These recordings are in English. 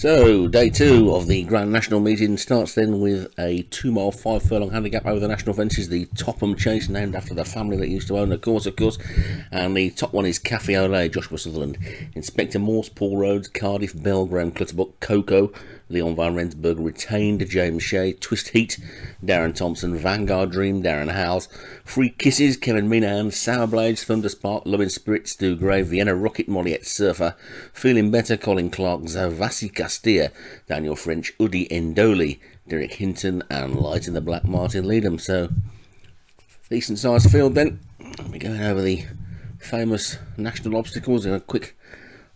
So, day 2 of the Grand National meeting starts then with a 2 mile 5 furlong handicap over the national fences. The Topham Chase, named after the family that used to own the course, of course. And the top one is Cafe Olay, Joshua Sutherland. Inspector Morse, Paul Rhodes, Cardiff, Bell, Graham Clutterbuck, Coco, Leon van Rensburg retained, James Shea, Twist Heat, Darren Thompson, Vanguard Dream, Darren Howes, Free Kisses, Kevin Minahan, Sour Blades, Thunderspark, Loving Spirits, Stu Gray, Vienna Rocket, Molliette Surfer, Feeling Better, Colin Clark, Zavasi Castilla, Daniel French, Udi Endoli, Derek Hinton, and Light in the Black, Martin Leadham. So, decent sized field then. We're going over the famous national obstacles in a quick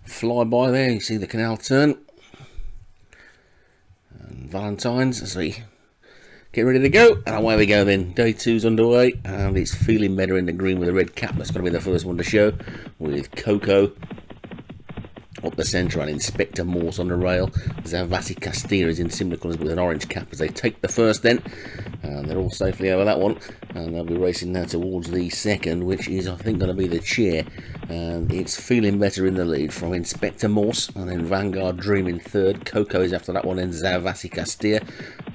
flyby there. You see the canal turn. And Valentine's as we get ready to go, and away we go then. Day 2's underway, and it's Feeling Better in the green with a red cap. That's going to be the first one to show, with Coco up the centre and Inspector Morse on the rail. Zavasi Castilla is in similar colours with an orange cap as they take the first then, and they're all safely over that one, and they'll be racing now towards the second, which is I think going to be the Chair, and it's Feeling Better in the lead from Inspector Morse, and then Vanguard Dream in third. Coco is after that one, then Zavasi Castilla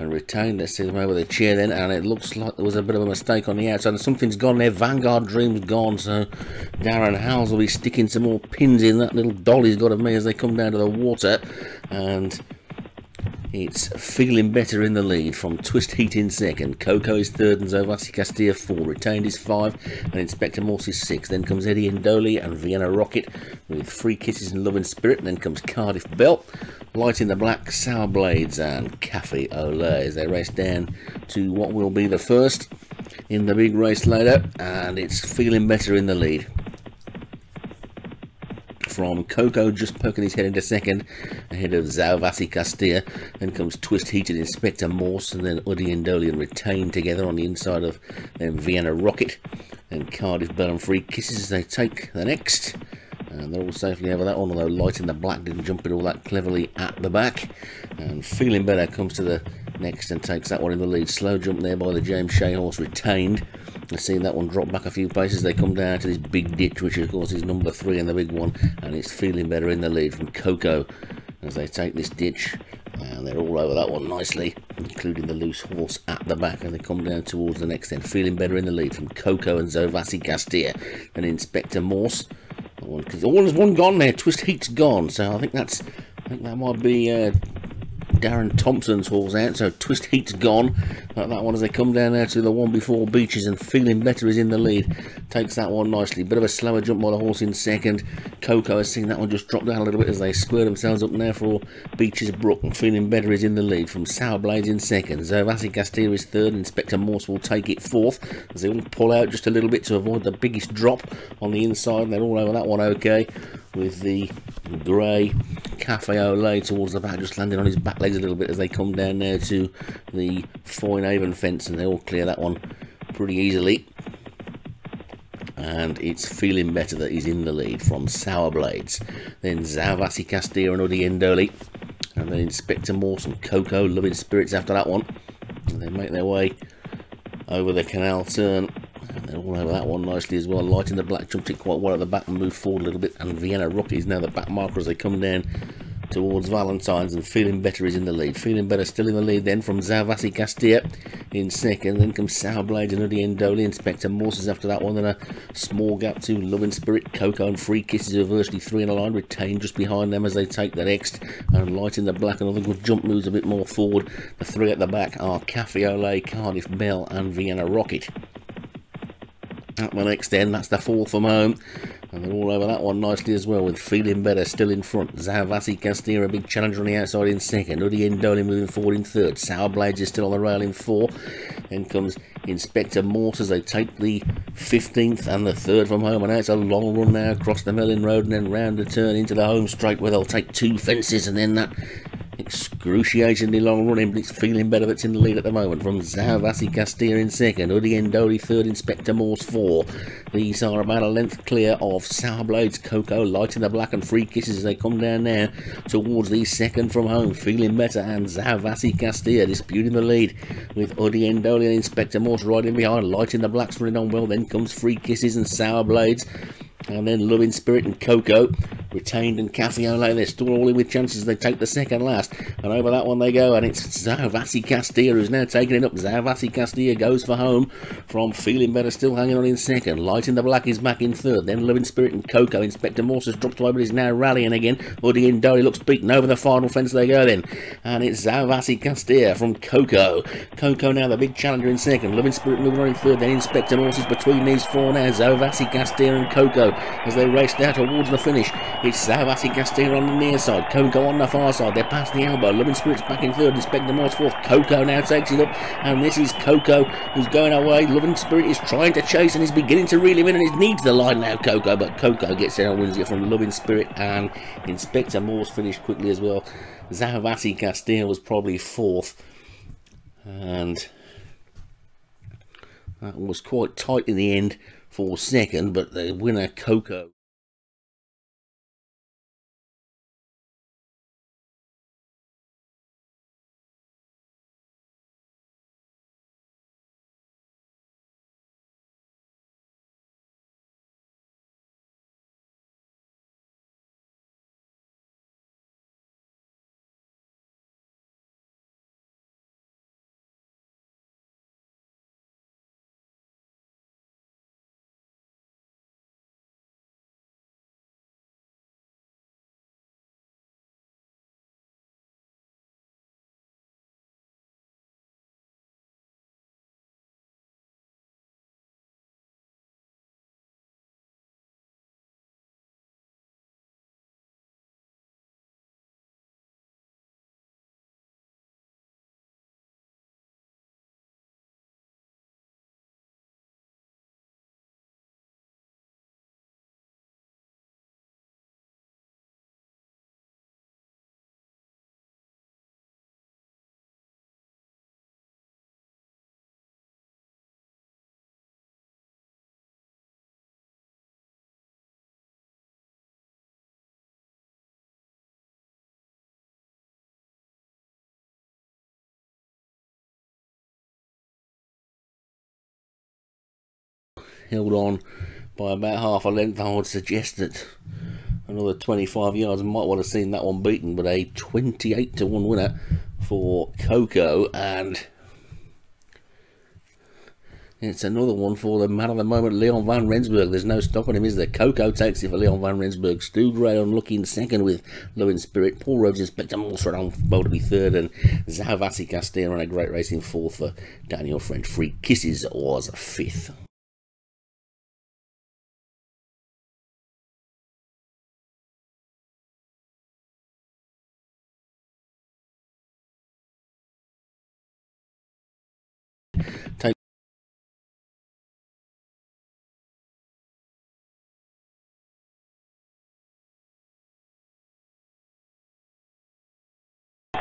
and Retained. Let's see them over the Chair then, and it looks like there was a bit of a mistake on the outside and something's gone there. Vanguard Dream's gone, so Darren Howes will be sticking some more pins in. That little dolly's got of me as they come down to the water, and it's Feeling Better in the lead from Twist Heat in second. Coco is third and Zavasi Castilla 4. Retained is 5 and Inspector Morse is 6. Then comes Eddie Endoli and Vienna Rocket with Free Kisses and Loving Spirit. Then comes Cardiff Bell, Light in the Black, Sour Blades and Cafe Olay as they race down to what will be the first in the big race later, and it's Feeling Better in the lead from Coco, just poking his head into second ahead of Zavasi Castilla. Then comes Twist Heated, Inspector Morse, and then Udi Endoli and Retained together on the inside of them Vienna Rocket and Cardiff Bell and Free Kisses as they take the next, and they're all safely over that one, although Light in the Black didn't jump it all that cleverly at the back. And Feeling Better comes to the next and takes that one in the lead. Slow jump there by the James Shea horse, Retained. I've seen that one drop back a few paces. They come down to this big ditch, which of course is number 3 in the big one, and it's Feeling Better in the lead from Coco as they take this ditch, and they're all over that one nicely, including the loose horse at the back, and they come down towards the next then. Feeling Better in the lead from Coco and Zavasi Castilla and Inspector Morse. Because there's one gone there. Twist Heat's gone, so I think that might be Darren Thompson's horse out, so Twist Heat's gone. That one as they come down there to the one before Beaches, and Feeling Better is in the lead. Takes that one nicely. Bit of a slower jump by the horse in second. Coco has seen that one just drop down a little bit as they square themselves up now for Beaches Brook, and Feeling Better is in the lead from Sour Blades in second. Zavasi Castilla is third, and Inspector Morse will take it fourth as they all pull out just a little bit to avoid the biggest drop on the inside, and they're all over that one okay, with the grey Cafe Olay towards the back, just landing on his back legs a little bit as they come down there to the Foyne-Avon fence, and they all clear that one pretty easily. And it's Feeling Better that is in the lead from Sour Blades. Then Zavasi Castilla and Udi Endoli, and then Inspector Morse and Coco, Loving Spirits after that one. And they make their way over the canal turn, and they're all over that one nicely as well. Light in the Black jumped it quite well at the back and moved forward a little bit, and Vienna Rocket is now the back marker as they come down towards Valentine's, and Feeling Better is in the lead. Feeling Better still in the lead then from Zavasi Castilla in second. Then comes Sour Blades and Udi Endoli. Inspector Morse is after that one, then a small gap to Loving Spirit, Coco and Free Kisses are virtually 3 in a line. Retained just behind them as they take the next, and Light in the Black, another good jump, moves a bit more forward. The 3 at the back are Cafe Olay, Cardiff Bell and Vienna Rocket. At the next then, that's the 4 from home, and they're all over that one nicely as well, with Feeling Better still in front. Zavasi Castilla, a big challenger on the outside in second. Udi Endoli moving forward in third. Sour Blades is still on the rail in 4. Then comes Inspector Morse as they take the 15th and the 3rd from home, and now it's a long run now across the Mellon Road and then round the turn into the home straight where they'll take 2 fences, and then that excruciatingly long running, but it's Feeling Better that's in the lead at the moment from Zavasi Castilla in second. Udi Endoli third, Inspector Morse 4. These are about a length clear of Sour Blades, Coco, Light in the Black and Free Kisses as they come down now towards the second from home. Feeling Better and Zavasi Castilla disputing the lead, with Udi Endoli and Inspector Morse riding behind. Light in the Black's running on well, then comes Free Kisses and Sour Blades, and then Loving Spirit and Coco Retained and Caffeole, they're still all in with chances. They take the second last, and over that one they go, and it's Zavasi Castilla who's now taking it up. Zavasi Castilla goes for home from Feeling Better, still hanging on in second. Light in the Black is back in third, then Loving Spirit and Coco. Inspector Morse has dropped away but is now rallying again. Woody and Dolly looks beaten. Over the final fence they go then, and it's Zavasi Castilla from Coco. Coco now the big challenger in second. Loving Spirit moving on in third, then Inspector Morse is between these four now. Zavasi Castilla and Coco as they race down towards the finish. It's Zavasi Castilla on the near side, Coco on the far side. They're past the elbow. Loving Spirit's back in third, Inspector Morse fourth. Coco now takes it up, and this is Coco who's going away. Loving Spirit is trying to chase and is beginning to reel him in, and he needs the line now, Coco, but Coco gets there and wins it from Loving Spirit, and Inspector Morse finished quickly as well. Zavasi Castilla was probably fourth, and that was quite tight in the end for second, but the winner, Coco. Held on by about half a length. I would suggest that another 25 yards might want to have seen that one beaten, but a 28-1 winner for Coco, and it's another one for the man of the moment, Leon van Rensburg. There's no stopping him, is there? Coco takes it for Leon van Rensburg. Stu Gray unlucky in second with Loving Spirit. Paul Rhodes, Inspector Morse on bowl to be third, and Zavasi Castilla on a great race in fourth for Daniel French. Free Kisses was fifth.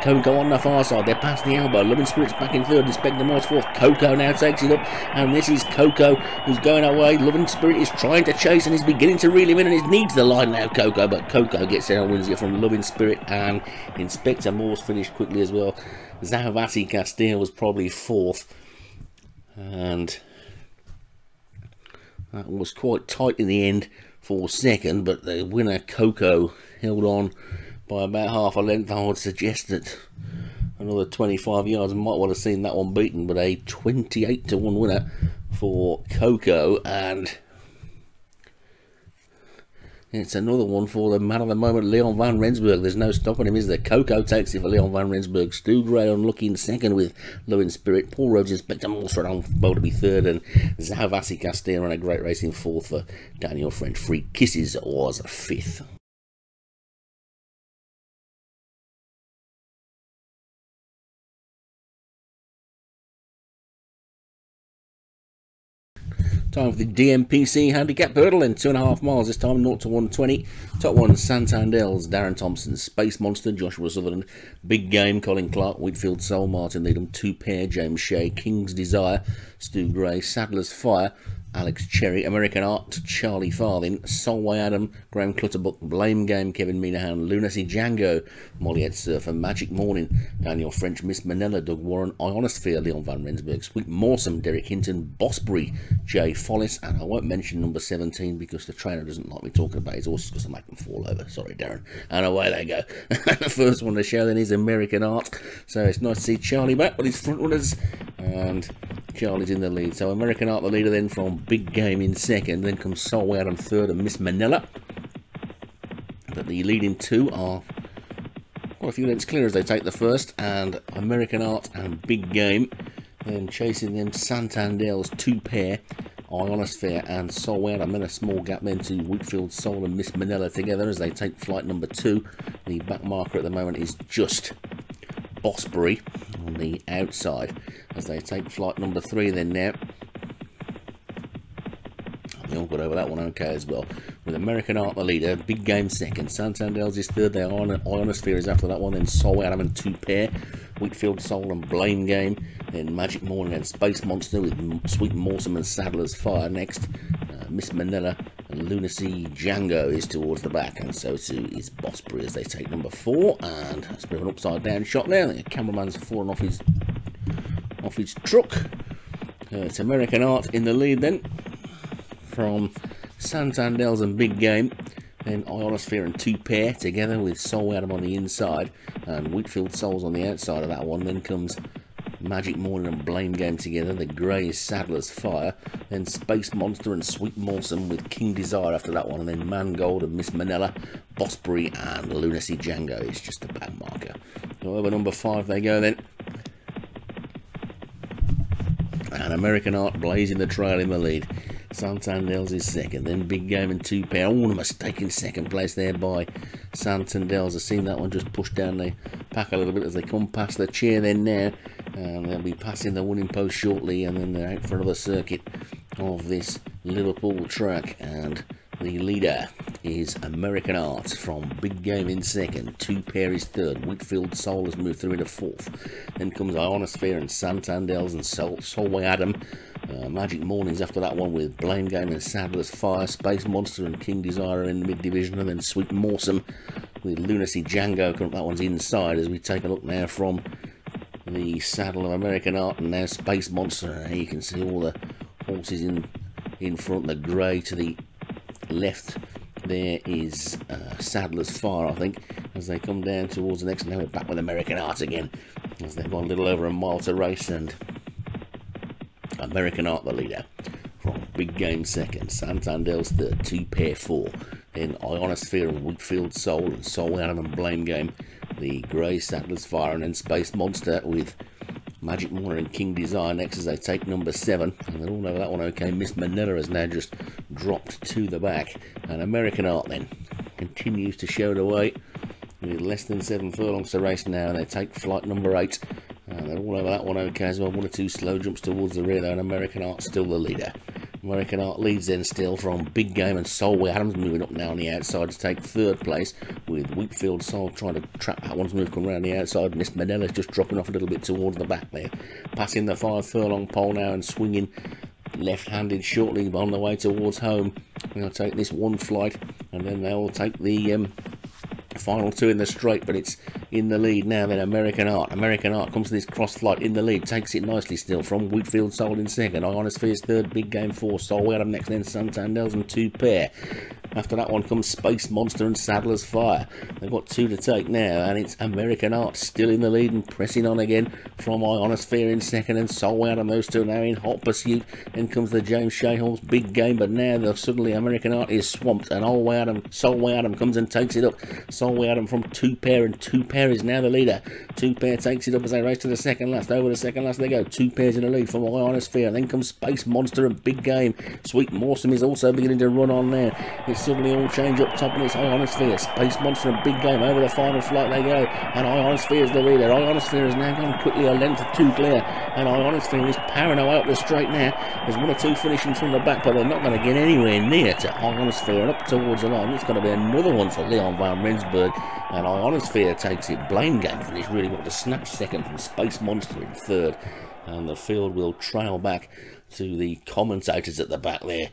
Coco on the far side, they're past the elbow. Loving Spirit's back in third, Inspector Morse fourth. Coco now takes it up, and this is Coco who's going away. Loving Spirit is trying to chase and is beginning to reel him in, and he needs the line now, Coco, but Coco gets there and wins it from Loving Spirit, and Inspector Morse finished quickly as well. Zavasi Castilla was probably fourth, and that was quite tight in the end for second, but the winner, Coco, held on by about half a length. I would suggest that another 25 yards might want to have seen that one beaten, but a 28-1 winner for Coco, and it's another one for the man of the moment, Leon van Rensburg. There's no stopping him, is there? Coco takes it for Leon van Rensburg. Stu Gray unlucky in second with Loving Spirit. Paul Rhodes, Inspector Morse on bowl to be third, and Zavasi Castilla on a great race in fourth for Daniel French. Free Kisses was fifth. Time for the DMPC handicap hurdle in 2.5 miles, this time 0 to 120. Top one, Santandel's Darren Thompson, Space Monster, Joshua Sutherland, Big Game, Colin Clark, Whitfield Soul, Martin Needham, 2 Pair, James Shea, King's Desire, Stu Gray, Sadler's Fire, Alex Cherry, American Art, Charlie Farthing, Solway Adam, Graham Clutterbuck, Blame Game, Kevin Minahan, Lunacy Django, Molly Ed Surfer, Magic Morning, Daniel French, Miss Manila, Doug Warren, Ionosphere, Leon Van Rensburg, Sweet Morsome, Derek Hinton, Bosbury, Jay Follis, and I won't mention number 17 because the trainer doesn't like me talking about his horses because I make them fall over. Sorry, Darren. And away they go. The first one to show then is American Art. So it's nice to see Charlie back with his front runners, and Charlie's in the lead. So American Art the leader then from Big Game in second, then comes Solway Adam third and Miss Manila. But the leading two are quite a few lengths clear as they take the first, and American Art and Big Game. Then chasing them Santander's two pair, Ionosphere and Solway Adam, then a small gap then to Whitfield Soul and Miss Manila together as they take flight number 2. The back marker at the moment is just Bosbury on the outside as they take flight number 3 then now. They all got over that one okay as well, with American Art the leader, Big Game second, Santander's is third, their Ionosphere is after that one, then Solway Adam and two pair, Whitfield Soul and Blame Game, then Magic Morning and Space Monster with Sweet Morsome and Sadler's Fire next. Miss Manila and Lunacy Django is towards the back, and so too is Bosbury as they take number 4, and that's a bit of an upside down shot now. The cameraman's fallen off his truck. It's American Art in the lead then from Santander's and Big Game, then Ionosphere and two pair together with Solway Adam on the inside and Whitfield Souls on the outside of that one. Then comes Magic Morning and Blame Game together, the grey is Sadler's Fire, then Space Monster and Sweet Morsome with King Desire after that one, and then Mangold and Miss Manila, Bosbury and Lunacy Django is just the back marker. So over number 5 they go then, and American Art blazing the trail in the lead. Santander's is second, then Big Game and two pair. All a mistake in second place there by Santander's. I've seen that one just push down the pack a little bit as they come past the chair then now, and they'll be passing the winning post shortly, and then they're out for another circuit of this Liverpool track. And the leader is American Art from Big Game in second, two pair is third, Whitfield Soul has moved through into fourth, then comes Ionosphere and Santander's and Solway Adam. Magic Mornings after that one with Blame Game and Sadler's Fire, Space Monster and King Desire in the mid-division, and then Sweet Morsome with Lunacy Django. That one's inside as we take a look now from the saddle of American Art, and now Space Monster. And you can see all the horses in front. The grey to the left there is Sadler's Fire, I think, as they come down towards the next. Now we're back with American Art again as they've gone a little over a mile to race, and American Art the leader from Big Game second, Santander's third, two pair 4, then Ionosphere and Whitfield Soul and Solway Adam and Blame Game, the grey Sadler's Fire, and then Space Monster with Magic Morning and King Desire next as they take number 7, and they're all over that one okay. Miss Manila has now just dropped to the back, and American Art then continues to show the way with less than 7 furlongs to race now, and they take flight number 8. They're all over that one okay as well. 1 or 2 slow jumps towards the rear though, and American Art still the leader. American Art leads then still from Big Game and Solway Adams moving up now on the outside to take 3rd place, with Whitfield Soul trying to trap that one's move, come around the outside. Miss Manila's just dropping off a little bit towards the back there, passing the 5 furlong pole now and swinging left-handed shortly on the way towards home. They'll take this one flight and then they'll take the final 2 in the straight, but it's in the lead now. Then American Art comes to this cross flight in the lead, takes it nicely still from Whitfield Soul in second, Ionosphere's third, Big Game 4, Solway Adam next, then Santander's and two pair. After that one comes Space Monster and Sadler's Fire. They've got 2 to take now, and it's American Art still in the lead and pressing on again from Ionosphere in second, and Solway Adam, those two now in hot pursuit. Then comes the James Shahor's Big Game, but now suddenly American Art is swamped, and Solway Adam comes and takes it up. Solway Adam from two pair, and two pair is now the leader. Two pair takes it up as they race to the second last. Over the second last they go. Two pairs in the lead from Ionosphere. Then comes Space Monster and Big Game. Sweet Morsome is also beginning to run on there. It's suddenly all change up top, and it's Ionosphere, Space Monster and Big Game. Over the final flight they go, and Ionosphere is the leader. Ionosphere has now gone quickly a length or 2 clear, and Ionosphere is powering away up the straight now. There's 1 or 2 finishing from the back, but they're not going to get anywhere near to Ionosphere, and up towards the line it's going to be another one for Leon Van Rensburg, and Ionosphere takes it. Blame Game finished really well to snatch second from Space Monster in third, and the field will trail back to the commentators at the back there.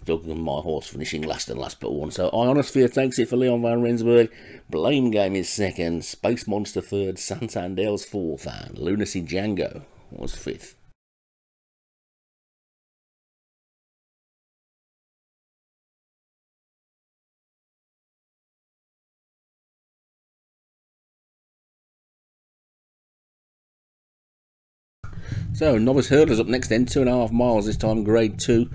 Doug and my horse finishing last and last but one. So Ionosphere takes it for Leon van Rensburg. Blame Game is second. Space Monster third. Santander's fourth. And Lunacy Django was fifth. So, novice hurdlers up next then, 2.5 miles this time, grade 2.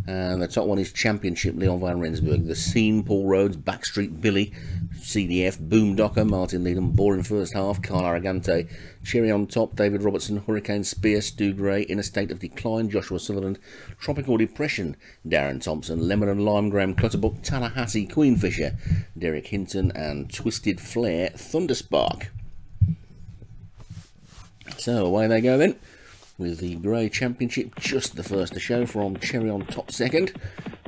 And the top one is Championship, Leon van Rensburg. The Scene, Paul Rhodes, Backstreet Billy, CDF, Boomdocker, Martin Needham, Boring First Half, Carl Arrogante, Cherry on Top, David Robertson, Hurricane Spear, Stu Gray, In a State of Decline, Joshua Sutherland, Tropical Depression, Darren Thompson, Lemon and Lime, Graham Clutterbuck, Tallahassee, Queenfisher, Derek Hinton, and Twisted Flare, Thunderspark. So, away they go then, with the Grey Championship just the first to show from Cherry on Top second,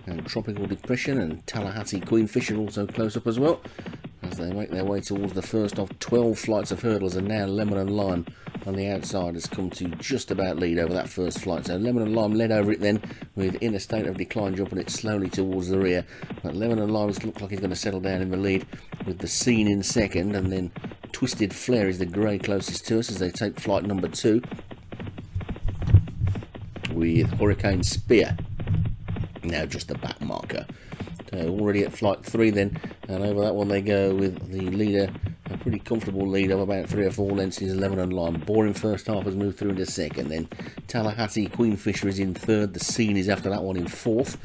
and Tropical Depression and Tallahassee Queenfisher also close up as well, as they make their way towards the first of 12 flights of hurdles. And now Lemon and Lime on the outside has come to just about lead over that first flight. So Lemon and Lime led over it then, with In a State of Decline jumping it slowly towards the rear. But Lemon and Lime looks like he's going to settle down in the lead, with the Scene in second, and then Twisted Flare is the grey closest to us as they take flight number 2, with Hurricane Spear now just the back marker. So already at flight 3 then, and over that one they go with the leader, a pretty comfortable lead of about 3 or 4 lengths is Lemon and Lime. Boring First Half has moved through into second, then Tallahassee Queenfisher is in third, the Scene is after that one in fourth,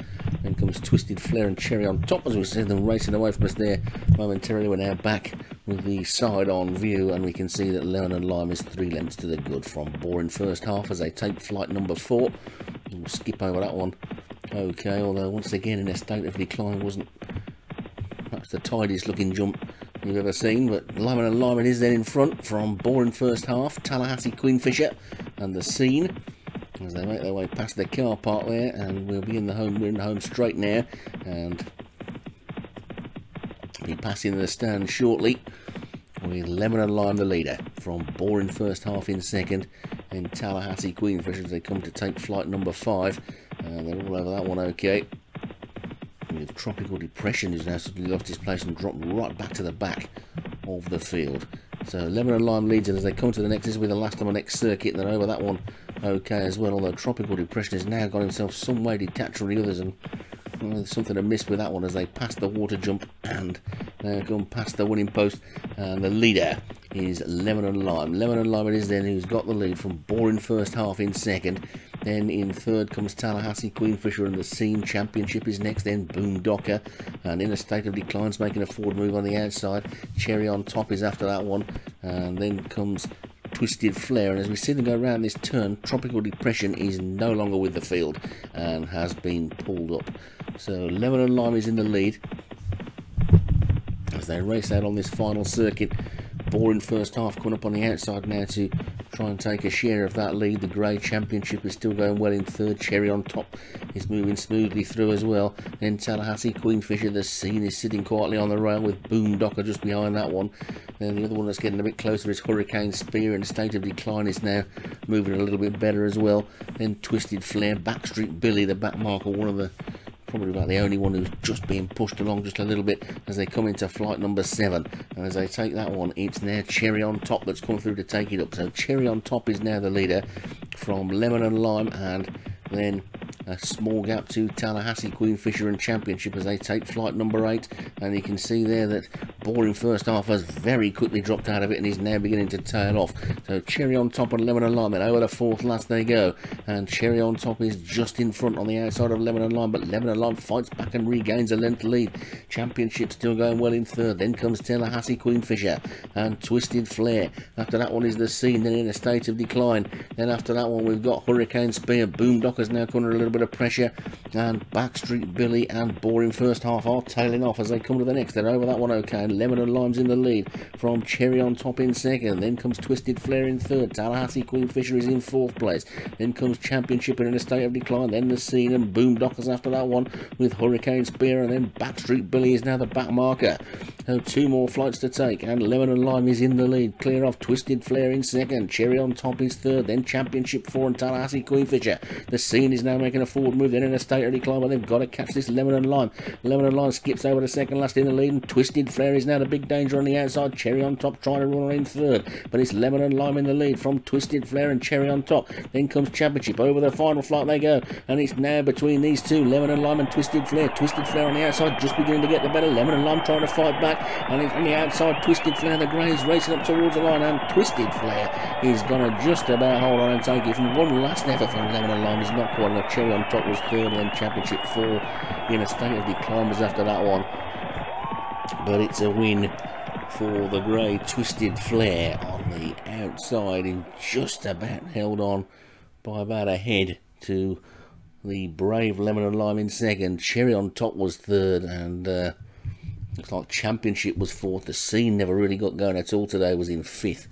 then comes Twisted Flare and Cherry on Top as we see them racing away from us there momentarily. We're now back with the side on view, and we can see that Lemon and Lime is 3 lengths to the good from Boring First Half as they take flight number 4. We'll skip over that one. Okay, although once again In a State of Decline wasn't perhaps the tidiest looking jump you've ever seen, but Lemon and Lime is then in front from Boring First Half, Tallahassee Queenfisher and the Scene as they make their way past the car park there, and we'll be in the home straight now, and be passing the stand shortly, with Lemon and Lime the leader from Boring First Half in second, and Tallahassee Queenfisher as they come to take flight number 5, and they're all over that one okay, with Tropical Depression who's now suddenly lost his place and dropped right back to the back of the field. So Lemon and Lime leads, and as they come to the next, this will be the last on the next circuit, and they're over that one okay as well, although Tropical Depression has now got himself some way detached from the others, and there's something amiss with that one as they pass the water jump and come past the winning post, and the leader is Lemon and Lime. Lemon and Lime it is then who's got the lead from Boring First Half in second, then in third comes Tallahassee Queenfisher, and the Scene Championship is next, then Boomdocker, and In a State of Decline's making a forward move on the outside. Cherry on Top is after that one, and then comes Twisted Flare, and as we see them go around this turn, Tropical Depression is no longer with the field and has been pulled up. So Lemon and Lime is in the lead as they race out on this final circuit. Boring First Half coming up on the outside now to try and take a share of that lead. The Grey Championship is still going well in third. Cherry on Top is moving smoothly through as well. Then Tallahassee Queenfisher, the Scene is sitting quietly on the rail with Boomdocker just behind that one. Then the other one that's getting a bit closer is Hurricane Spear, and State of Decline is now moving a little bit better as well. Then Twisted Flare, Backstreet Billy, the back marker, one of the probably about the only one who's just being pushed along just a little bit as they come into flight number 7, and as they take that one, it's now Cherry on Top that's come through to take it up. So Cherry on Top is now the leader from Lemon and Lime, and then a small gap to Tallahassee Queenfisher and Championship as they take flight number 8, and you can see there that Boring First Half has very quickly dropped out of it and is now beginning to tail off. So Cherry on Top and Lemon and Lime, and over the 4th last they go, and Cherry on Top is just in front on the outside of Lemon and Lime, but Lemon and Lime fights back and regains a length lead. Championship still going well in third, then comes Tallahassee Queenfisher and Twisted Flare. After that one is the Scene, then In a State of Decline. Then after that one we've got Hurricane Spear. Boomdocker's now under a little bit of pressure, and Backstreet Billy and Boring First Half are tailing off as they come to the next. They're over that one okay. and Lemon and Lime's in the lead from Cherry on Top in second. Then comes Twisted Flare in third. Tallahassee Queenfisher is in fourth place. Then comes Championship in a state of decline. Then the Scene and Boondockers after that one with Hurricane Spear, and then Backstreet Billy is now the back marker. So 2 more flights to take, and Lemon and Lime is in the lead, clear off Twisted Flare in second. Cherry on Top is third. Then Championship 4 and Tallahassee Queenfisher. The Scene is now making a forward move. Then in a state of decline, but they've got to catch this Lemon and Lime. Lemon and Lime skips over the second last in the lead, and Twisted Flare is now the big danger on the outside. Cherry on Top trying to run her in third, but it's Lemon and Lime in the lead from Twisted Flare and Cherry on Top. Then comes Championship. Over the final flight they go, and it's now between these two, Lemon and Lime and Twisted Flare. Twisted Flare on the outside, just beginning to get the better. Lemon and Lime trying to fight back, and it's on the outside. Twisted Flare, the grey, is racing up towards the line, and Twisted Flare is going to just about hold on and take it from one last effort from Lemon and Lime. Is not quite enough. Cherry on Top was third, and then Championship 4 in a state of decline was after that one. But it's a win for the grey Twisted Flare on the outside, and just about held on by about a head to the brave Lemon and Lime in second. Cherry on Top was third, and looks like Championship was fourth. The Scene never really got going at all today, was in fifth.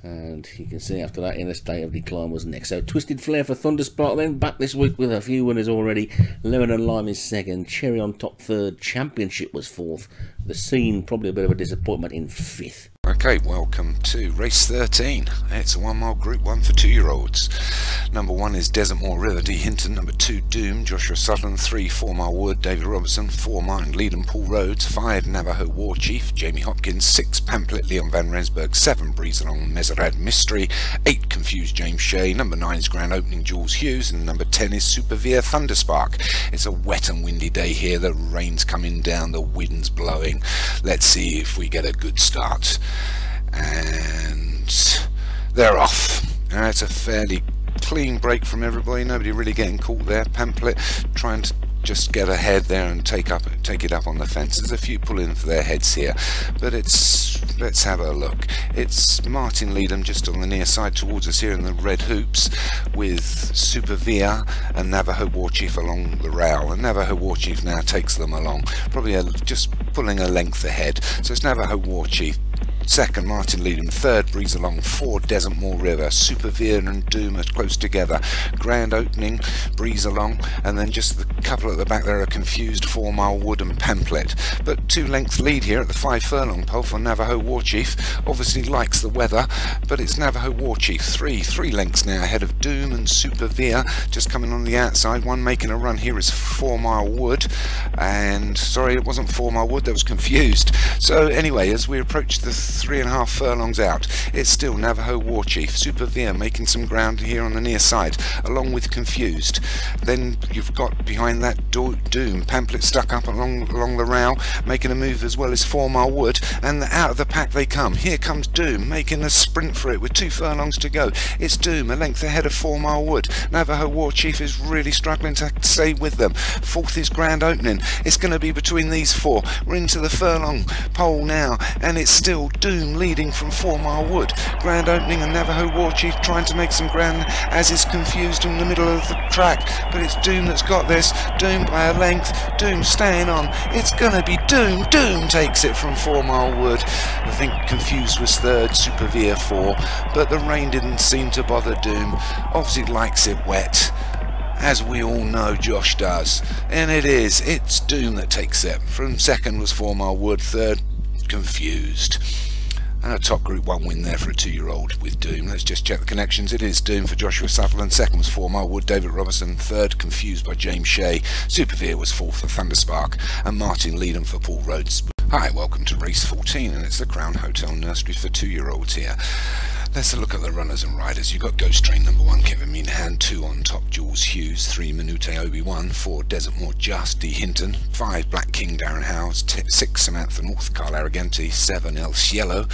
And you can see after that, in a state of decline was next. So Twisted Flare for Thunderspark, then back this week with a few winners already. Lemon and Lime is second, Cherry on Top third, Championship was fourth. The Scene probably a bit of a disappointment in fifth. Okay, welcome to race 13. It's a 1 mile group 1 for 2-year-olds. Number 1 is Desert Moor River, D Hinton. Number 2, Doom, Joshua Sutherland. 3, 4 Mile Wood, David Robertson. 4, Martin Leedham, Paul Rhodes. 5, Navajo War Chief, Jamie Hopkins. 6, Pamphlet, Leon Van Rensburg. 7, Breeze Along, Mesarad Mystery. 8, Confused, James Shea. Number 9 is Grand Opening, Jules Hughes. And number 10 is Supervere Thunderspark. It's a wet and windy day here. The rain's coming down, the wind's blowing. Let's see if we get a good start. And they're off. It's a fairly clean break from everybody. Nobody really getting caught there. Pamphlet trying to just get ahead there and take it up on the fence. There's a few pulling for their heads here, but let's have a look. It's Martin Leedham just on the near side towards us here in the red hoops, with Supervere and Navajo War Chief along the rail, and Navajo War Chief now takes them along, probably just pulling a length ahead. So it's Navajo War Chief second, Martin Leedham third, Breeze Along 4, Desert Moor River. Supervere and Doom are close together. Grand Opening, Breeze Along, and then just the couple at the back there are Confused, 4 Mile Wood and Pamphlet. But 2-length lead here at the 5 furlong pole for Navajo War Chief. Obviously likes the weather, but it's Navajo War Chief 3 lengths now ahead of Doom and Supervere, just coming on the outside. One making a run here is 4 Mile Wood, and sorry, it wasn't 4 Mile Wood, that was Confused. So anyway, as we approach the 3.5 furlongs out, it's still Navajo War Chief. Supervere making some ground here on the near side, along with Confused. Then you've got behind that Doom, Pamphlet stuck up along the rail, making a move as well as 4 Mile Wood, and out of the pack they come. Here comes Doom, making a sprint for it with 2 furlongs to go. It's Doom, a length ahead of 4 Mile Wood. Navajo War Chief is really struggling to stay with them. Fourth is Grand Opening. It's going to be between these 4. We're into the furlong pole now, and it's still Doom leading from 4 Mile Wood. Grand Opening and Navajo War Chief trying to make some ground, as is Confused in the middle of the track, but it's Doom that's got this. Doom by a length, Doom staying on. It's gonna be Doom. Doom takes it from 4 Mile Wood. I think Confused was third, Supervere 4, but the rain didn't seem to bother Doom. Obviously likes it wet, as we all know Josh does, and it's Doom that takes it. From second was 4 Mile Wood, third Confused. And a top group 1 win there for a 2-year-old with Doom. Let's just check the connections. It is Doom for Joshua Sutherland. Second was 4 Mile Wood, David Robertson. Third, Confused by James Shea. Supervere was fourth for Thunderspark. And Martin Leedham for Paul Rhodes. Hi, welcome to race 14, and it's the Crown Hotel Nursery for 2-year-olds here. Let's look at the runners and riders. You've got Ghost Train number 1, Kevin Meanahan. 2 on top, Jules Hughes. 3, Minute Obi-Wan. 4, Desert Moor Just, D Hinton. 5, Black King, Darren Howes. 6, Samantha North, Carl Arroganti. 7, El Cielo,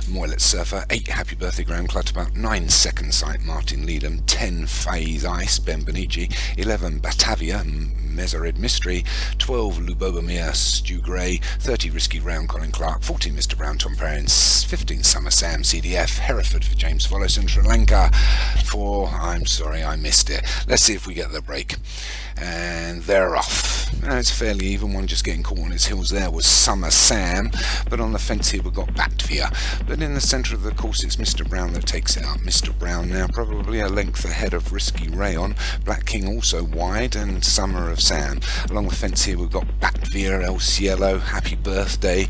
Moylet Surfer. 8, Happy Birthday, Graham Clutterbuck. 9, Second Sight, Martin Leedham. 10, Phase Ice, Ben Benici. 11, Batavia, Mesarid Mystery. 12, Lubobomir, Stu Gray. 30, Risky Round, Colin Clark. 14, Mr. Brown, Tom Perrin. 15, Summer Sam, CDF. Hereford for James Follows, and Sri Lanka for, I'm sorry I missed it. Let's see if we get the break. And they're off. It's a fairly even one, just getting caught on his heels there was Summer Sam, but on the fence here we've got Batvia. But in the centre of the course it's Mr. Brown that takes it up. Mr. Brown now probably a length ahead of Risky Rayon, Black King also wide, and Summer of Sam. Along the fence here we've got Batvia, El Cielo, Happy Birthday,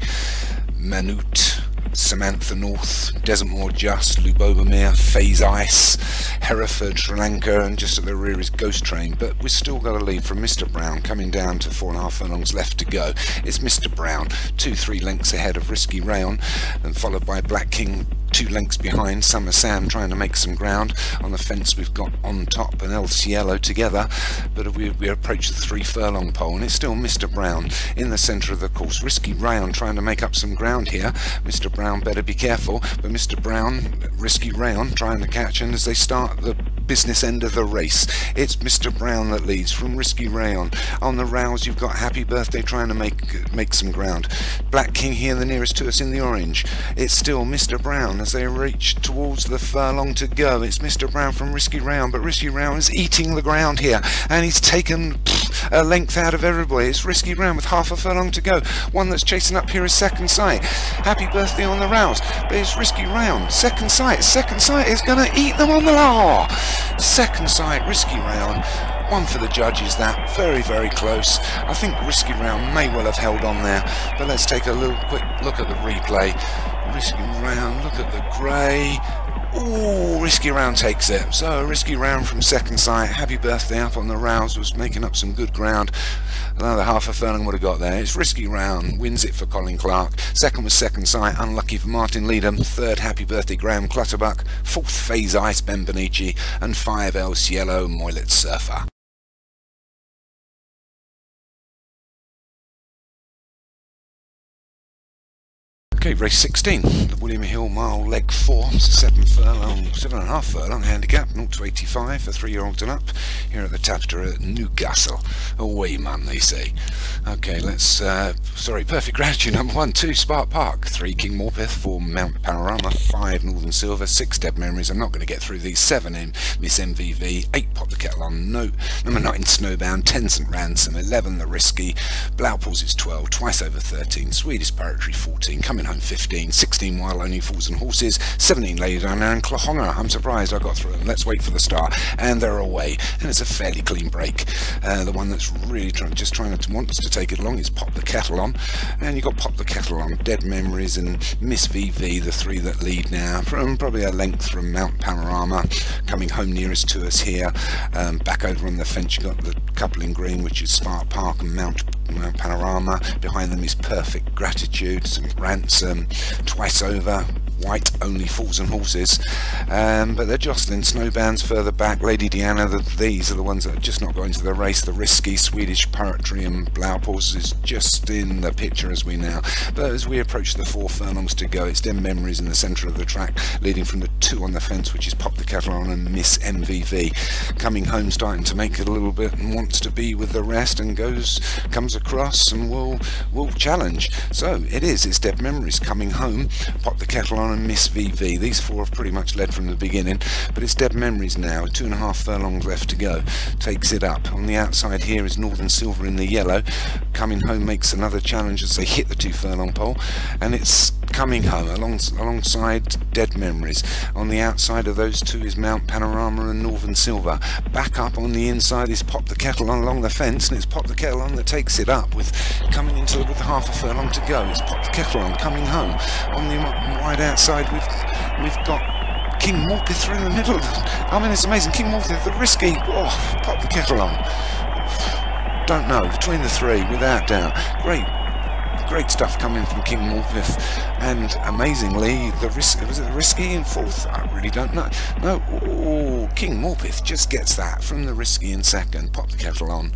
Manute, Samantha North, Desertmore Just, Lubobomir, Phase Ice, Hereford, Sri Lanka, and just at the rear is Ghost Train. But we've still got a lead from Mr. Brown, coming down to 4.5 furlongs left to go. It's Mr. Brown, 2-3 lengths ahead of Risky Rayon, and followed by Black King, 2 lengths behind. Summer Sam trying to make some ground. On the fence we've got On Top and El Cielo together, but we approach the 3 furlong pole, and it's still Mr. Brown in the centre of the course. Risky Rayon trying to make up some ground here. Mr. Brown better be careful, but Mr. Brown, Risky Rayon trying to catch, and as they start the business end of the race, it's Mr. Brown that leads from Risky Rayon. On the rails you've got Happy Birthday trying to make some ground. Black King here the nearest to us in the orange. It's still Mr. Brown as they reach towards the furlong to go. It's Mr. Brown from Risky Rayon, but Risky Rayon is eating the ground here, and he's taken a length out of everybody. It's Risky Rayon with half a furlong to go. One that's chasing up here is Second Sight. Happy Birthday on the rails, but it's Risky Rayon. Second Sight is going to eat them on the law. Second Sight, Risky Rayon. One for the judges, that very, very close. I think Risky Rayon may well have held on there, but let's take a little quick look at the replay. Risky Rayon, look at the grey. Ooh, Risky Rayon takes it. So Risky Rayon from Second Sight. Happy Birthday up on the rails, was making up some good ground. Another half a furlong would have got there. It's Risky Rayon, wins it for Colin Clark. Second was Second Sight, unlucky for Martin Leadham. Third, Happy Birthday, Graham Clutterbuck. Fourth, Phase Ice, Ben Bonici. And 5, El Cielo, Moylet Surfer. Okay, race 16, the William Hill Mile, leg 4, it's a 7.5 furlong handicap, 0 to 85 for 3-year-olds and up, here at the Tapster at Newcastle. Away, man, they say. Okay, let's, Perfect Gratitude, number 1, 2, Spark Park, 3, King Morpeth, 4, Mount Panorama, 5, Northern Silver, 6, Dead Memories. I'm not going to get through these. 7, in Miss MVV, 8, Pop the Kettle on Note, number 9, Snowbound, 10, St Ransom, 11, The Risky, Blaupause is 12, Twice Over 13, Swedish Poetry 14, Coming Home 15, 16 Wild Only Fools and Horses, 17 Lady Down there, and Clohonga. I'm surprised I got through them. Let's wait for the start, and they're away, and it's a fairly clean break. The one that's really trying to want us to take it along is Pop the Kettle On, and you've got Pop the Kettle On, Dead Memories, and Miss VV, the 3 that lead now, from probably a length from Mount Panorama. Coming home nearest to us here, back over on the fence you've got the couple in green, which is Spark Park and Mount Panorama. Behind them is Perfect Gratitude, St Ransom, Twice Over, White Only Fools and Horses, but they're jostling. Snowbound's further back, Lady Diana, these are the ones that are just not going to the race. The Risky, Swedish Poetry and Blaupause is just in the picture as we now. But as we approach the 4 furlongs to go, it's Dead Memories in the centre of the track, leading from the 2 on the fence, which is Pop the Kettle On and Miss MVV. Coming home, starting to make it a little bit, and wants to be with the rest, and comes across and will challenge. So it's Dead Memories coming home, Pop the Kettle On and Miss VV. These 4 have pretty much led from the beginning, but it's Dead Memories now, 2.5 furlongs left to go, takes it up. On the outside here is Northern Silver in the yellow. Coming home makes another challenge as they hit the 2 furlong pole, and it's Coming Home alongside Dead Memories. On the outside of those 2 is Mount Panorama and Northern Silver. Back up on the inside is Pop the Kettle On along the fence, and it's Pop the Kettle On that takes it up with half a furlong to go. It's Pop the Kettle On Coming Home. On the wide outside we've got King Morpeth through the middle. I mean, it's amazing. King Morpeth, The Risky, Pop the Kettle On. Don't know, between the 3 without doubt. Great stuff coming from King Morpeth, and amazingly, was it The Risky in 4th? I really don't know. No, King Morpeth just gets that from The Risky in 2nd. Pop the Kettle On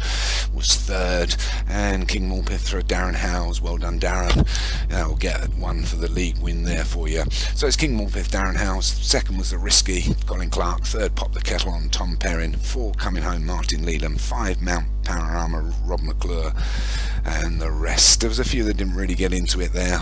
was 3rd, and King Morpeth through Darren Howes. Well done, Darren. That will get 1 for the league win there for you. So it's King Morpeth, Darren Howes. 2nd was The Risky, Colin Clark. 3rd, Pop the Kettle On, Tom Perrin. 4, Coming Home, Martin Leadham. 5, Mount Panorama, Rob McClure, and the rest. There was a few that didn't really get into it there,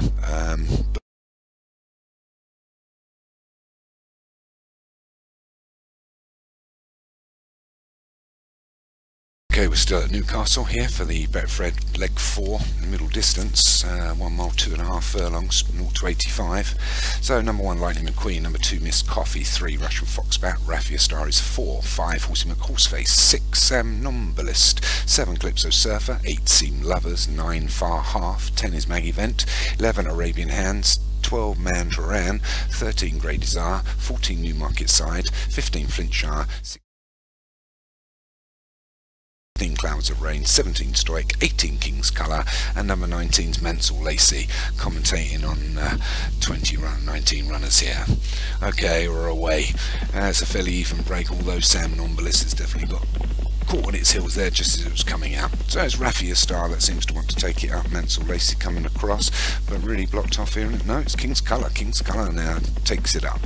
Okay, we're still at Newcastle here for the Betfred leg 4, middle distance, 1 mile 2.5 furlongs, 0 to 85. So number 1 Lightning McQueen, number 2 Miss Coffee, 3 Russian Foxbat, Raffia Star is 4, 5 Horsey McHorseface, 6 Somnambulist, 7 Calypso Surfer, 8 Seam Lovers, 9 Far Half, 10 is Maggie Vent, 11 Arabian Hands, 12 Mandarin, 13 Grey Desire, 14 Newmarket Side, 15 Flintshire, 16 Clouds of Rain, 17 Stoic, 18 King's Colour, and number 19's Mansell Lacey, commentating on 19 runners here. Okay, we're away. It's a fairly even break, although Somnambulist has definitely got caught on its heels there just as it was coming out. So it's Raffia Star that seems to want to take it up. Mansell Lacey coming across, but really blocked off here. No, it's King's Colour. King's Colour now takes it up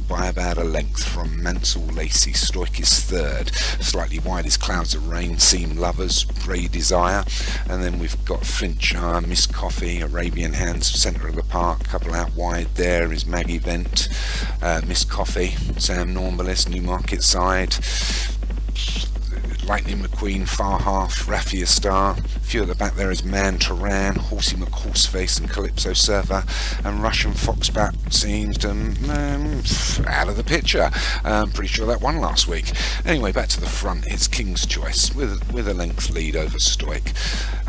by about a length from Mansell Lacey. Stoic is third, slightly wide is Clouds of Rain, Seam Lovers, Grey Desire, and then we've got Flintshire, Miss Coffee, Arabian Hands, centre of the park. Couple out wide there is Maggie Vent, Miss Coffee, Somnambulist, Newmarket Side, Lightning McQueen, Far Half, Raffia Star. A few at the back there is Mandarin, Horsey McHorseface and Calypso Surfer, and Russian Foxbat seems out of the picture. I'm pretty sure that won last week. Anyway, back to the front, it's King's Choice with a length lead over Stoic.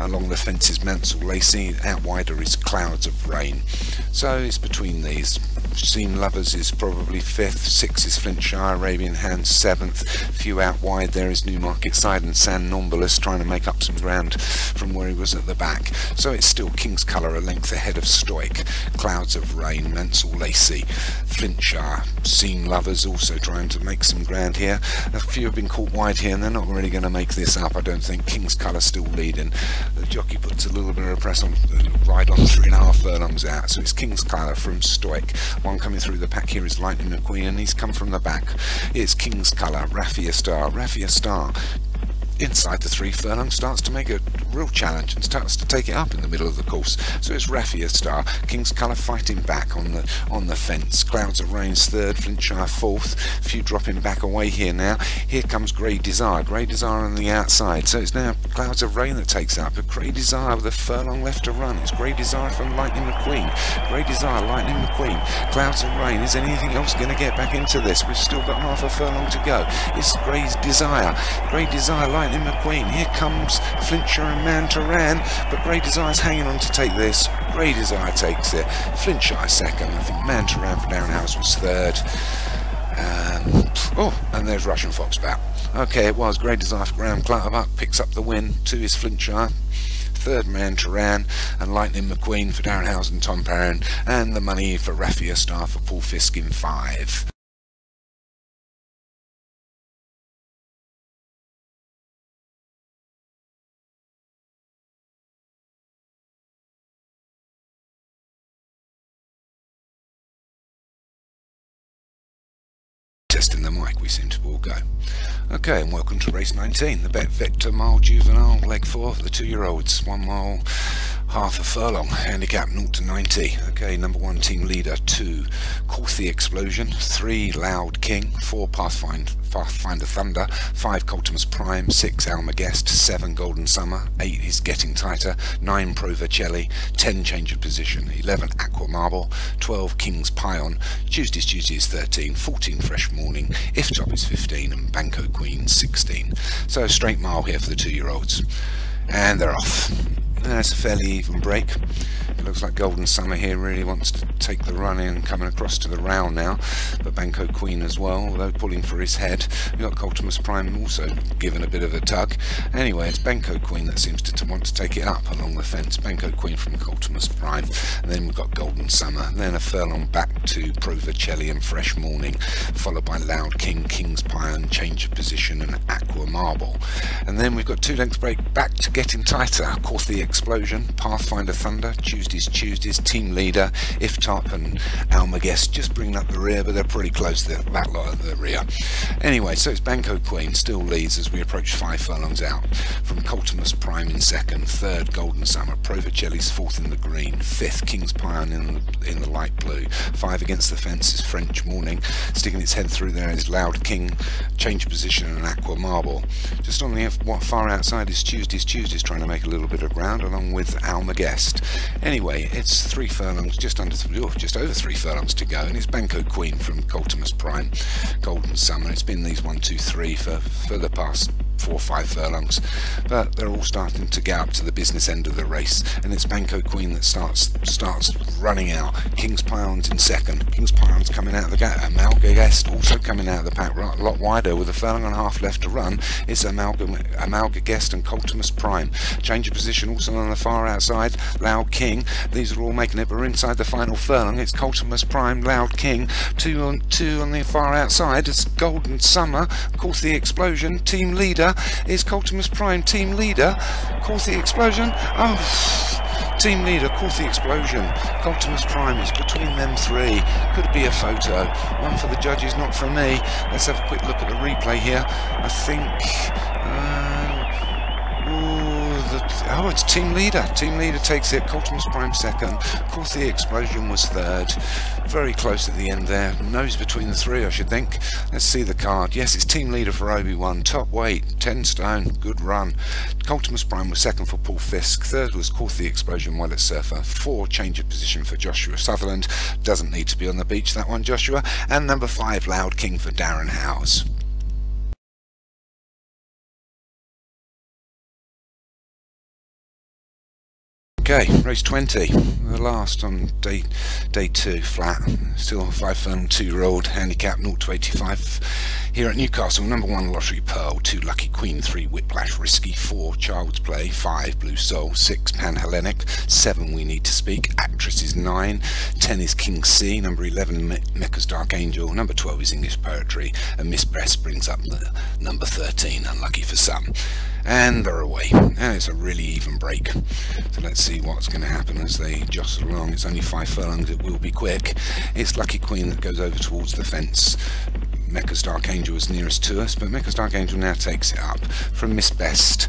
Along the fence is Mansell Lacey, out wider is Clouds of Rain. So it's between these. Seam Lovers is probably 5th, 6 is Flintshire, Arabian Hands 7th, few out wide there is Newmarket Side and Somnambulist trying to make up some ground from where he was at the back. So it's still King's Colour a length ahead of Stoic, Clouds of Rain, Mansell Lacey, Flintshire, Seam Lovers also trying to make some ground here. A few have been caught wide here and they're not really going to make this up, I don't think. King's Colour still leading. The jockey puts a little bit of press on, right on 3.5 furlongs out, so it's King's Colour from Stoic. One coming through the pack here is Lightning McQueen, and he's come from the back. It's King's Colour, Raffia Star. Raffia Star inside the 3 furlongs starts to make a real challenge and starts to take it up in the middle of the course. So it's Raffia Star, King's Colour fighting back on the fence. Clouds of Rain's 3rd, Flintshire 4th. A few dropping back away here now. Here comes Grey Desire. Grey Desire on the outside. So it's now Clouds of Rain that takes up. But Grey Desire with a furlong left to run. It's Grey Desire from Lightning McQueen. Grey Desire, Lightning McQueen. Clouds of Rain. Is anything else going to get back into this? We've still got half a furlong to go. It's Grey Desire. Grey Desire, Lightning McQueen. Here comes Flintshire and Mandarin, but Grey Desire's hanging on to take this. Grey Desire takes it. Flintshire 2nd. I think Mandarin for Darren House was 3rd. And there's Russian Foxbat. Okay, it was Grey Desire for Graham Clutterbuck, picks up the win. 2 is Flintshire. 3rd Mandarin, and Lightning McQueen for Darren House and Tom Perrin, and the money for Raffia Star for Paul Fisk in 5. Testing the mic, we seem to all go. Okay, and welcome to race 19, the Bet Vector Mile Juvenile, leg 4 for the 2-year-olds, 1 mile, half a furlong, handicap 0 to 90. Okay, number 1 team leader, 2 Corthy Explosion, 3 Loud King, 4 Pathfinder Thunder, 5 Coltimus Prime, 6 Alma Guest, 7 Golden Summer, 8 is Getting Tighter, 9 Provercelli, 10 Change of Position, 11 Aqua Marble, 12 King's Pion, Tuesday is 13, 14 Fresh Morning, If Top is 15, and Banco Queen 16. So straight mile here for the 2-year-olds, and they're off. That's a fairly even break. It looks like Golden Summer here really wants to take the run in, coming across to the rail now, but Banco Queen as well, although pulling for his head. We've got Coltimus Prime also giving a bit of a tug. Anyway, it's Banco Queen that seems to want to take it up along the fence. Banco Queen from Coltimus Prime, and then we've got Golden Summer, then a furlong back to Provercelli and Fresh Morning, followed by Loud King, King's Pion, Change of Position, and Aqua Marble. And then we've got 2 lengths break back to Getting Tighter, Corthy Explosion, Pathfinder Thunder, Tuesdays, Team Leader, If Top top, and Almagest just bringing up the rear, but they're pretty close to that lot at the rear. Anyway, so it's Banco Queen still leads as we approach 5 furlongs out. From Coltimus Prime in second, third Golden Summer, Provicelli's fourth in the green, fifth King's Pion in the light blue, 5 against the fence is French Morning, sticking its head through there is Loud King, change of position, and Aqua Marble. Just on the far outside is Tuesday's trying to make a little bit of ground along with Almagest. Anyway, it's 3 furlongs, just over 3 furlongs to go, and it's Banco Queen from Coltimus Prime, Golden Summer. It's been these 1, 2, 3 for the past 4 or 5 furlongs, but they're all starting to get up to the business end of the race, and it's Banco Queen that starts running out. King's Pion's in second. King's Pion's coming out of the gate. Almagest also coming out of the pack a lot wider with a furlong and a half left to run. It's Almagest and Coltimus Prime. Change of position also on the far outside, Loud King. These are all making it, but we're inside the final furlong. It's Coltimus Prime, Loud King. Two on the far outside. It's Golden Summer, Corthy Explosion. Team leader is Coltimus Prime, team leader, Corthy Explosion. Oh, team leader, Corthy Explosion. Coltimus Prime is between them 3. Could be a photo. One for the judges, not for me. Let's have a quick look at the replay here. I think. Oh, it's team leader. Team leader takes it. Coltimus Prime second. Corthy Explosion was third. Very close at the end there. Nose between the 3, I should think. Let's see the card. Yes, it's team leader for Obi-Wan. Top weight, 10 stone. Good run. Coltimus Prime was second for Paul Fisk. Third was Corthy Explosion, Wallet Surfer. 4, change of position for Joshua Sutherland. Doesn't need to be on the beach, that one, Joshua. And number 5, Loud King for Darren Howes. Okay, race 20, the last on day 2, flat, still 5 furlong 2-year-old, handicap 0 to 85 here at Newcastle. Number 1, Lottery Pearl, 2, Lucky Queen, 3, Whiplash Risky, 4, Child's Play, 5, Blue Soul, 6, Pan Hellenic, 7, We Need to Speak, Actress is 9, 10 is King C, number 11, Mecca's Dark Angel, number 12 is English Poetry, and Miss Breast brings up the number 13, unlucky for some. And they're away, and it's a really even break. So let's see what's going to happen as they jostle along. It's only 5 furlongs, it will be quick. It's Lucky Queen that goes over towards the fence. Mecca's Dark Angel is nearest to us, but Mecca's Dark Angel now takes it up from Miss Best,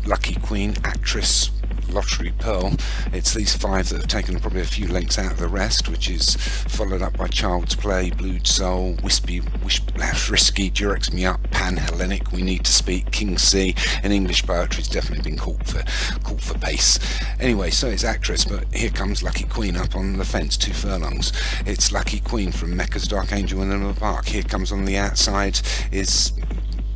Lucky Queen, Actress, Lottery Pearl. It's these 5 that have taken probably a few lengths out of the rest, which is followed up by Child's Play, Blue Soul, Whiplash Risky, Durex Me Up, Pan Hellenic, We Need to Speak, King C, and English Poetry's definitely been caught for pace. Anyway, so it's Actress, but here comes Lucky Queen up on the fence, 2 furlongs. It's Lucky Queen from Mecca's Dark Angel in the park. Here comes on the outside is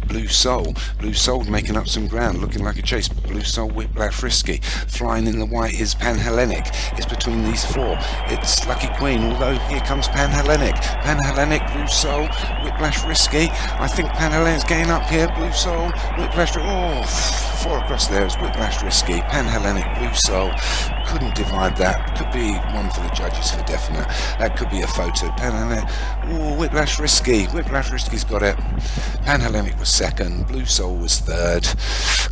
Blue Soul. Blue Soul making up some ground, looking like a chase. Blue Soul, Whiplash Risky. Flying in the white is Pan Hellenic. It's between these 4. It's Lucky Queen, although here comes Pan Hellenic. Pan Hellenic, Blue Soul, Whiplash Risky. I think Pan Hellenic's getting up here. Blue Soul, Whiplash. Oh, 4 across there is Whiplash Risky. Pan Hellenic, Blue Soul. Couldn't divide that. Could be one for the judges for definite. That could be a photo. Pan Hellenic. Oh, Whiplash Risky. Whiplash Risky's got it. Pan Hellenic was second. Blue Soul was third.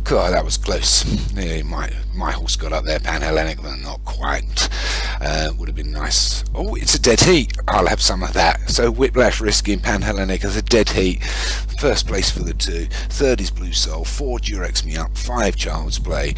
God, that was close. Yeah, my horse got up there. Pan Hellenic, but not quite. Would have been nice. Oh, it's a dead heat. I'll have some of that. So Whiplash Risky and Pan Hellenic as a dead heat. First place for the 2. Third is Blue Soul. 4, Durex Me Up. 5, Child's Play.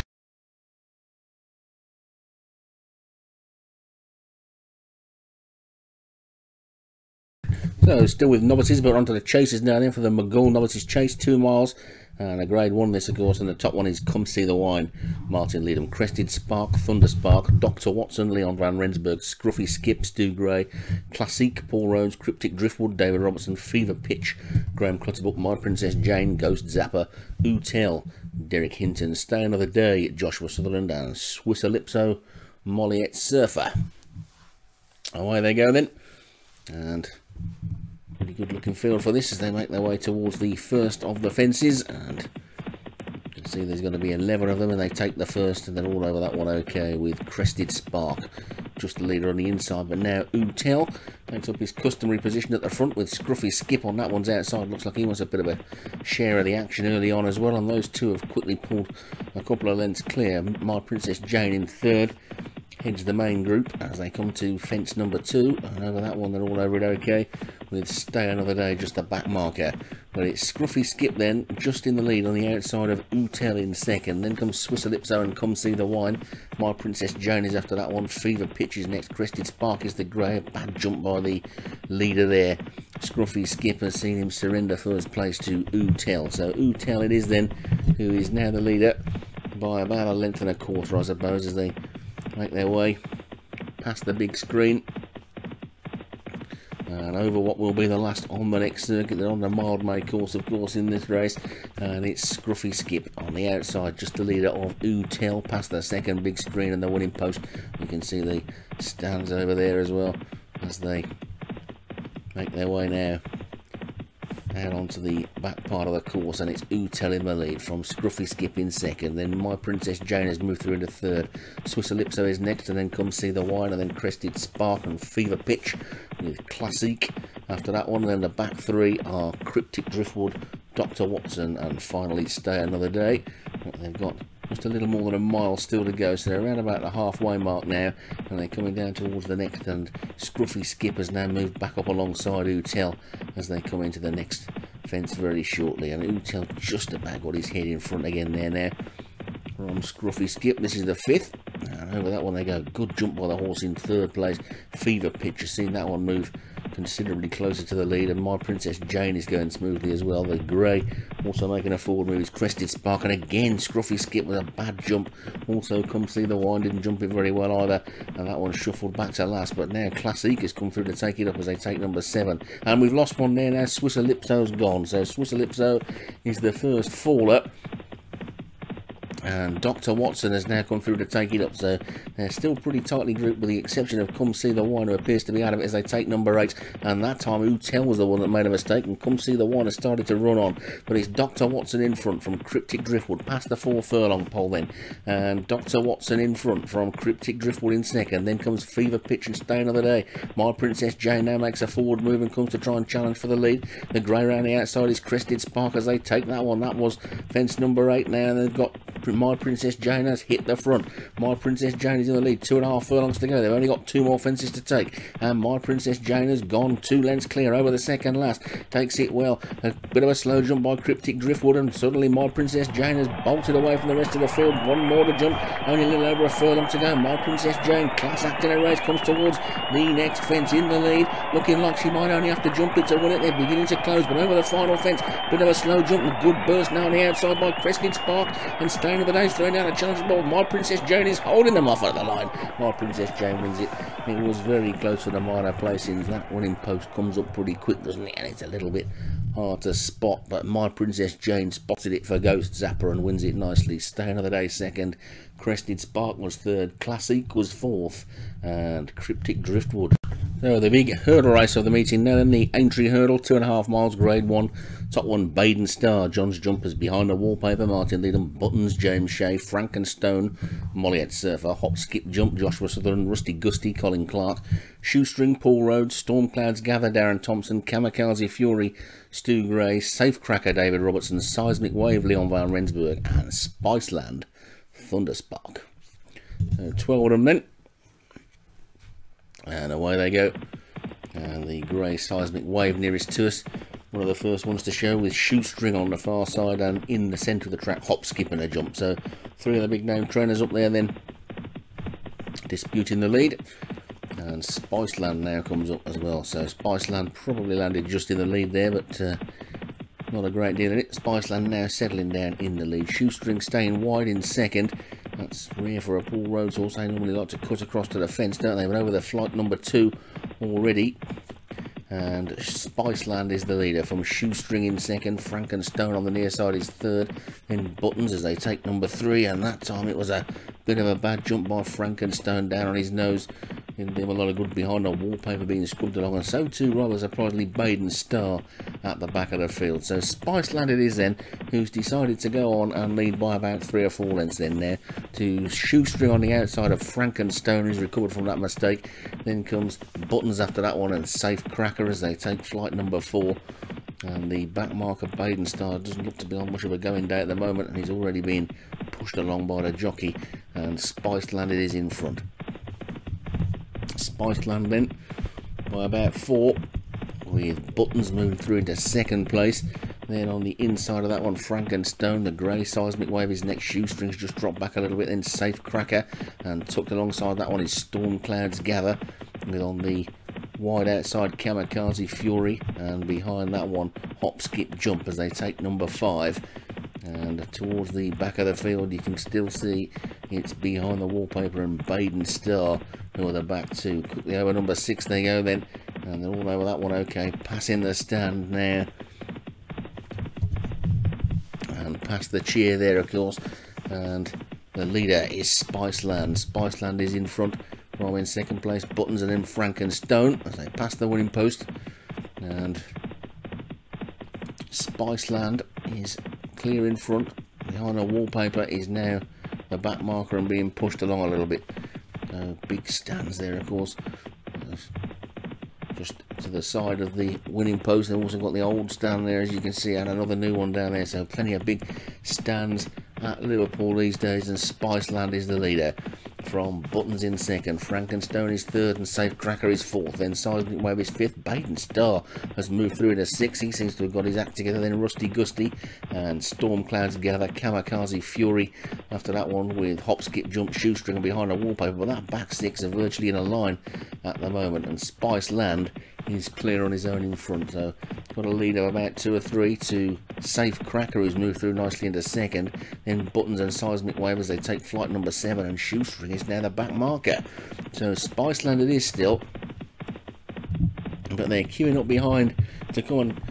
So still with novices, but onto the chasers now then for the McGull Novices Chase, 2 miles. And a grade 1 this, of course, and the top one is Come See the Wine. Martin Leadham, Crested Spark, Thunder Spark, Dr. Watson, Leon Van Rensburg, Scruffy Skip, Stu Gray, Classique, Paul Rhodes, Cryptic Driftwood, David Robertson, Fever Pitch, Graham Clutterbuck, My Princess Jane, Ghost Zapper, Utel, Derek Hinton, Stay Another Day, Joshua Sutherland, and Swiss Ellipso, Molliette Surfer. Away they go then. And pretty good looking field for this as they make their way towards the first of the fences, and you can see there's going to be 11 of them, and they take the first, and they're all over that one okay, with Crested Spark just the leader on the inside. But now Utel takes up his customary position at the front with Scruffy Skip on that one's outside. Looks like he wants a bit of a share of the action early on as well, and those 2 have quickly pulled a couple of lengths clear. My Princess Jane in third, heads the main group as they come to fence number 2, and over that one they're all over it okay, with Stay Another Day just a back marker. But it's Scruffy Skip then, just in the lead on the outside of Utel in second. Then comes Swiss Ellipso and Come See the Wine. My Princess Joan is after that one. Fever Pitch is next. Crested Spark is the grey. Bad jump by the leader there. Scruffy Skip has seen him surrender first place to Utel. So Utel it is then, who is now the leader by about a length and a quarter, I suppose, as they make their way past the big screen and over what will be the last on the next circuit. They're on the mild-made course, of course, in this race, and it's Scruffy Skip on the outside, just the leader of Utel, past the second big screen and the winning post. You can see the stands over there as well as they make their way now out onto the back part of the course, and it's Utel in the lead from Scruffy Skip in second. Then My Princess Jane has moved through into third. Swiss Ellipso is next, and then Come See the Wine, and then Crested Spark and Fever Pitch with Classique after that one. And then the back three are Cryptic Driftwood, Dr. Watson, and finally Stay Another Day. They've got just a little more than a mile still to go, so they're around about the halfway mark now, and they're coming down towards the next, and Scruffy Skip has now moved back up alongside Utel as they come into the next fence very shortly, and Utel just about got his head in front again there now from Scruffy Skip. This is the fifth, and over that one they go. Good jump by the horse in third place. Fever Pitch, you've seen that one move considerably closer to the lead, and My Princess Jane is going smoothly as well. The grey also making a forward move is Crested Spark, and again Scruffy Skip with a bad jump. Also Come See the Wine didn't jump it very well either, and that one shuffled back to last. But now Classique has come through to take it up as they take number 7, and we've lost one there now. Swiss Ellipso's gone, so Swiss Ellipso is the first faller, and Dr. Watson has now come through to take it up, so they're still pretty tightly grouped with the exception of Come See the Wine, who appears to be out of it as they take number 8, and that time Utel was the one that made a mistake, and Come See the Wine has started to run on, but it's Dr. Watson in front from Cryptic Driftwood, past the 4 furlong pole then, and Dr. Watson in front from Cryptic Driftwood in second. Then comes Fever Pitch and Stay Another Day. My Princess Jane now makes a forward move and comes to try and challenge for the lead. The grey round the outside is Crested Spark as they take that one. That was fence number 8 now, and they've got My Princess Jane has hit the front. My Princess Jane is in the lead, 2.5 furlongs to go. They've only got 2 more fences to take, and My Princess Jane has gone 2 lengths clear over the second last. Takes it well. A bit of a slow jump by Cryptic Driftwood, and suddenly My Princess Jane has bolted away from the rest of the field. One more to jump, only a little over a furlong to go. My Princess Jane, class act in a race, comes towards the next fence in the lead, looking like she might only have to jump it to win it. They're beginning to close, but over the final fence, bit of a slow jump and a good burst now on the outside by Crested Spark, and Stay Another Day throwing down a challenge ball. My Princess Jane is holding them off at the line. My Princess Jane wins it. It was very close to the minor placings. That winning post comes up pretty quick, doesn't it? And it's a little bit hard to spot, but My Princess Jane spotted it for Ghost Zapper and wins it nicely. Stay Another Day second. Crested Spark was third. Classique was fourth, and Cryptic Driftwood. So the big hurdle race of the meeting now, then the Aintree Hurdle, 2.5 miles, grade 1. Top one, Baden Star, John's Jumpers, behind the wallpaper, Martin Leedham, Buttons, James Shea, Frankenstone, Molliet Surfer, Hop Skip Jump, Joshua Sutherland, Rusty Gusty, Colin Clark, Shoestring, Paul Rhodes, Storm Clouds Gather, Darren Thompson, Kamikaze Fury, Stu Gray, Safecracker, David Robertson, Seismic Wave, Leon Van Rensburg, and Spiceland, Thunderspark. So 12 of them then. And away they go. And the grey Seismic Wave nearest to us, one of the first ones to show, with Shoestring on the far side, and in the centre of the track, Hop Skip and a Jump. So 3 of the big name trainers up there then disputing the lead. And Spiceland now comes up as well. So Spiceland probably landed just in the lead there, but not a great deal in it. Spiceland now settling down in the lead. Shoestring staying wide in second. That's rare for a Paul Rhodes horse. They normally like to cut across to the fence, don't they? But over the flight number 2 already. And Spiceland is the leader, from Shoestring in second. Frankenstone on the near side is third. Then Buttons as they take number 3. And that time it was a bit of a bad jump by Frankenstone down on his nose. Didn't do him a lot of good behind the wallpaper being scrubbed along, and so too rather surprisingly Baden Star at the back of the field. So Spiceland it is then, who's decided to go on and lead by about 3 or 4 lengths then there, to Shoestring on the outside of Frankenstone, who's recovered from that mistake. Then comes Buttons after that one, and Safecracker as they take flight number 4. And the back mark of Baden Star doesn't look to be on much of a going day at the moment, and he's already been pushed along by the jockey, and Spiceland it is in front. Spiceland then by about 4, with Buttons moving through into second place. Then on the inside of that one, Frankenstone, the grey Seismic Wave is next. Shoestrings just dropped back a little bit. Then Safe Cracker, and tucked alongside that one is Storm Clouds Gather, with on the wide outside Kamikaze Fury, and behind that one Hop Skip Jump as they take number 5. And towards the back of the field you can still see it's Behind the Wallpaper and Baden Star who are the back two. Quickly over number 6 they go then, and they're all over that one. Okay, passing the stand now, and past the cheer there of course, and the leader is Spiceland. Spiceland is in front from in second place Buttons, and then Frankenstone as they pass the winning post, and Spiceland is clear in front. Behind the Wallpaper is now the back marker and being pushed along a little bit. Big stands there of course, just to the side of the winning post. They've also got the old stand there as you can see, and another new one down there, so plenty of big stands at Liverpool these days. And Spiceland is the leader from Buttons in second, Frankenstone is third, and Safe Cracker is fourth. Then Seismic Wave is fifth. Baden Star has moved through into 6. He seems to have got his act together. Then Rusty Gusty and Storm Clouds Gather, Kamikaze Fury after that one, with Hop Skip Jump, Shoestring, and Behind a Wallpaper. But that back 6 are virtually in a line at the moment, and Spiceland is clear on his own in front. So got a lead of about 2 or 3 to Safe Cracker, who's moved through nicely into second. Then Buttons and Seismic Wave as they take flight number 7, and Shoestring is now the back marker. So Spiceland it is still, but they're queuing up behind to come and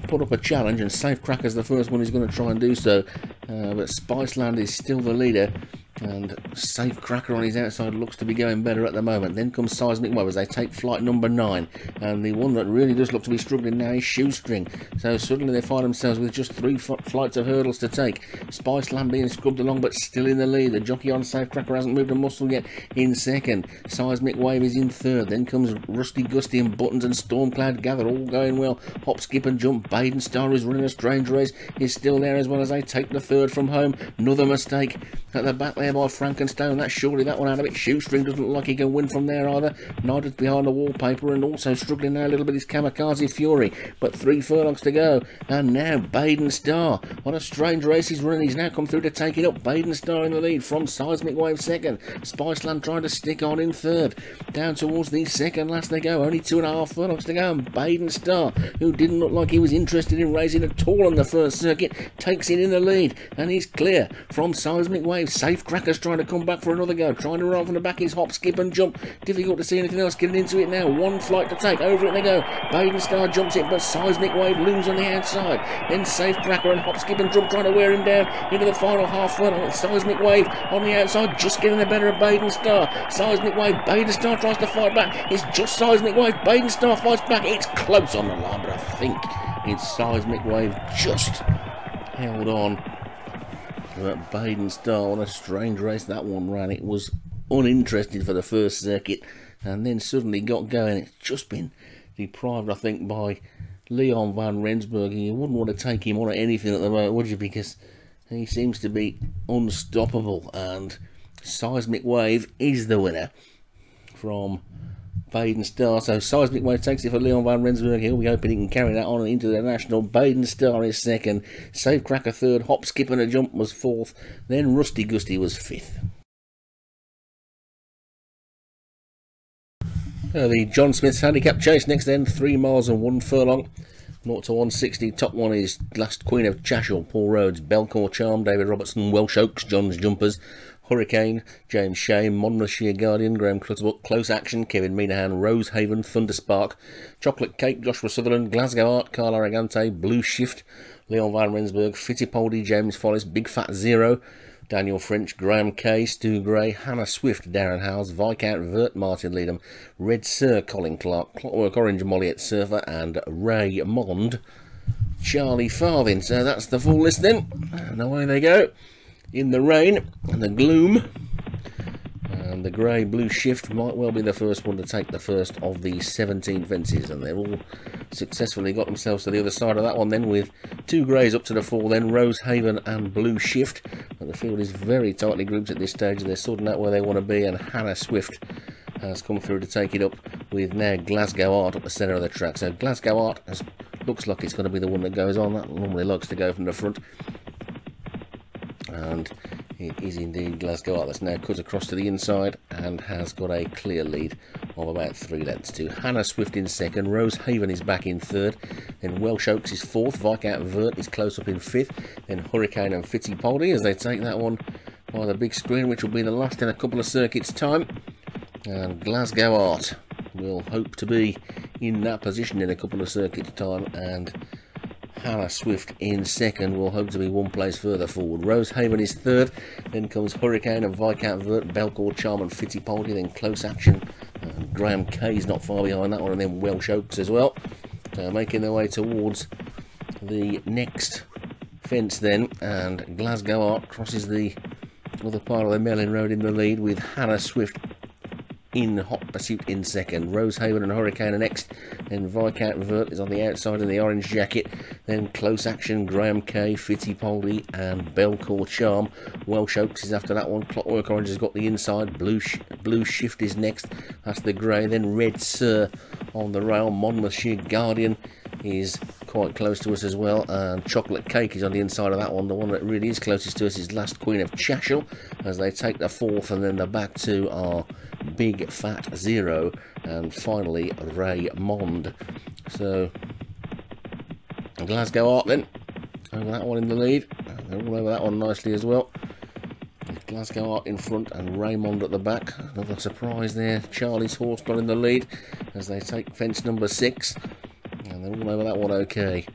put up a challenge, and Safe Cracker's the first one who's going to try and do so. But Spiceland is still the leader, and Safe Cracker on his outside looks to be going better at the moment. Then comes Seismic Wave as they take flight number 9, and the one that really does look to be struggling now is Shoestring. So suddenly they find themselves with just 3 flights of hurdles to take. Spiceland being scrubbed along but still in the lead. The jockey on Safe Cracker hasn't moved a muscle yet in second. Seismic Wave is in third. Then comes Rusty Gusty and Buttons and Storm Cloud Gather, all going well. Hop, Skip and Jump. Baden Star is running a strange race, is still there as well as they take the third from home. Another mistake at the back there by Frankenstone. That's surely that one out of it. Shoestring doesn't look like he can win from there either. Neither Behind the Wallpaper, and also struggling now a little bit is Kamikaze Fury. But 3 furlongs to go, and now Baden Star on a strange race he's running. He's now come through to take it up. Baden Star in the lead from Seismic Wave second. Spiceland trying to stick on in third. Down towards the second last they go. Only 2.5 furlongs to go, and Baden Star, who didn't look like he was interested in racing at all on the first circuit, takes it in the lead, and he's clear from Seismic Wave. Safe Cracker's trying to come back for another go. Trying to run from the back is Hop, Skip and Jump. Difficult to see anything else getting into it now. 1 flight to take. Over it they go. Baden Star jumps it, but Seismic Wave looms on the outside. Then Safe Cracker and Hop, Skip and Jump trying to wear him down into the final half furlong. Seismic Wave on the outside, just getting the better of Baden Star. Seismic Wave, Baden Star tries to fight back. It's just Seismic Wave. Baden Star fights back. It's close on the line, but I think it's Seismic Wave just held on. But Baden Star on a strange race that one ran. It was uninterested for the first circuit, and then suddenly got going. It's just been deprived, I think, by Leon van Rensburg. You wouldn't want to take him on at anything at the moment, would you? Because he seems to be unstoppable, and Seismic Wave is the winner from Baden Star. So Seismic Wave takes it for Leon van Rensburg. He'll be hoping he can carry that on into the national. Baden Star is second. Safe Cracker third. Hop, Skip and a Jump was fourth. Then Rusty Gusty was fifth. The John Smith's handicap chase next then. 3 miles and 1 furlong. 0 to 160. Top one is Last Queen of Chashel, Paul Rhodes, Belcourt Charm, David Robertson, Welsh Oaks, John's Jumpers, Hurricane, James Shea, Monmouthshire Guardian, Graham Clutterbuck, Close Action, Kevin Minahan, Rosehaven, Thunderspark, Chocolate Cake, Joshua Sutherland, Glasgow Art, Carl Aragante, Blue Shift, Leon van Rensburg, Fittipaldi, James Follis, Big Fat Zero, Daniel French, Graham Kay, Stu Gray, Hannah Swift, Darren Howes, Viscount Vert, Martin Leadham, Red Sir, Colin Clark, Clockwork Orange, Molliet Surfer, and Ray Mond, Charlie Farthing. So that's the full list then, and away they go in the rain and the gloom. And the grey Blue Shift might well be the first one to take the first of the 17 fences, and they've all successfully got themselves to the other side of that one then, with 2 greys up to the 4 then, Rosehaven and Blue Shift. But the field is very tightly grouped at this stage. They're sorting out where they want to be, and Hannah Swift has come through to take it up, with now Glasgow Art at the centre of the track. So Glasgow Art looks like it's going to be the one that goes on. That normally likes to go from the front, and it is indeed Glasgow Art that's now cut across to the inside and has got a clear lead of about 3 lengths to Hannah Swift in second. Rosehaven is back in third, then Welsh Oaks is fourth, Viscount Vert is close up in fifth, then Hurricane and Fittipaldi as they take that one by the big screen, which will be the last in a couple of circuits time. And Glasgow Art will hope to be in that position in a couple of circuits time, and Hannah Swift in second will hope to be one place further forward. Rosehaven is third, then comes Hurricane and Viscount Vert, Belcourt Charm and Fittipaldi, then Close Action, and Graham K is not far behind that one, and then Welsh Oaks as well. So making their way towards the next fence then, and Glasgow Art crosses the other part of the Mellon Road in the lead, with Hannah Swift in hot pursuit in second. Rosehaven and Hurricane are next, then Viscount Vert is on the outside in the orange jacket, then Close Action, Graham K, Fittipaldi and Belcourt Charm. Welsh Oaks is after that one, Clockwork Orange has got the inside, Blue Shift is next, that's the grey, then Red Sir on the rail, Monmouthshire Guardian is quite close to us as well, and Chocolate Cake is on the inside of that one. The one that really is closest to us is Last Queen of Chashel as they take the fourth, and then the back two are Big Fat Zero and finally Raymond. So Glasgow Art then over that one in the lead, they're all over that one nicely as well. Glasgow Art in front and Raymond at the back. Another surprise there, Charlie's Horse got in the lead as they take fence number 6, and they're all over that one okay.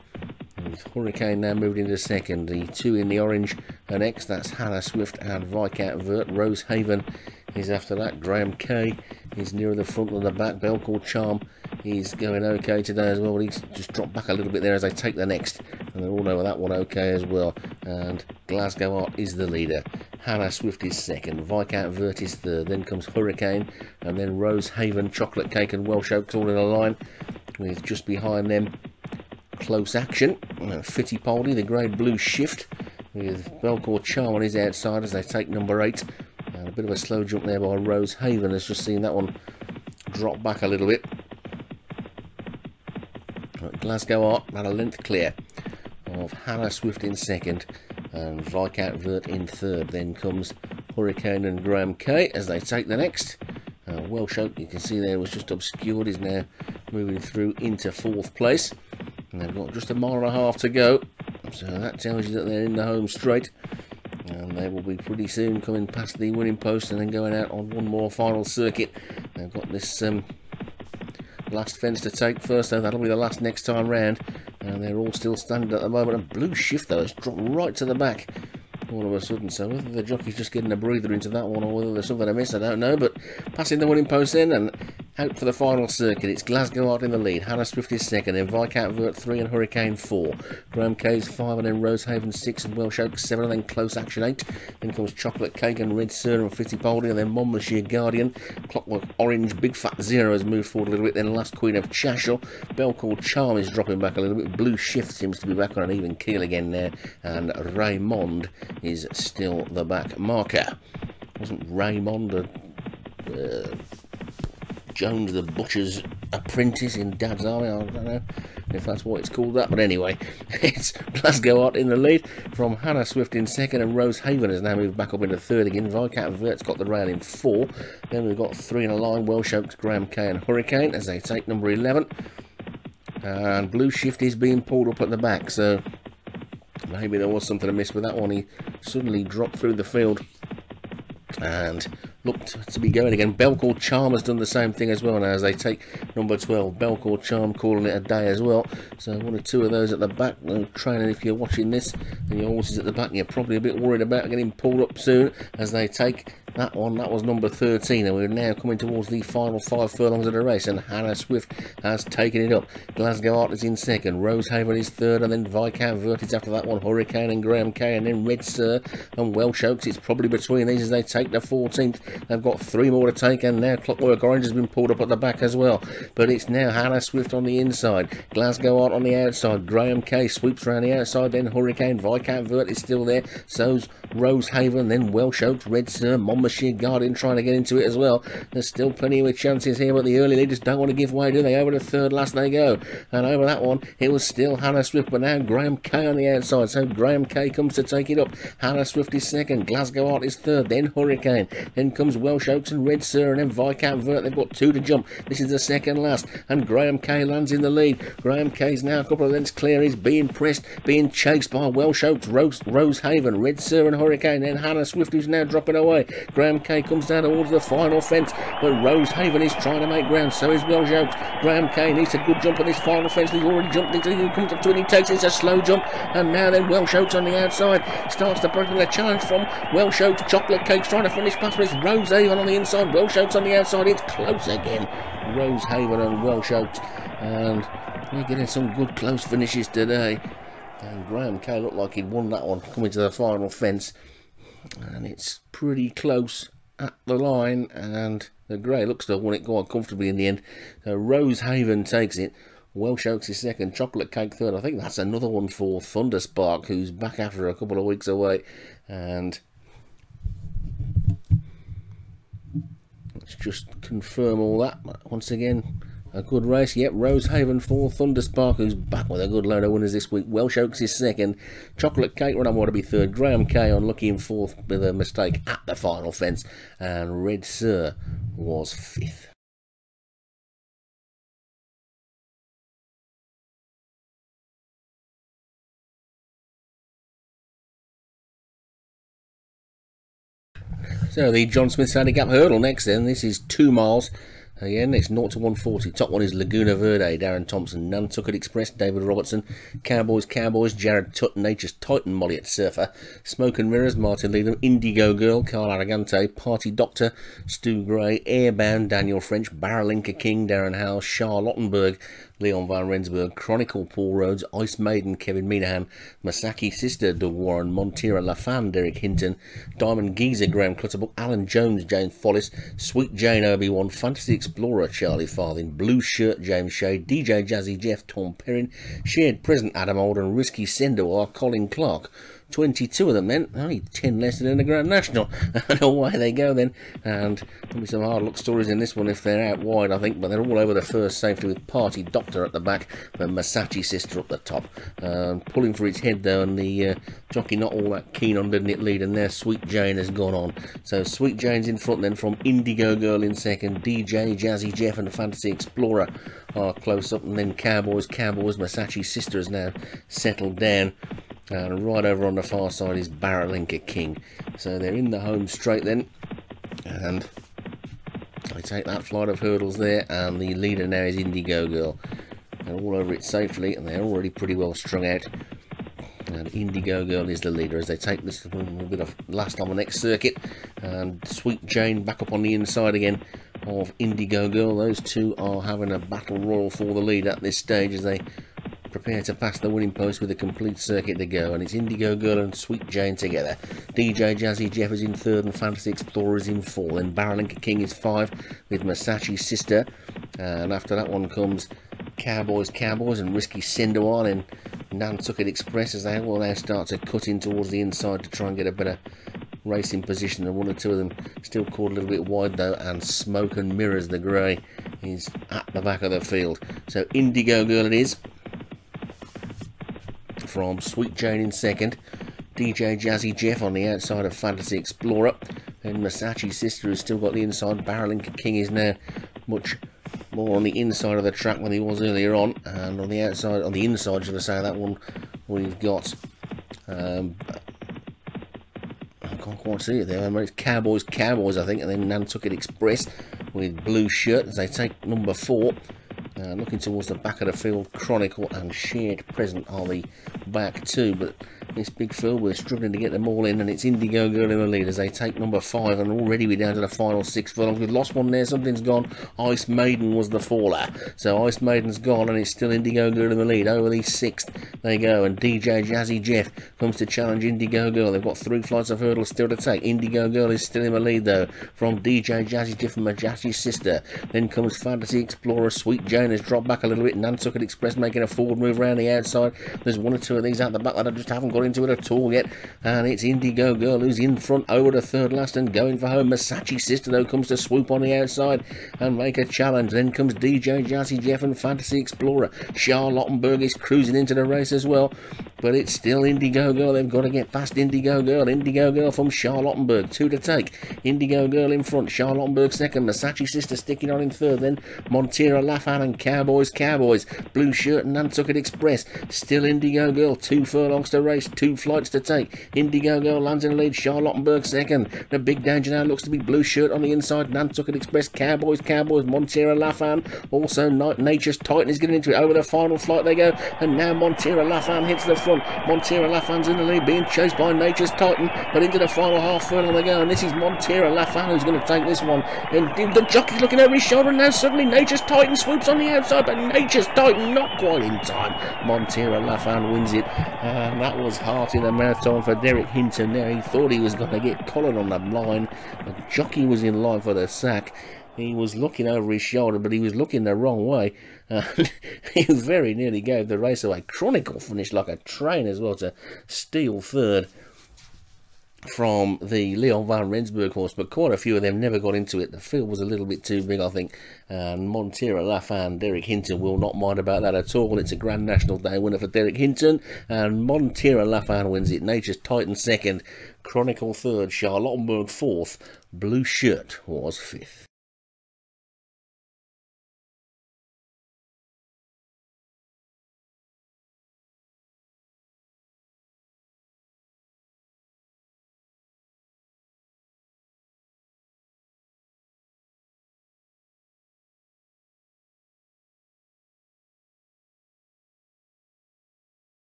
And Hurricane now moved into second, the two in the orange are next, that's Hannah Swift and Viscount Vert. Rosehaven is after that, Graham K is nearer the front than the back, Belcourt Charm is going okay today as well, but he's just dropped back a little bit there as they take the next, and they're all over that one okay as well. And Glasgow Art is the leader, Hannah Swift is second, Viscount Vert is third, then comes Hurricane, and then Rosehaven, Chocolate Cake and Welsh Oaks all in a line, with just behind them Close Action, Fittipaldi, the grade Blue Shift, with Belcourt Charm on his outside as they take number 8. And a bit of a slow jump there by Rosehaven, has just seen that one drop back a little bit. But Glasgow Art had a length clear of Hannah Swift in second and Viscount Vert in third. Then comes Hurricane and Graham K as they take the next. Welsh Oak, you can see there, was just obscured, is now moving through into 4th place. And they've got just a mile and a half to go, so that tells you that they're in the home straight, and they will be pretty soon coming past the winning post and then going out on one more final circuit. They've got this last fence to take first, so that'll be the last next time round, and they're all still standing at the moment. And Blue Shift though has dropped right to the back all of a sudden, so whether the jockey's just getting a breather into that one or whether there's something I missed, I don't know. But passing the winning post then and out for the final circuit, it's Glasgow Art in the lead, Hannah Swift is second, then Viscount Vert 3 and Hurricane 4, Graham K's 5 and then Rosehaven 6 and Welsh Oaks 7 and then Close Action 8, then comes Chocolate Cake and Red Sir and Fittipaldi, and then Monmouthshire Guardian, Clockwork Orange, Big Fat Zero has moved forward a little bit, then Last Queen of Chashel, Belcourt Charm is dropping back a little bit, Blue Shift seems to be back on an even keel again there, and Raymond is still the back marker. Wasn't Raymond a Jones the Butcher's apprentice in Dad's Army? I don't know if that's what it's called that, but anyway, it's Glasgow Art in the lead from Hannah Swift in second, and Rosehaven has now moved back up into third again. Viscount Vert's got the rail in 4, then we've got 3 in a line, Welsh Oaks, Graham K and Hurricane as they take number 11, and Blue Shift is being pulled up at the back, so maybe there was something amiss with that one. He suddenly dropped through the field and looked to be going again. Belcourt Charm has done the same thing as well now as they take number 12. Belcourt Charm calling it a day as well. So one or two of those at the back. Training, if you're watching this and your horse is at the back, you're probably a bit worried about getting pulled up soon as they take that one. That was number 13, and we're now coming towards the final 5 furlongs of the race, and Hannah Swift has taken it up. Glasgow Art is in second, Rosehaven is third, and then Viscount Vert is after that one, Hurricane and Graham K, and then Red Sir and Welsh Oaks. It's probably between these as they take the 14th. They've got 3 more to take, and now Clockwork Orange has been pulled up at the back as well. But it's now Hannah Swift on the inside, Glasgow Art on the outside, Graham K sweeps around the outside, then Hurricane, Viscount Vert is still there, so's Rosehaven, then Welsh Oaks, Red Sir, Monmouthshire Bomber Sheer Guardian trying to get into it as well. There's still plenty of chances here, but the early leaders don't want to give way, do they? Over the third last they go. And over that one, it was still Hannah Swift, but now Graham Kay on the outside. So Graham Kay comes to take it up. Hannah Swift is second. Glasgow Art is third. Then Hurricane. Then comes Welsh Oaks and Red Sir, and then Viscount Vert. They've got two to jump. This is the second last. And Graham Kay lands in the lead. Graham Kay's now a couple of lengths clear. He's being pressed, being chased by Welsh Oaks, Rosehaven, Red Sir and Hurricane. Then Hannah Swift, who's now dropping away. Graham Kay comes down towards the final fence, but Rosehaven is trying to make ground. So is Welsh Oaks. Graham Kay needs a good jump at this final fence. He's already jumped into it. He comes up to it. He takes it. It's a slow jump. And now then Welsh Oaks on the outside starts to break the challenge from Welsh Oaks. Chocolate Cake's trying to finish past, but it's Rosehaven on the inside. Welsh Oaks on the outside. It's close again. Rosehaven and Welsh Oaks. And we're getting some good close finishes today. And Graham Kay looked like he'd won that one coming to the final fence. And it's pretty close at the line. And the grey looks to have won it quite comfortably in the end. So Rosehaven takes it. Welsh Oaks is second. Chocolate Cake third. I think that's another one for Thunderspark, who's back after a couple of weeks away. And let's just confirm all that. Once again, a good race. Yep, Rosehaven for Thunderspark, who's back with a good load of winners this week. Welsh Oaks is second. Chocolate Cake run on want to be third. Graham Kay unlucky in fourth with a mistake at the final fence. And Red Sir was fifth. So the John Smith Handicap Hurdle next then. This is 2 miles. Again, it's 0 to 140. Top one is Laguna Verde, Darren Thompson. Nantucket Express, David Robertson. Cowboys, Jared Tutt, Nature's Titan, Molly at Surfer. Smoke and Mirrors, Martin Leadham. Indigo Girl, Carl Arrogante. Party Doctor, Stu Gray. Airbound, Daniel French. Barrelinka King, Darren Howell. Charlottenburg, Leon van Rensburg. Chronicle, Paul Rhodes. Ice Maiden, Kevin Minahan. Masaki Sister, De Warren. Montira Lafan, Derek Hinton. Diamond Geezer, Graham Clutterbuck. Alan Jones, James Follis. Sweet Jane, Obi-Wan. Fantasy Explorer, Charlie Farthing. Blue Shirt, James Shade. DJ Jazzy Jeff, Tom Perrin. Shared Present, Adam Alden. Risky Sendor, Colin Clark. 22 of them then, only 10 less than in the Grand National. And away they go then. And there'll be some hard luck stories in this one if they're out wide, I think, but they're all over the first safety with Party Doctor at the back, but Masachi Sister up the top. Pulling for its head though, and the jockey not all that keen on letting it lead, and there Sweet Jane has gone on. So Sweet Jane's in front then, from Indigo Girl in second. DJ, Jazzy Jeff and Fantasy Explorer are close up, and then Cowboys, Masachi Sister has now settled down. And right over on the far side is Barrelinka King. So they're in the home straight then. And I take that flight of hurdles there. And the leader now is Indigo Girl. They're all over it safely, and they're already pretty well strung out. And Indigo Girl is the leader as they take this a bit of last on the next circuit. And Sweet Jane back up on the inside again of Indigo Girl. Those two are having a battle royal for the lead at this stage as they prepare to pass the winning post with a complete circuit to go, and it's Indigo Girl and Sweet Jane together. DJ Jazzy Jeff is in third and Fantasy Explorer is in fourth. Then Barrelinka King is 5 with Masachi Sister, and after that one comes Cowboys and Risky Sendor and Nantucket Express as they will now start to cut in towards the inside to try and get a better racing position, and one or two of them still caught a little bit wide though, and Smoke and Mirrors, the grey, is at the back of the field. So Indigo Girl it is, from Sweet Jane in second. DJ Jazzy Jeff on the outside of Fantasy Explorer. And Masachi Sister has still got the inside. Barrelinka King is now much more on the inside of the track than he was earlier on. And on the outside, on the inside, should I say, that one we've got I can't quite see it there. It's Cowboys I think, and then Nantucket Express with Blue Shirt as they take number 4. Looking towards the back of the field, Chronicle and Shared Present are the back two, but this big field we're struggling to get them all in, and it's Indigo Girl in the lead as they take number 5, and already we're down to the final 6 furlongs. We've lost one there, something's gone. Ice Maiden was the faller, so Ice Maiden's gone, and it's still Indigo Girl in the lead. Over the 6th they go, and DJ Jazzy Jeff comes to challenge Indigo Girl. They've got 3 flights of hurdles still to take. Indigo Girl is still in the lead though, from DJ Jazzy Jeff and Masachi Sister. Then comes Fantasy Explorer. Sweet Jane has dropped back a little bit. Nantucket Express making a forward move around the outside. There's one or two of these out the back that I just haven't got got into it at all yet, and it's Indigo Girl who's in front over the third last and going for home. Masachi Sister though comes to swoop on the outside and make a challenge. Then comes DJ Jazzy Jeff and Fantasy Explorer. Charlottenburg is cruising into the race as well, but it's still Indigo Girl. They've got to get past Indigo Girl. Indigo Girl from Charlottenburg, 2 to take. Indigo Girl in front, Charlottenburg second, Masachi Sister sticking on in third, then Montira Lafan and Cowboys, Blue Shirt and Nantucket Express. Still Indigo Girl, 2 furlongs to race, 2 flights to take. Indigo Girl lands in the lead, Charlottenburg second. The big danger now looks to be Blue Shirt on the inside, Nantucket Express, Cowboys, Montira Lafan. Also Nature's Titan is getting into it. Over the final flight they go, and now Montira Lafan hits the front. Montira Lafan's in the lead, being chased by Nature's Titan, but into the final half furlong they go, and this is Montira Lafan who's going to take this one. And the jockey's looking over his shoulder, and now suddenly Nature's Titan swoops on the outside, but Nature's Titan not quite in time. Montira Lafan wins it, and that was heart in the mouth time for Derek Hinton there. He thought he was going to get collared on the line. The jockey was in line for the sack. He was looking over his shoulder, but he was looking the wrong way. He very nearly gave the race away. Chronicle finished like a train as well to steal third from the Leon van Rensburg horse, but quite a few of them never got into it. The field was a little bit too big, I think, and Montira Lafan, Derek Hinton will not mind about that at all. It's a Grand National Day winner for Derek Hinton, and Montira Lafan wins it. Nature's Titan second, Chronicle third, Charlottenburg fourth, Blue Shirt was fifth.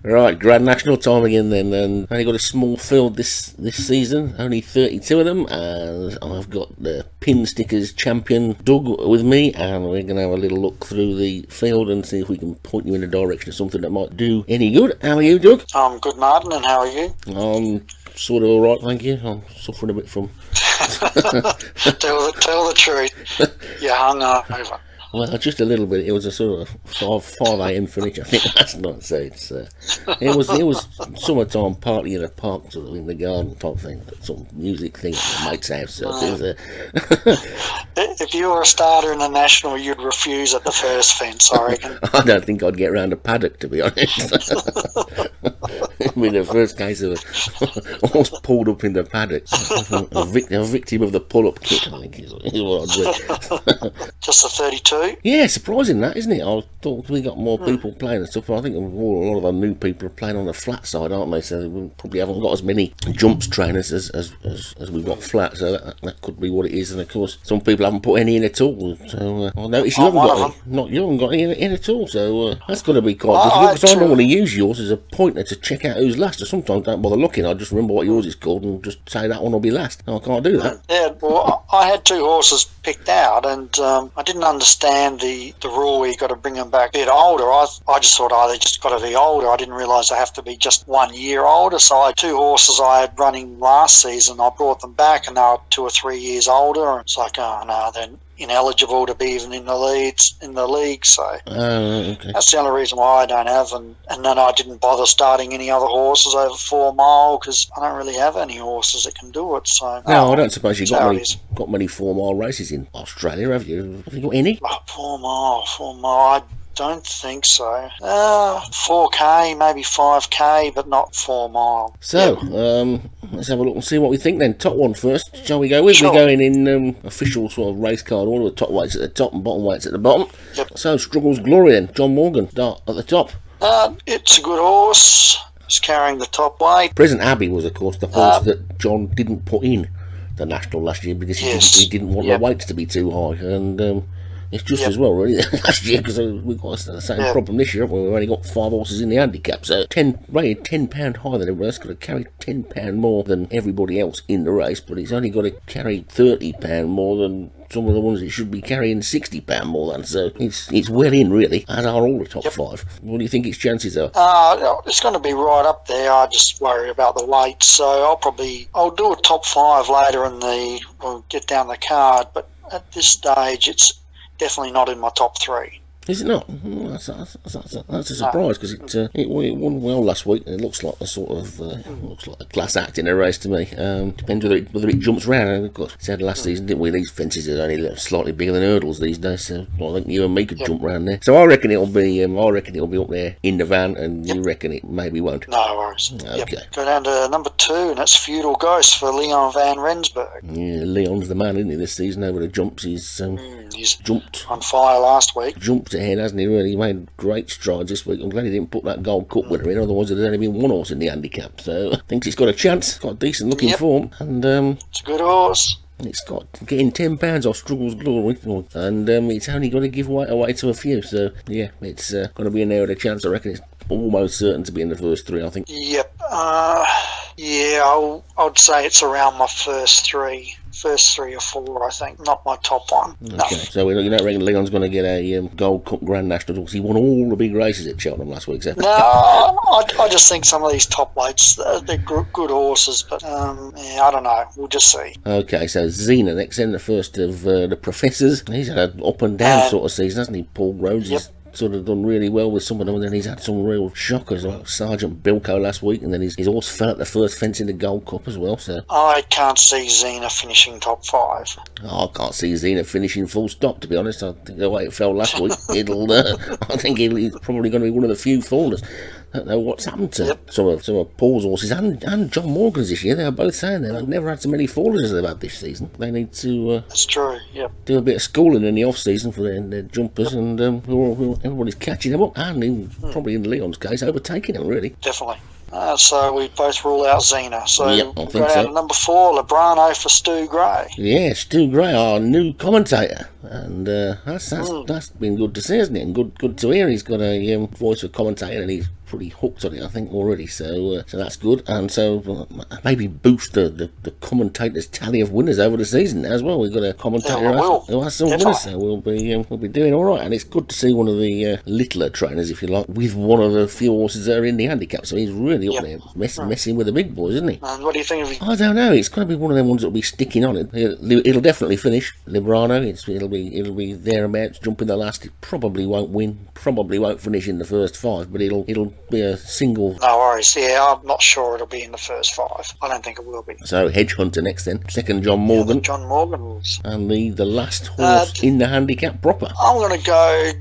Right, Grand National time again then, and only got a small field this season, only 32 of them, and I've got the Pin Stickers champion Doug with me, and we're going to have a little look through the field and see if we can point you in the direction of something that might do any good. How are you, Doug? I'm good, Martin, and how are you? I'm sort of alright, thank you. I'm suffering a bit from... tell the truth, you're hungover. Well, just a little bit. It was a sort of 5 a.m. finish, I think, last night. So it was summertime party in a park, sort of in the garden type thing, some music thing at my mate's house. So if you were a starter in the National, you'd refuse at the first fence, I reckon. I don't think I'd get round a paddock, to be honest. I mean, the first case of a horse pulled up in the paddock, a victim of the pull-up kick, I think is what I'd do. Just a 32. Yeah, surprising that, isn't it? I thought we got more people playing and stuff. I think a lot of our new people are playing on the flat side, aren't they? So we probably haven't got as many jumps trainers as we've got flat. So that could be what it is. And of course, some people haven't put any in at all. So I noticed you haven't got any in at all. So that's got to be quite difficult, because I normally use yours as a pointer to check out who's last. I sometimes don't bother looking. I just remember what yours is called and just say that one will be last. No, I can't do that. Yeah, well, I had 2 horses picked out, and I didn't understand the rule where you got to bring them back a bit older. I just thought, they just got to be older. I didn't realise they have to be just 1 year older. So I had 2 horses I had running last season. I brought them back, and they were 2 or 3 years older. And it's like, oh no, they're ineligible to be even in the league. So okay. That's the only reason why I don't have them. And then I didn't bother starting any other horses over 4 mile, because I don't really have any horses that can do it. So no, I don't suppose you've got many 4 mile races in Australia, have you? Have you got any? 4 mile. I don't think so. 4k, maybe 5k, but not 4 mile. So, let's have a look and see what we think then. Top one first, shall we go with? Sure. We're going in official sort of race card order, with top weights at the top and bottom weights at the bottom. Yep. So, Struggles Glory then. John Morgan, start at the top. It's a good horse. It's carrying the top weight. Present Abbey was, of course, the horse that John didn't put in the National last year, because he didn't want the weights to be too high. And it's just as well, really, last year, because we've got the same problem this year. We've only got 5 horses in the handicap, so rated £10 higher than everyone else. Got to carry £10 more than everybody else in the race, but it's only got to carry £30 more than some of the ones it should be carrying £60 more than. So it's well in, really, as are all the top 5. What do you think its chances are? It's going to be right up there. I just worry about the weight, so I'll do a top 5 later we'll get down the card, but at this stage, it's definitely not in my top 3. Is it not? That's a surprise, because it won well last week. It looks like a sort of looks like a class act in a race to me. Depends whether it jumps round. And of course, we said last season, didn't we? These fences are only slightly bigger than hurdles these days, so I think you and me could jump round there. So I reckon it'll be up there in the van, and you reckon it maybe won't. No worries. Okay. Yep. Go down to number 2, and that's Feudal Ghost for Leon van Rensburg. Yeah, Leon's the man, isn't he, this season over the jumps? He's jumped on fire last week. Jumped ahead, hasn't he? Really, he made great strides this week. I'm glad he didn't put that Gold Cup winner in, otherwise there'd only been one horse in the handicap. So I think he's got a chance. Got a decent looking form, and it's a good horse. It's got getting £10 off Struggles Glory, and it's only got to give weight away to a few. So yeah, it's going to be an area of chance. I reckon it's almost certain to be in the first 3. I think. Yep. Yeah, I'd say it's around my first 3 or 4, I think, not my top one. Okay, no. So you don't reckon Leon's going to get a Gold Cup Grand National? He won all the big races at Cheltenham last week. So. No, I just think some of these top weights, they're good horses, but I don't know. We'll just see. Okay, so Xena next, then the first of the Professors. He's had an up and down sort of season, hasn't he? Paul Rhodes has sort of done really well with some of them, and then he's had some real shockers like Sergeant Bilko last week, and then his horse fell at the first fence in the Gold Cup as well. So I can't see Xena finishing top 5. I can't see Xena finishing full stop, to be honest. I think the way it fell last week, I think he's probably going to be one of the few fallers. I don't know what's happened to some of Paul's horses and John Morgan's this year. They're both saying they've never had so many fallers as they've had this season. They need to that's true. Do a bit of schooling in the off season for their jumpers, and everybody's catching them up, and probably in Leon's case, overtaking them really. Definitely. So we both rule out Xena. So I think so. Down to number 4, Lebrano for Stu Gray. Yeah, Stu Gray, our new commentator, and that's been good to see, hasn't it? And good to hear. He's got a voice for commentator, and he's pretty hooked on it, I think, already. So that's good, and so maybe boost the commentators' tally of winners over the season as well. We've got a commentator who has some winners, so we'll be doing all right. And it's good to see one of the littler trainers, if you like, with one of the few horses that are in the handicap. So he's really up there messing with the big boys, isn't he? And what do you think of him? I don't know. It's going to be one of them ones that'll be sticking on it. It'll definitely finish. Librano, it'll be thereabouts, jumping the last. It probably won't win. Probably won't finish in the first 5, but it'll be a single. No worries. Yeah, I'm not sure it'll be in the first 5. I don't think it will be. So Hedge Hunter next then. Second, John Morgan. John Morgan was. And the last horse in the handicap proper. I'm going to go.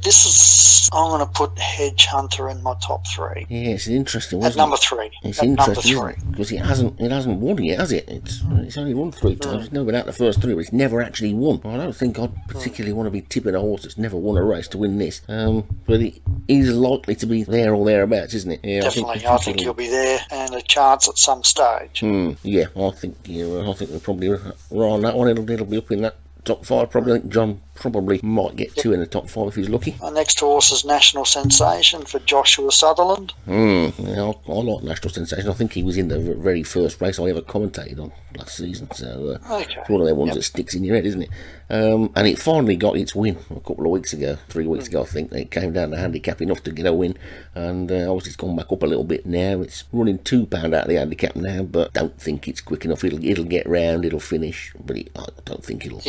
I'm going to put Hedge Hunter in my top 3. Yeah, it's interesting. At number 3. It's interesting because it hasn't won yet, has it? It's only won 3 times. It's never been out the first 3, but it's never actually won. I don't think I'd particularly want to be tipping a horse that's never won a race to win this. But it is likely to be there or thereabouts, isn't it? Yeah, definitely. I think he'll be there and a chance at some stage. Yeah, I think we're probably right on that one. It'll be up in that top 5 probably. I think John probably might get 2 in the top 5 if he's lucky. Our next horse is National Sensation for Joshua Sutherland. Yeah, I like National Sensation. I think he was in the very first race I ever commentated on last season, so it's one of them ones that sticks in your head, isn't it? And it finally got its win a couple of weeks ago, 3 weeks ago I think. It came down to handicap enough to get a win, and obviously it's gone back up a little bit now. It's running £2 out of the handicap now, but don't think it's quick enough. It'll get round, it'll finish, but I don't think it'll.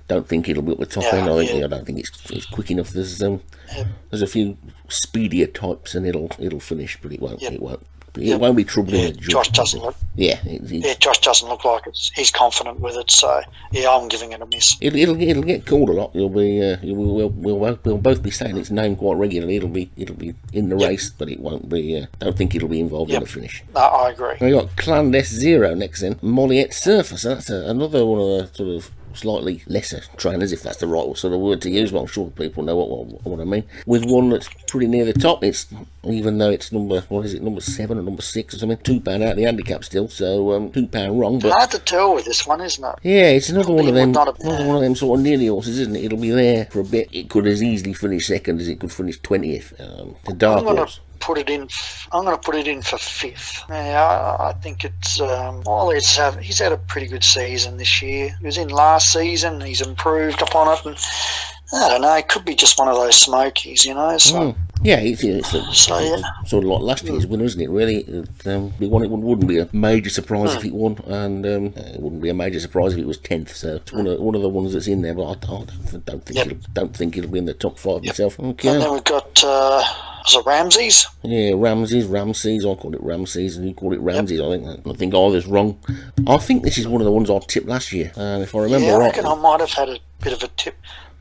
Don't think it'll be up the top end. I don't think it's quick enough. There's a few speedier types, and it'll finish, but it won't. It won't be troubling. Josh doesn't look. Josh doesn't look like he's confident with it. So I'm giving it a miss. It'll get called a lot. We'll both be saying its name quite regularly. It'll be in the race, but it won't be. Don't think it'll be involved in the finish. No, I agree. We got Clandest Zero next then. Molliette Surfer. So that's another one of the sort of slightly lesser trainers, if that's the right sort of word to use. Well, I'm sure people know what I mean. With one that's pretty near the top. It's, even though it's number 7 or number 6 or something, £2 out of the handicap still, so £2 wrong. But hard to tell with this one, isn't it? Yeah, it's another one of them sort of nearly horses, isn't it? It'll be there for a bit. It could as easily finish second as it could finish 20th. The dark horse. I'm going to put it in for 5th. Yeah, I think it's. He's had a pretty good season this year. He was in last season. He's improved upon it, and I don't know. It could be just one of those smokies, you know. So. Yeah, it's yeah. sort of like last year's winner, isn't it? Really, it wouldn't be a major surprise if it won, and it wouldn't be a major surprise if it was 10th. So it's one of the ones that's in there, but I don't think it'll be in the top 5 myself. Okay. And then we've got was it Ramses? Yeah, Ramses. I call it Ramses, and you call it Ramses. I think either's wrong. I think this is one of the ones I tipped last year, and if I remember right, I reckon I might have had a bit of a tip.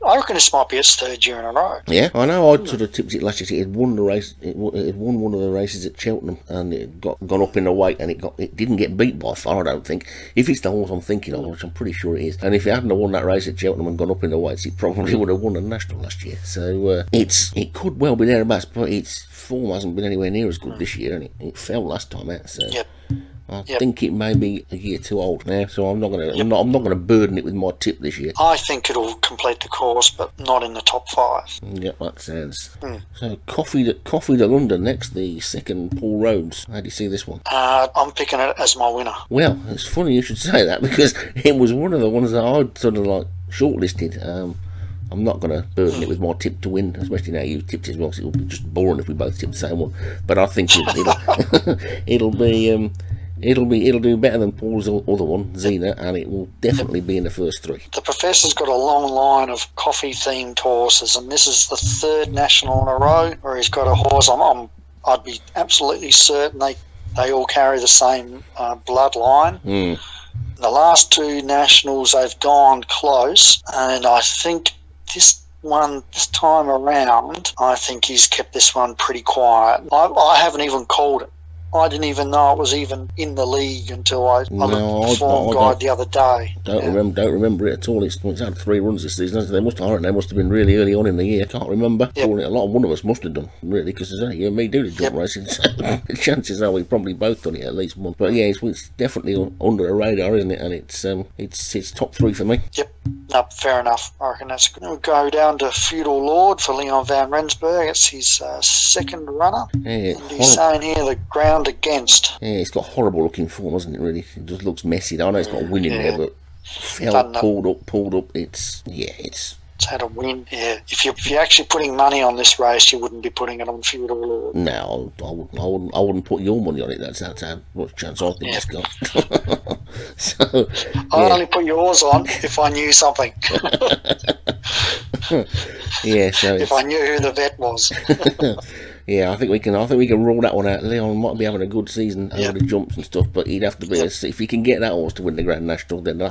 I reckon this might be its 3rd year in a row. Yeah, I know. I sort of tipped it last year. It had won the race. It won one of the races at Cheltenham, and it gone up in the weight, and it didn't get beat by far. I don't think. If it's the horse I'm thinking of, which I'm pretty sure it is, and if it hadn't have won that race at Cheltenham and gone up in the weights, it probably would have won the national last year. So it could well be thereabouts, but its form hasn't been anywhere near as good this year, and it fell last time out. So. Yep. I think it may be a year too old now, so I'm not gonna burden it with my tip this year. I think it'll complete the course, but not in the top 5. Yeah, that sounds. So Coffee to London next, the second Paul Rhodes. How do you see this one? I'm picking it as my winner. Well, it's funny you should say that, because it was one of the ones that I'd sort of like shortlisted. I'm not going to burden it with my tip to win, especially now you tipped as well, so it'll be just boring if we both tip the same one. But I think it'll do better than Paul's other one, Xena, and it will definitely be in the first 3. The Professor's got a long line of coffee-themed horses, and this is the 3rd national in a row where he's got a horse. I'd be absolutely certain they all carry the same bloodline. The last 2 nationals, they've gone close, and I think this time around, I think he's kept this one pretty quiet. I haven't even called it. I didn't even know it was even in the league until I looked at the form guide the other day. Don't remember it at all. It's had 3 runs this season. They must have been really early on in the year. I can't remember. A lot of one of us must have done, really, because there's only you and me do the jump racing. So the chances are we've probably both done it at least once. But yeah, it's definitely under the radar, isn't it? And it's top 3 for me. Yep. No, fair enough. I reckon that's good. We'll go down to Feudal Lord for Leon van Rensburg. It's his 2nd runner. Yeah, and he's saying here the ground against. Yeah, it's got horrible looking form, hasn't it, really? It just looks messy. I know it's got a win in there, but pulled up. It's had a win. Yeah, if you're actually putting money on this race, you wouldn't be putting it on Feudal Lord. No, I wouldn't put your money on it. That's how much chance I think it's got. So I'd only put yours on if I knew something. Yeah, so if I knew who the vet was. Yeah, I think we can rule that one out. Leon might be having a good season over the jumps and stuff, but he'd have to be if he can get that horse to win the Grand National, then they'll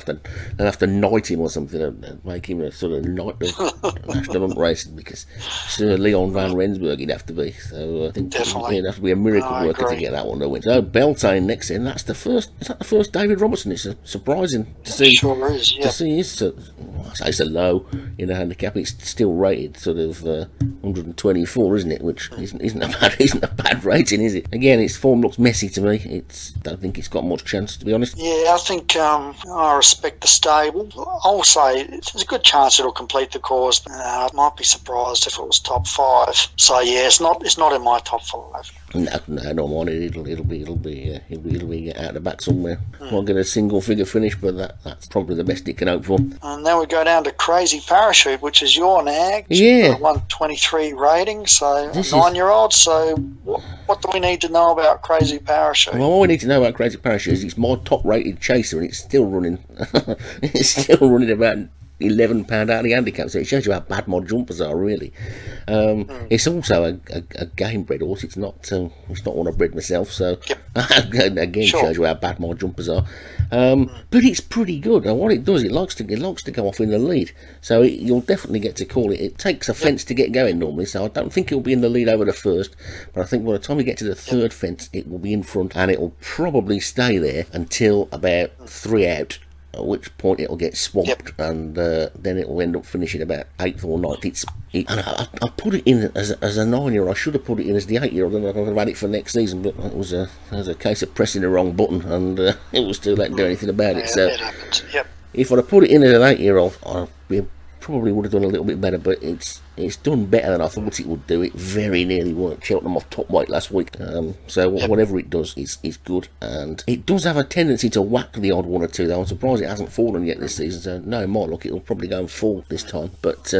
have to knight him or something and make him a sort of knight of national racing, because Sir Leon van Rensburg he'd have to be. So I think it'd have to be a miracle worker to get that one to win. So Beltane next in, that's the first. Is that the first David Robertson? It's surprising to see. Sure is. Yeah. To see his it's a low in the handicap. It's still rated sort of 124, isn't it? Which isn't a bad rating, is it? Again, its form looks messy to me. Don't think it's got much chance, to be honest. Yeah, I think I respect the stable. I'll say there's a good chance it'll complete the course. I might be surprised if it was top 5. So yeah, it's not in my top 5. No, not mine. It'll be out the back somewhere. Won't get a single figure finish, but that's probably the best it can hope for. And then we go down to Crazy Parachute, which is your nag. Yeah. 123 rating, so a 9-year-old. So what do we need to know about Crazy Parachute? Well, all we need to know about Crazy Parachute is it's my top-rated chaser, and it's still running. It's still running about £11 out of the handicap, so it shows you how bad my jumpers are, really. It's also a game bred horse. It's not one I've bred myself, so again shows you how bad my jumpers are. But it's pretty good, and what it does, it likes to go off in the lead, so you'll definitely get to call it. It takes a fence to get going normally, so I don't think it'll be in the lead over the first, but I think by the time we get to the third fence, it will be in front, and it'll probably stay there until about 3 out, at which point it'll get swamped, and then it'll end up finishing about 8th or 9th. I put it in as a 9-year-old. I should have put it in as the 8-year-old, and I'd have had it for next season, but it was a case of pressing the wrong button, and it was too late to do anything about it. So it happens. if I'd have put it in as an 8-year-old, I probably would have done a little bit better, but it's it's done better than I thought it would do. It very nearly won at Cheltenham off top weight last week. So whatever it does is good, and it does have a tendency to whack the odd one or two, though. I'm surprised it hasn't fallen yet this season, so no, it might look it'll probably go and fall this time. But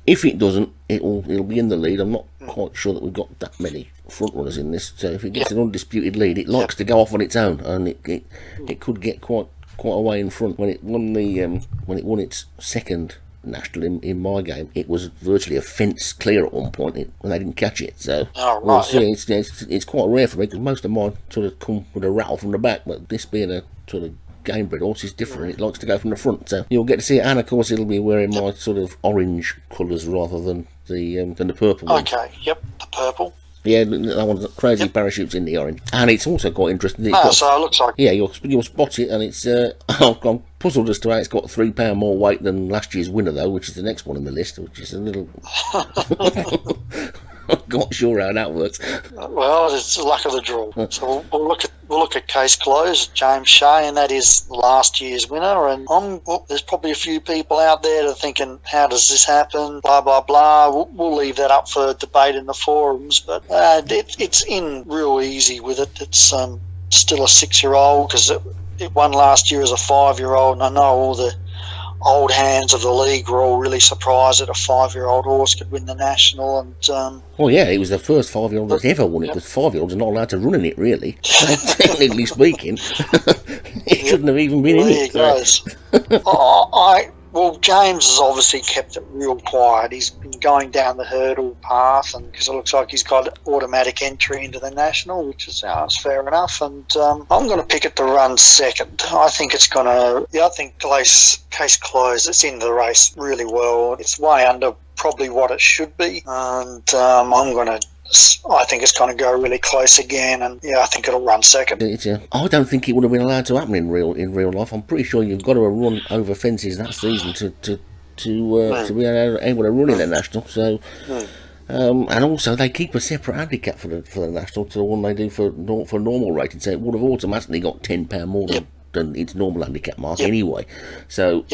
if it doesn't, it'll be in the lead. I'm not quite sure that we've got that many front runners in this, so if it gets an undisputed lead, it likes to go off on its own, and it could get quite a way in front. When it won its second national in my game, it was virtually a fence clear at one point when they didn't catch it. So we'll see. It's quite rare for me, because most of mine sort of come with a rattle from the back, but this being a sort of game bred horse is different. It likes to go from the front, so you'll get to see it, and of course it'll be wearing my sort of orange colours rather than the purple ones. Okay, yep, the purple. Yeah, that one's got crazy parachutes in the orange, and it's also quite interesting. So it looks like, yeah, you'll spot it, and it's I'm puzzled as to how it's got £3 more weight than last year's winner, though, which is the next one in the list, which is a little. I'm not sure how that works. Well, it's the luck of the draw. So we'll look at case closed, James Shea, and that is last year's winner. And there's probably a few people out there that are thinking, how does this happen? Blah blah blah. We'll leave that up for debate in the forums, but it's in real easy with it. It's still a 6-year-old, because it won last year as a 5-year-old, and I know all the old hands of the league were all really surprised that a 5-year-old horse could win the national. And well, yeah, it was the first 5-year-old that's ever won it, because 5-year-olds are not allowed to run in it, really. So technically speaking, it shouldn't have even been in it. There he goes. Well, James has obviously kept it real quiet. He's been going down the hurdle path, and because it looks like he's got automatic entry into the national, which is fair enough. And I'm going to pick it to run second. I think it's going to. Yeah, I think case closed. It's in the race really well. It's way under probably what it should be, and I think it's going to go really close again, and I think it'll run second. I don't think it would have been allowed to happen in real life. I'm pretty sure you've got to run over fences that season to be able to run in the national. So, and also they keep a separate handicap for the national to the one they do for normal rating. So it would have automatically got £10 more than its normal handicap mark anyway. So.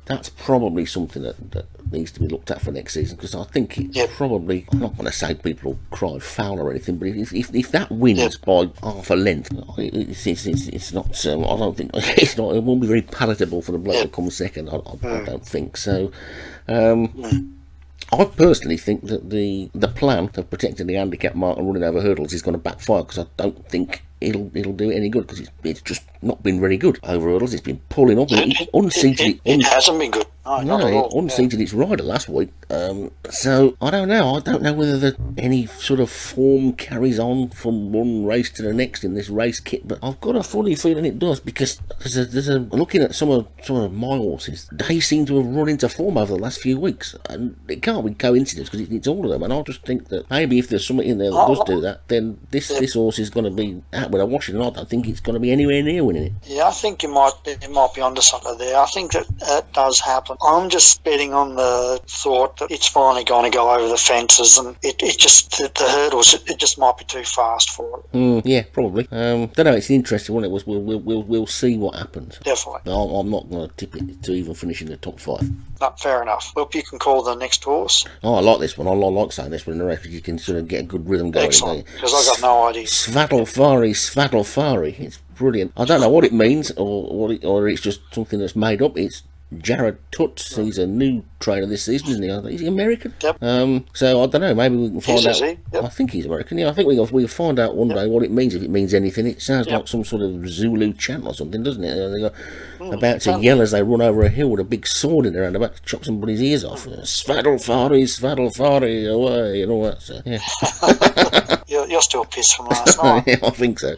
That's probably something that needs to be looked at for next season, because I think it probably, I'm not going to say people will cry foul or anything, but if that wins by half a length, it's not. I don't think it won't be very palatable for the bloke that comes second. I don't think so. I personally think that the plan of protecting the handicap mark and running over hurdles is going to backfire, because I don't think it'll do it any good, because it's just not been very good over hurdles. It's been pulling up. It hasn't been good. No, it unseated its rider last week. So I don't know. I don't know whether any sort of form carries on from one race to the next in this race kit, but I've got a funny feeling it does, because looking at some of my horses, they seem to have run into form over the last few weeks, and it can't be coincidence, because it's all of them. And I just think that maybe if there's something in there that does do that, then this horse is going to be out with a washing, and I don't think it's going to be anywhere near winning it. Yeah, I think you might be onto something there. I think that does happen. I'm just betting on the thought that it's finally going to go over the fences, and the hurdles, it just might be too fast for it. Yeah, probably. Don't know. It's interesting, won't it? We'll see what happens. Definitely. I'm not going to tip it to even finish in the top 5. No, fair enough. Well, you can call the next horse. Oh, I like this one. I like saying this one in the race, because you can sort of get a good rhythm going. Excellent, because I've got no idea. Svadalfari. It's brilliant. I don't know what it means, or it's just something that's made up. It's Jared Tutts. He's a new trainer this season, isn't he? Is he American? Yep. So I don't know. Maybe we can find out. Yep. I think he's American. Yeah, I think we'll find out one day what it means, if it means anything. It sounds like some sort of Zulu chant or something, doesn't it? They're about to yell as they run over a hill with a big sword in their hand, about to chop somebody's ears off. Svadalfari, away, and all that. So, yeah. You're still pissed from last night. Yeah, I think so.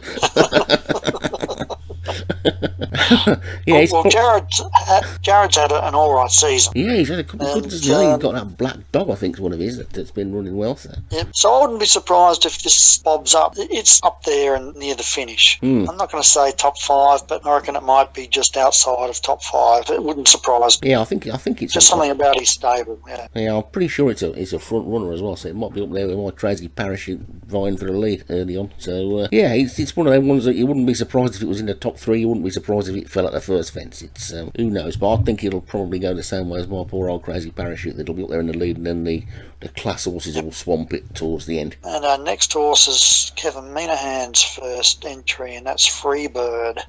Jared's had an alright season. Yeah, he's had a couple of good seasons. He's got that black dog, I think, is one of his that's been running well. So I wouldn't be surprised if this bobs up. It's up there and near the finish. I'm not going to say top 5, but I reckon it might be just outside of top 5. It wouldn't surprise me. Yeah, I think it's just something about his stable. Yeah, I'm pretty sure it's a front runner as well. So it might be up there with my crazy parachute vying for the lead early on. So yeah, it's one of them ones that you wouldn't be surprised if it was in the top 3. You wouldn't be surprised if it fell at the first fence. It's who knows, but I think it'll probably go the same way as my poor old Crazy Parachute. It'll be up there in the lead, and then the class horses will swamp it towards the end. And our next horse is Kevin Minahan's first entry, and that's Freebird.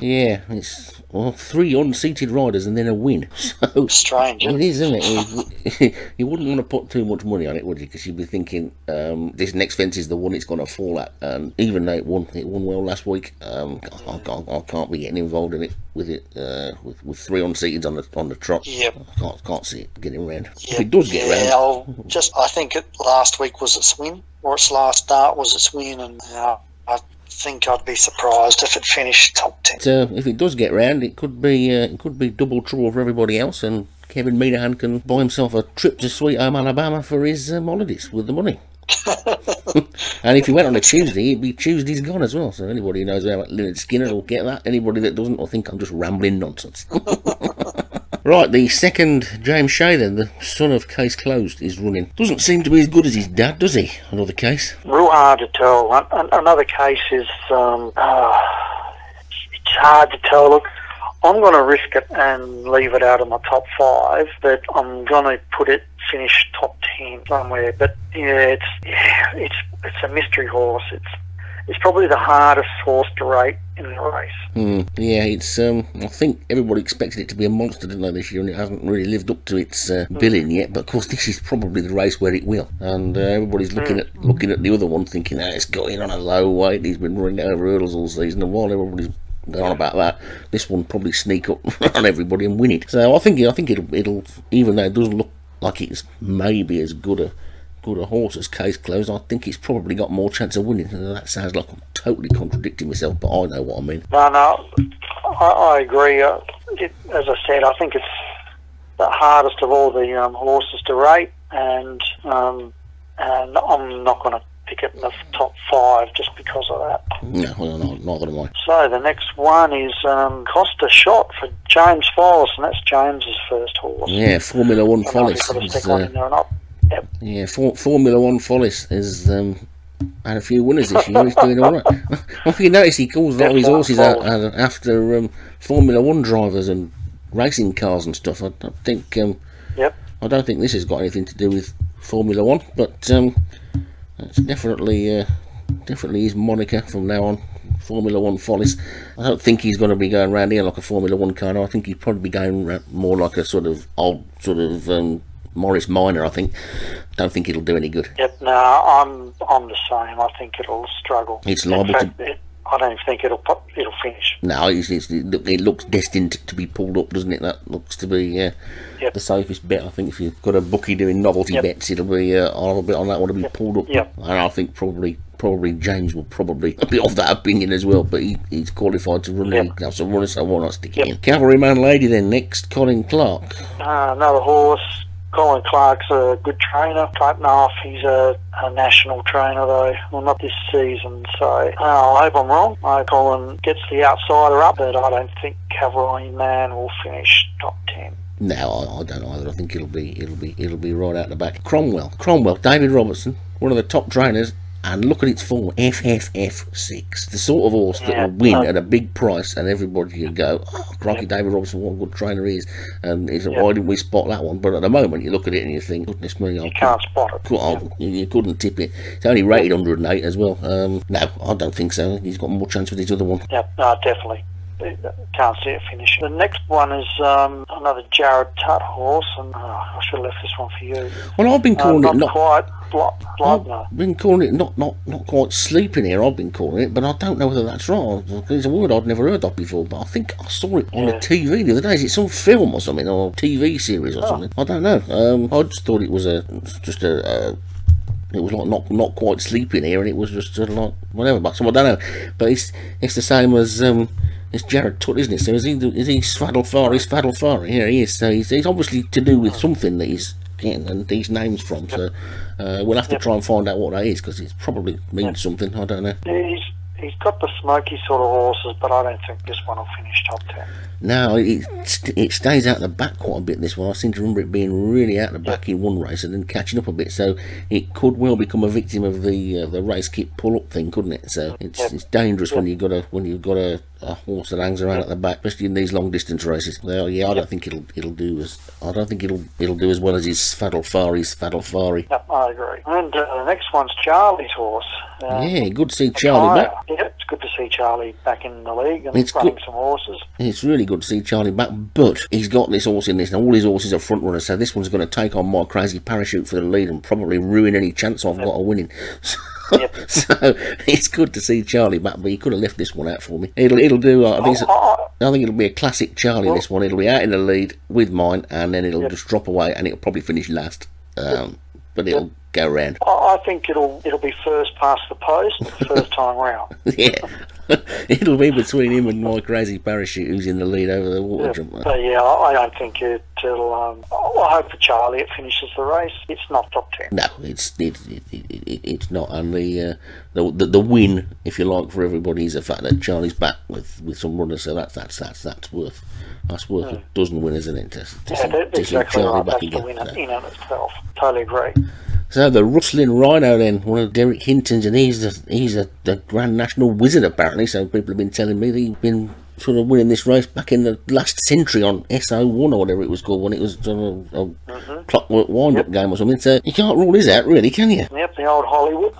Yeah, it's 3 unseated riders and then a win. So strange. It is, isn't it? You wouldn't want to put too much money on it, would you? Because you'd be thinking this next fence is the one it's going to fall at. And even though it won well last week, I can't be getting involved in it with 3 unseated on the trot. Yep. I can't see it getting round. Yep. If it does get round, I think last week was its win, or its last start was its win, and I think I'd be surprised if it finished top 10. If it does get round, it could be double trouble for everybody else, and Kevin Minahan can buy himself a trip to Sweet Home Alabama for his holidays with the money. And if he went on a Tuesday, it'd be Tuesday's gone as well. So anybody who knows about Leonard Skinner will get that. Anybody that doesn't will think I'm just rambling nonsense. Right, the second James Shea then, the son of Case Closed, is running. Doesn't seem to be as good as his dad, does he? Another Case. Real hard to tell. Another Case is, it's hard to tell. Look, I'm going to risk it and leave it out of my top 5, but I'm going to put it finish top 10 somewhere. But yeah, it's a mystery horse. It's probably the hardest horse to rate in the race. Yeah, it's I think everybody expected it to be a monster, didn't they, this year, and it hasn't really lived up to its billing yet. But of course, this is probably the race where it will, and everybody's looking at the other one, thinking, it's got in on a low weight. He's been running over hurdles all season, and while everybody's going on about that, this one probably sneak up on everybody and win it. So I think it'll even though it doesn't look like it's maybe as good a horse as Case Closed, I think it's probably got more chance of winning. That sounds like I'm totally contradicting myself, but I know what I mean. No, I agree. As I said, I think it's the hardest of all the horses to rate, and I'm not going to pick it in the top 5 just because of that. No, neither am I. So the next one is Costa Shot for James Follis, and that's James's first horse. Yeah, Formula 1 Follis. Yep. Yeah, Formula 1 Follis has had a few winners this year. He's doing all right. If you notice, he calls a lot of his horses out after Formula 1 drivers and racing cars and stuff. I think. I don't think this has got anything to do with Formula 1, but it's definitely his moniker from now on. Formula 1 Follis. I don't think he's going to be going around here like a Formula 1 car. I think he'd probably be going more like a sort of old Morris Minor. I don't think it'll do any good. Yep, no, I'm the same. I think it'll struggle. It's liable to. I don't think it'll finish. No, it looks destined to be pulled up, doesn't it? That looks to be the safest bet. I think if you've got a bookie doing novelty bets, it'll be I'll bet on that one to be pulled up. Yep. And I think probably James will probably be of that opinion as well, but he's qualified to run. He has to run, so why not stick it in? Cavalryman Lady then next. Colin Clark. Another horse. Colin Clark's a good trainer. Don't know if he's a national trainer though. Well, not this season, so I hope I'm wrong. I hope Colin gets the outsider up, but I don't think Cavalryman will finish top 10. No, I don't either. I think it'll be right out the back. Cromwell, David Robertson, one of the top trainers. And look at its form, FFF6. The sort of horse that will win at a big price, and everybody can go, crikey, David Robinson, what a good trainer he is. And why didn't we spot that one? But at the moment, you look at it and you think, goodness me, you can't spot it. You couldn't tip it. It's only rated 108 as well. No, I don't think so. He's got more chance with his other one. Yep, no, definitely. Can't see it finishing. The next one is another Jared Tutt horse, and I should have left this one for you. Well, I've been calling it not quite blood. I've been calling it not quite sleeping here. I've been calling it, but I don't know whether that's right. It's a word I'd never heard of before, but I think I saw it on the TV the other day. Is it some film or something, or TV series or something? I don't know. I just thought it was it was like not quite sleeping here, and it was just like whatever. But so I don't know. But it's the same as it's Jared Tutt, isn't it? So is he Svaddle He's Svaddle Here he is. So he's obviously to do with something that he's getting these names from. So we'll have to try and find out what that is, because it probably means something. I don't know. He's got the smoky sort of horses, but I don't think this one will finish top 10. No, it stays out the back quite a bit, this one. I seem to remember it being really out the back in one race and then catching up a bit, so it could well become a victim of the race kit pull-up thing, couldn't it? So it's dangerous when you've got a horse that hangs around at the back, especially in these long distance races. Well, yeah, I don't think it'll do as well as his Faddle Fari. Yep, I agree. And the next one's Charlie's horse. Yeah, good to see Charlie back. Yeah, it's good to see Charlie back in the league and running some horses. It's really good to see Charlie back, but he's got this horse in this, and all his horses are front runners, so this one's going to take on my Crazy Parachute for the lead and probably ruin any chance I've got of winning. So it's good to see Charlie back, but he could have left this one out for me. It'll do. I think it'll be a classic Charlie. This one, it'll be out in the lead with mine, and then it'll just drop away, and it'll probably finish last. But it'll go round. I think it'll be first past the post, first time round. Yeah. It'll be between him and my Crazy Parachute, who's in the lead over the water jump. But yeah, I don't think it'll. I hope for Charlie it finishes the race. It's not top 10. No, it's not. And the win, if you like, for everybody is the fact that Charlie's back with some runners. So that's worth a dozen winners, isn't it? That's exactly right. That's the winner in and itself. Totally agree. So the Rustling Rhino then, one of Derek Hinton's, and he's the Grand National Wizard apparently, so people have been telling me that he's been sort of winning this race back in the last century on SO1 or whatever it was called, when it was a clockwork wind-up game or something. So you can't rule this out really, can you? Yep, the old Hollywood.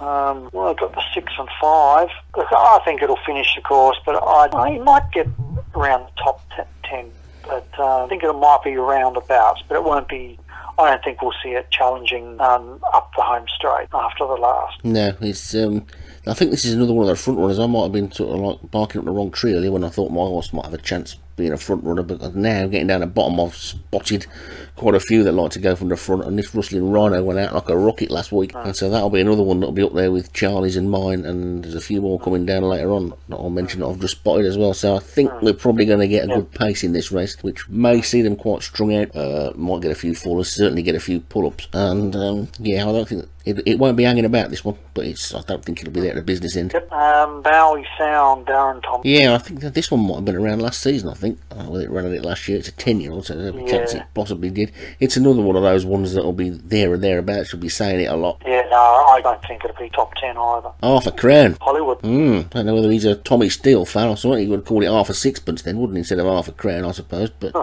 Well, I've got the 6 and 5. Look, I think it'll finish the course, but I might get around the top 10. But I think it might be roundabouts, but it won't be. I don't think we'll see it challenging up the home straight after the last. No, it's. I think this is another one of the front runners. I might have been sort of like barking up the wrong tree earlier when I thought my horse might have a chance being a front runner, but now getting down the bottom, I've spotted quite a few that like to go from the front, and this Rustling Rhino went out like a rocket last week, and so that'll be another one that'll be up there with Charlie's and mine, and there's a few more coming down later on that I'll mention that I've just spotted as well. So I think we're probably going to get a good pace in this race, which may see them quite strung out. Might get a few fallers, certainly get a few pull-ups, and yeah, I don't think it won't be hanging about this one, but I don't think it'll be there at the business end. Bowie Sound, Darren Thomas. Yeah, I think that this one might have been around last season. I think whether it ran at it last year, it's a 10-year-old, so there's a chance it possibly did. It's another one of those ones that'll be there and thereabouts. She'll be saying it a lot. Yeah, no, I don't think it'll be top 10 either. Half a crown. Hollywood. I don't know whether he's a Tommy Steele fan or something. He would call it half a sixpence then, wouldn't he, instead of half a crown, I suppose. But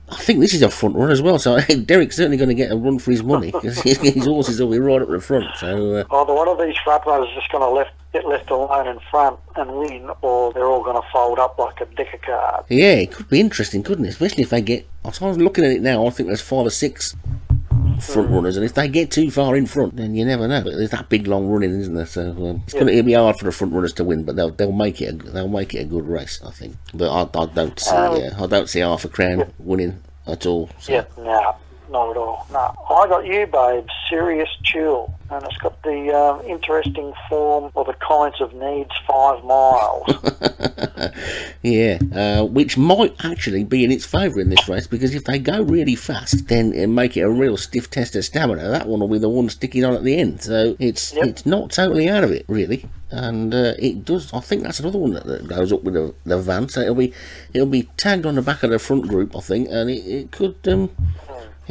I think this is a front run as well, so I think Derek's certainly going to get a run for his money, because his horses will be right up the front. So either one of these front runners is just going to get left alone in front and win, or they're all going to fold up like a deck of cards. Yeah, it could be interesting, couldn't it? Especially if they get. I was looking at it now. I think there's 5 or 6 front runners, and if they get too far in front, then you never know. But there's that big long running, isn't there? So it'll be hard for the front runners to win, but they'll make it a good race, I think. But I don't see half a crown winning at all. So. Yeah, no, not at all. No, I got you, babe. Serious Chill, and it's got the interesting form or the kinds of needs 5 miles. Yeah, which might actually be in its favour in this race, because if they go really fast, then it'll make it a real stiff test of stamina. That one will be the one sticking on at the end, so it's not totally out of it, really. And it does. I think that's another one that goes up with the van, so it'll be tagged on the back of the front group, I think, and it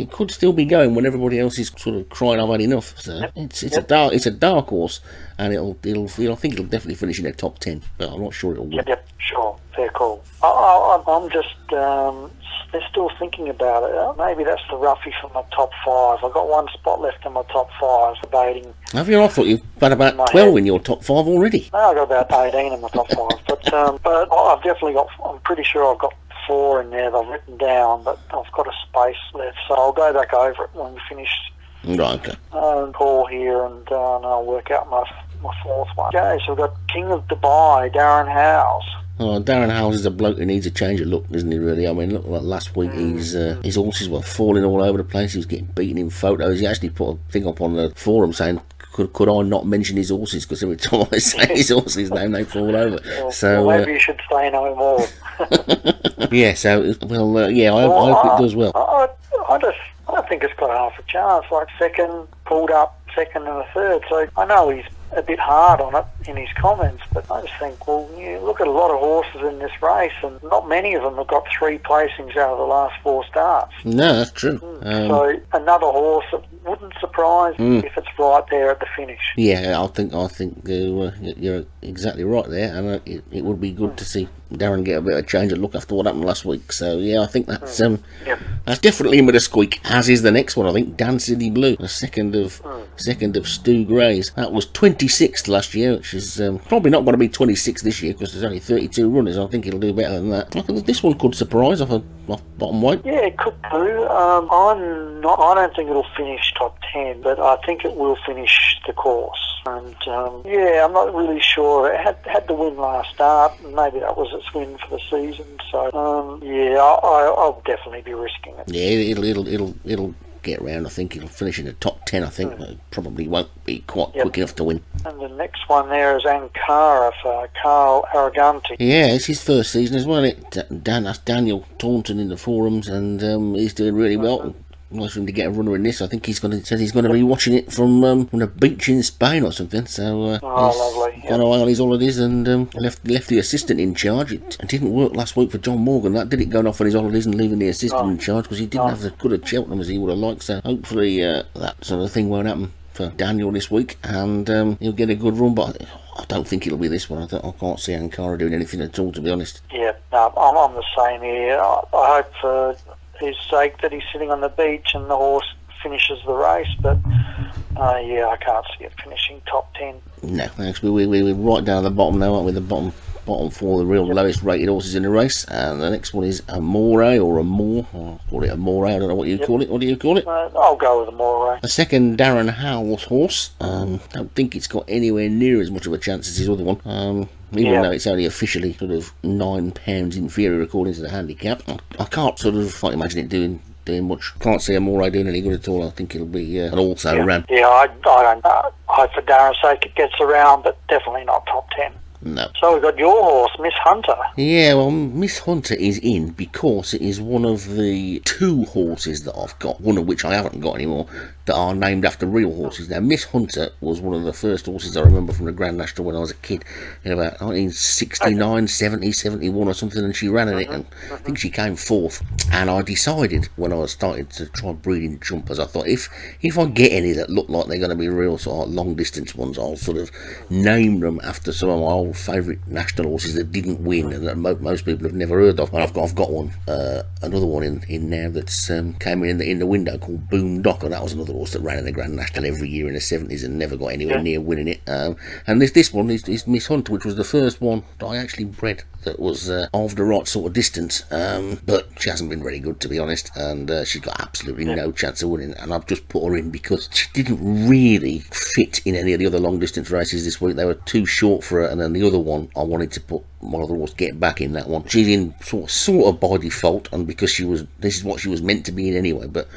could still be going when everybody else is sort of crying I've had enough. So it's a dark horse, and I think it'll definitely finish in the top 10, but I'm not sure it'll win. Yep, sure, fair call. I'm just they're still thinking about it. Maybe that's the roughie for my top 5. I've got one spot left in my top 5, debating. Have you? I thought you've had about 12 in your top 5 already. No, I've got about 18 in my top 5, but I've definitely got. I'm pretty sure I've got 4 in there that I've written down, but I've got a space left, so I'll go back over it when we finish. Right, okay. Call here, and I'll work out my 4th one. Okay, so we've got King of Dubai, Darren Howes. Oh, Darren Howes is a bloke who needs a change of look, isn't he, really? I mean, look, like last week, his horses were falling all over the place. He was getting beaten in photos. He actually put a thing up on the forum saying, could I not mention his horses, because every time I say his horse's name, they fall over. Well, maybe you should say no more. Yeah, so, I hope it does well. I think it's got half a chance, like second, pulled up, second and a third. So I know he's a bit hard on it in his comments, but I just think, well, you look at a lot of horses in this race, and not many of them have got 3 placings out of the last 4 starts. No, that's true. So another horse that wouldn't surprise me if it's right there at the finish. Yeah, I think you're exactly right there, and it would be good to see Darren get a bit of change of look after what happened last week. So yeah, I think that's that's definitely in with a squeak. As is the next one, I think, Dan City Blue, the second of Stu Gray's. That was 26th last year, which is probably not going to be 26th this year because there's only 32 runners. I think it'll do better than that. I think this one could surprise off bottom weight. Yeah, it could do. I don't think it'll finish top 10, but I think it will finish the course. And yeah, I'm not really sure. It had the win last start, and maybe that was its win for the season. So yeah, I'll definitely be risking it. Yeah, it'll get round. I think it'll finish in the top 10. I think it probably won't be quite quick enough to win. And the next one there is Ankara for Carl Arroganti. Yeah, it's his first season as well. That's Daniel Taunton in the forums, and he's doing really well. Nice for him to get a runner in this. I think he's going to be watching it from a beach in Spain or something. So lovely. Gone away on his holidays and left the assistant in charge. It didn't work last week for John Morgan. That did it, going off on his holidays and leaving the assistant in charge because he didn't have as good a Cheltenham as he would have liked. So hopefully that sort of thing won't happen for Daniel this week, and he'll get a good run. But I don't think it'll be this one. I can't see Ankara doing anything at all, to be honest. Yeah, no, I'm the same here. I hope for his sake that he's sitting on the beach and the horse finishes the race, but yeah, I can't see it finishing top 10. No, actually we're right down at the bottom now, aren't we? The bottom 4, the real lowest rated horses in the race, and the next one is Amore or Amore. I'll call it Amore. I don't know what you call it. What do you call it? I'll go with Amore. The second Darren Howell's horse. Don't think it's got anywhere near as much of a chance as his other one. Even though it's only officially sort of £9 inferior according to the handicap. I can't quite imagine it doing much. Can't see Amore doing any good at all. I think it'll be an also ran. Yeah, I don't know. I hope for Darren's sake it gets around, but definitely not top 10. No. So we've got your horse, Miss Hunter. Yeah, well, Miss Hunter is in because it is one of the 2 horses that I've got, one of which I haven't got anymore, that are named after real horses. Now, Miss Hunter was one of the first horses I remember from the Grand National when I was a kid, in about 1969, 70, 71 or something, and she ran in it, and I think she came 4th. And I decided when I started to try breeding jumpers, I thought if I get any that look like they're going to be real sort of long distance ones, I'll sort of name them after some of my old favourite national horses that didn't win and that most people have never heard of. And I've got one, another one in now that's came in the window called Boondock, and that was another horse that ran in the Grand National every year in the 70s and never got anywhere near winning it. And this one is Miss Hunter, which was the first one that I actually bred that was of the right sort of distance, but she hasn't been very good, to be honest, and she's got absolutely no chance of winning. And I've just put her in because she didn't really fit in any of the other long distance races this week. They were too short for her, and then the other one I wanted to put my other horse Get Back in that one. She's in sort of by default, and because this is what she was meant to be in anyway, but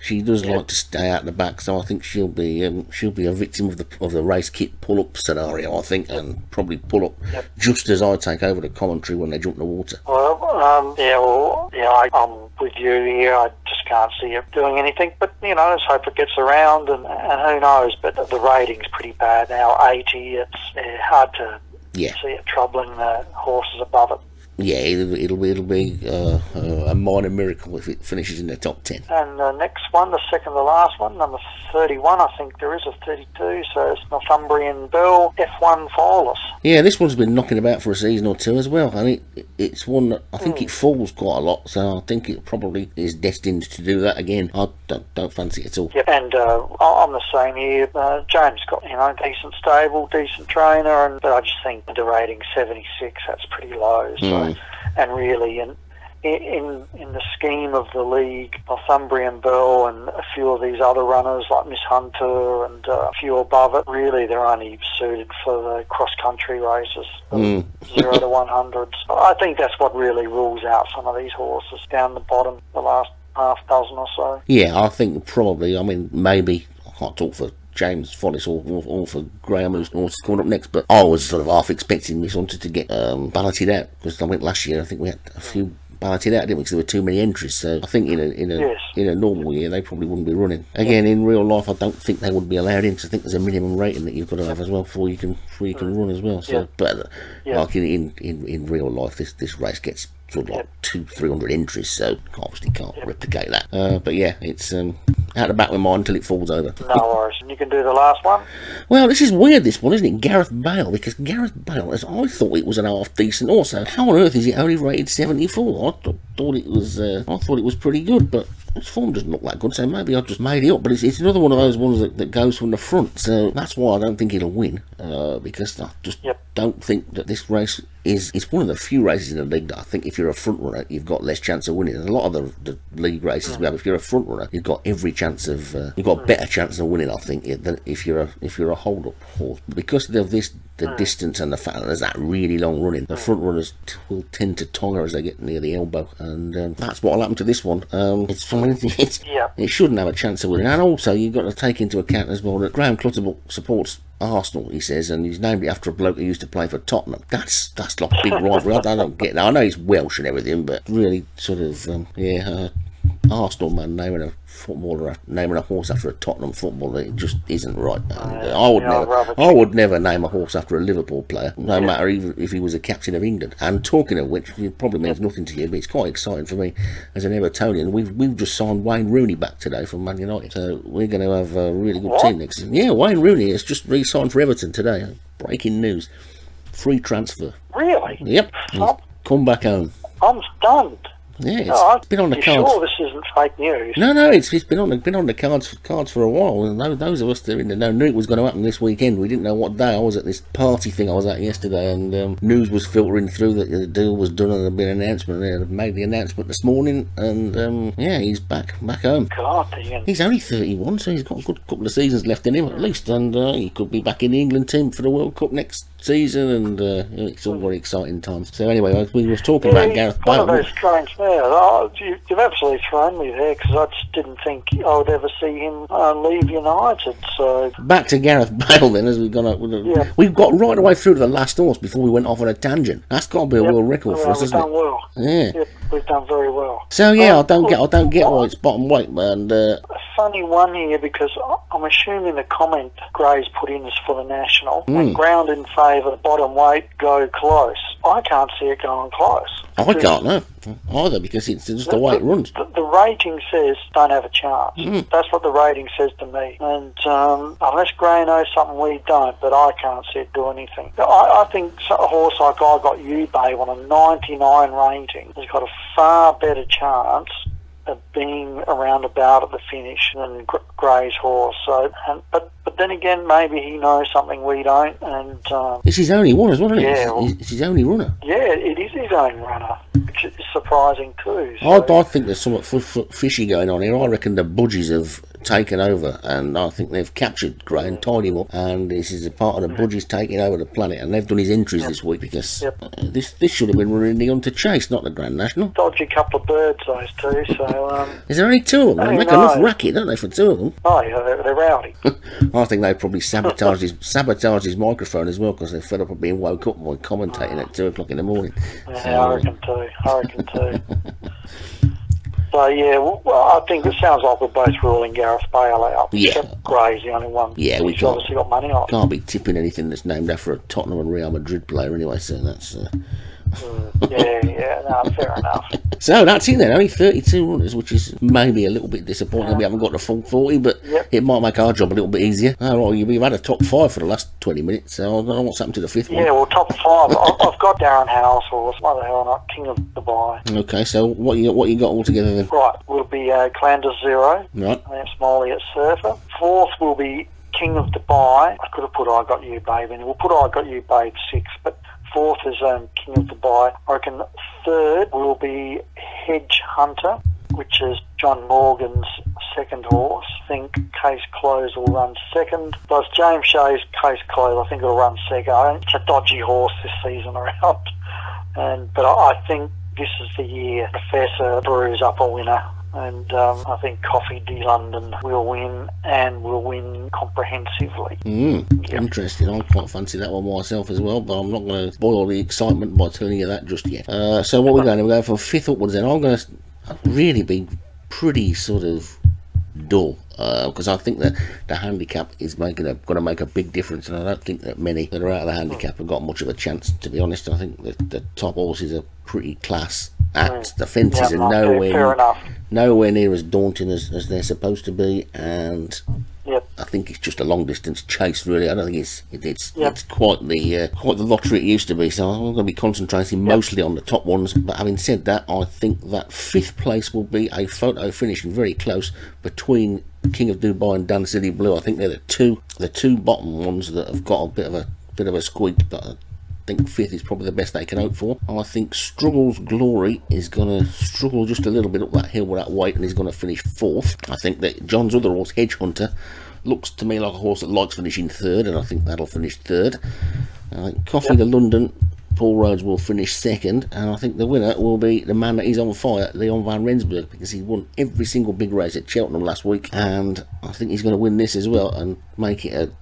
she does like to stay out the back, so I think she'll be a victim of the race kit pull up scenario, I think, and probably pull up just as I take over the commentary when they jump in the water. Well, I'm with you here. I just can't see it doing anything, but let's hope it gets around, and who knows. But the rating's pretty bad now, 80. It's hard to see it troubling the horses above it. Yeah, it'll be a minor miracle if it finishes in the top 10. And the next one, the second to last one, number 31, I think there is a 32, so it's Northumbrian Bell, F1 Flawless. Yeah, this one's been knocking about for a season or 2 as well, and it's one that I think it falls quite a lot, so I think it probably is destined to do that again. I don't fancy it at all. Yep, and I'm the same here. James got decent stable, decent trainer, but I just think the rating 76, that's pretty low. So, and really, in the scheme of the league, Northumbrian Bell and a few of these other runners like Miss Hunter and a few above it, really they're only suited for the cross-country races, 0 to 100s. I think that's what really rules out some of these horses down the bottom, the last half dozen or so. Yeah, I think probably, maybe, I can't talk for James Follis or for Graham, who's coming up next, but I was sort of half expecting Miss Hunter to get balloted out, because I went last year, I think we had a few balance it out, didn't we? Because there were too many entries. So I think in a normal year they probably wouldn't be running. Again, in real life, I don't think they would be allowed in. Because I think there's a minimum rating that you've got to have as well before you can run as well. So, but like in real life, this race gets sort of like 200-300 entries, so obviously can't replicate that. But yeah, it's out the back of my mind until it falls over. No worries. And you can do the last one. Well, this is weird, this one, isn't it? Gareth Bale, because Gareth Bale, as I thought it was an half decent horse. So how on earth is it only rated 74? I thought it was pretty good, but its form doesn't look that good, so maybe I just made it up. But it's another one of those ones that goes from the front, so that's why I don't think it'll win, because I just don't think that this race it's one of the few races in the league that I think if you're a front runner, you've got less chance of winning. And a lot of the league races we have, if you're a front runner, you've got every chance of you've got a better chance of winning, I think, than if you're a hold up horse. Because of this, the distance and the fact that there's that really long running, the front runners will tend to tire as they get near the elbow, and that's what'll happen to this one. It shouldn't have a chance of winning. And also you've got to take into account as well that Graham Clutterbuck supports Arsenal, he says, and he's named it after a bloke who used to play for Tottenham. That's like a big rivalry. I don't get that. I know he's Welsh and everything, but really sort of Arsenal man naming a horse after a Tottenham footballer, it just isn't right. And I would never name a horse after a Liverpool player, no matter even if he was a captain of England. And talking of which, it probably means nothing to you, but it's quite exciting for me as an Evertonian. We've just signed Wayne Rooney back today from Man United, so we're going to have a really good team next season. Yeah, Wayne Rooney has just re-signed for Everton today. Breaking news. Free transfer. Really? Yep. He's come back home. I'm stunned. Yeah, it's been on the cards. Sure, this isn't fake news. No, it's been on the cards for a while. And those of us that are in the know knew it was going to happen this weekend. We didn't know what day. I was at this party thing I was at yesterday, and news was filtering through that the deal was done and there'd been an announcement. They had made the announcement this morning, and yeah, he's back home. God, he's only 31, so he's got a good couple of seasons left in him at least, and he could be back in the England team for the World Cup next season, and it's all very exciting times. So anyway, we were talking about Gareth Bale. One of those strange. You've absolutely thrown me there, because I just didn't think I would ever see him leave United. So back to Gareth Bale then, as we've gone up. We've got right away through to the last horse before we went off on a tangent. That's got to be a world record for us, hasn't it? We've done well. Yeah. Yep, we've done very well. So yeah, I don't get why it's bottom weight, man. A funny one here, because I'm assuming the comment Gray's put in is for the National. And ground in favour, bottom weight, go close. I can't see it going close. I can't, no, either, because it's just the way it runs. The rating says don't have a chance. That's what the rating says to me. And unless Gray knows something we don't, but I can't see it do anything. I think a horse like I got you, Babe, on a 99 rating has got a far better chance of being around about at the finish than Gray's horse. So, but then again, maybe he knows something we don't. And it's his only one as well, isn't it? Yeah, it's his only runner. Yeah, it is his own runner, which is surprising too. So. I think there's something fishy going on here. I reckon the budgies have taken over, and I think they've captured Gray and tied him up, and this is a part of the budgies taking over the planet, and they've done his entries this week, because this should have been running the Hunter Chase, not the Grand National. Dodgy couple of birds, those two. So is there only two of them? They make enough racket, don't they, for two of them? Oh yeah, they're rowdy. I think they probably sabotaged his microphone as well, because they're fed up of being woke up by commentating at 2 o'clock in the morning. Yeah, so, I reckon too. So yeah, well, I think it sounds like we're both ruling Gareth Bale out. Yeah, Gray's the only one. Yeah, we've obviously got money on. Can't be tipping anything that's named after a Tottenham and Real Madrid player anyway. So that's. No, fair enough. So that's it then, only 32 runners, which is maybe a little bit disappointing. We haven't got the full 40, but it might make our job a little bit easier. We've had a top 5 for the last 20 minutes, so I don't know what's happened to the 5th one. Yeah, well, top 5. I've got Darren Howell's horse, why the hell not, King of Dubai. Okay, so what you got all together then? Right, will be Clanders 0. Right. And then Smiley at Surfer. 4th will be King of Dubai. I could have put I Got You Babe in. We'll put I Got You Babe 6, but 4th is King of Dubai. I reckon 3rd will be Hedge Hunter, which is John Morgan's second horse. I think Case Close will run 2nd. Plus James Shea's Case Close, I think it'll run 2nd. It's a dodgy horse this season around. But I think this is the year Professor brews up a winner. And I think Coffee D London will win, and will win comprehensively. Interesting. I quite fancy that one myself as well, but I'm not going to spoil the excitement by telling you that just yet. So what we're going to go from 5th upwards then. I'm going to really be pretty sort of dull, because I think that the handicap is going to make a big difference, and I don't think that many that are out of the handicap have got much of a chance, to be honest. I think that the top horses are pretty class acts. The fences are nowhere near as daunting as they're supposed to be, and I think it's just a long distance chase, really. I don't think it's quite the lottery it used to be. So I'm going to be concentrating mostly on the top ones. But having said that, I think that 5th place will be a photo finish and very close between King of Dubai and Dan City Blue. I think they're the two bottom ones that have got a bit of a squeak, but I think 5th is probably the best they can hope for. I think Struggles Glory is going to struggle just a little bit up that hill with that weight, and he's going to finish 4th. I think that John's other horse, Hedge Hunter, looks to me like a horse that likes finishing 3rd, and I think that'll finish 3rd. I think Coffee to London, Paul Rhodes will finish 2nd, and I think the winner will be the man that is on fire, Leon van Rensburg, because he won every single big race at Cheltenham last week, and I think he's going to win this as well and make it a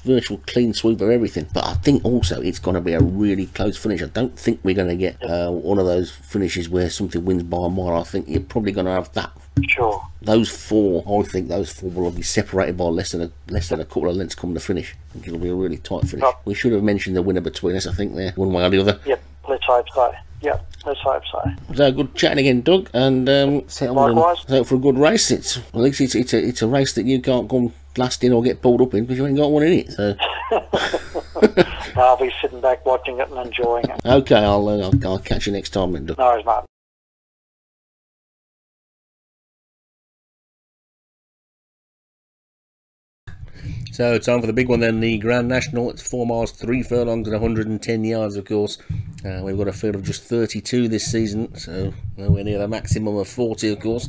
virtual clean sweep of everything. But I think also it's going to be a really close finish. I don't think we're going to get one of those finishes where something wins by a mile. I think you're probably going to have that. Sure. Those four, I think those four will be separated by less than a couple of lengths come the finish. I think it'll be a really tight finish. Yep. We should have mentioned the winner between us, I think, there, one way or the other. Yep, let's hope so. Yep, let's hope so. So good chatting again, Doug, and set out for a good race. At least it's a race that you can't come last in or get pulled up in because you ain't got one in it. So. I'll be sitting back watching it and enjoying it. Okay, I'll catch you next time then, Doug. No worries, Martin. So time for the big one then, the Grand National. It's 4 miles 3 furlongs and 110 yards, of course. We've got a field of just 32 this season, so nowhere near the maximum of 40, of course.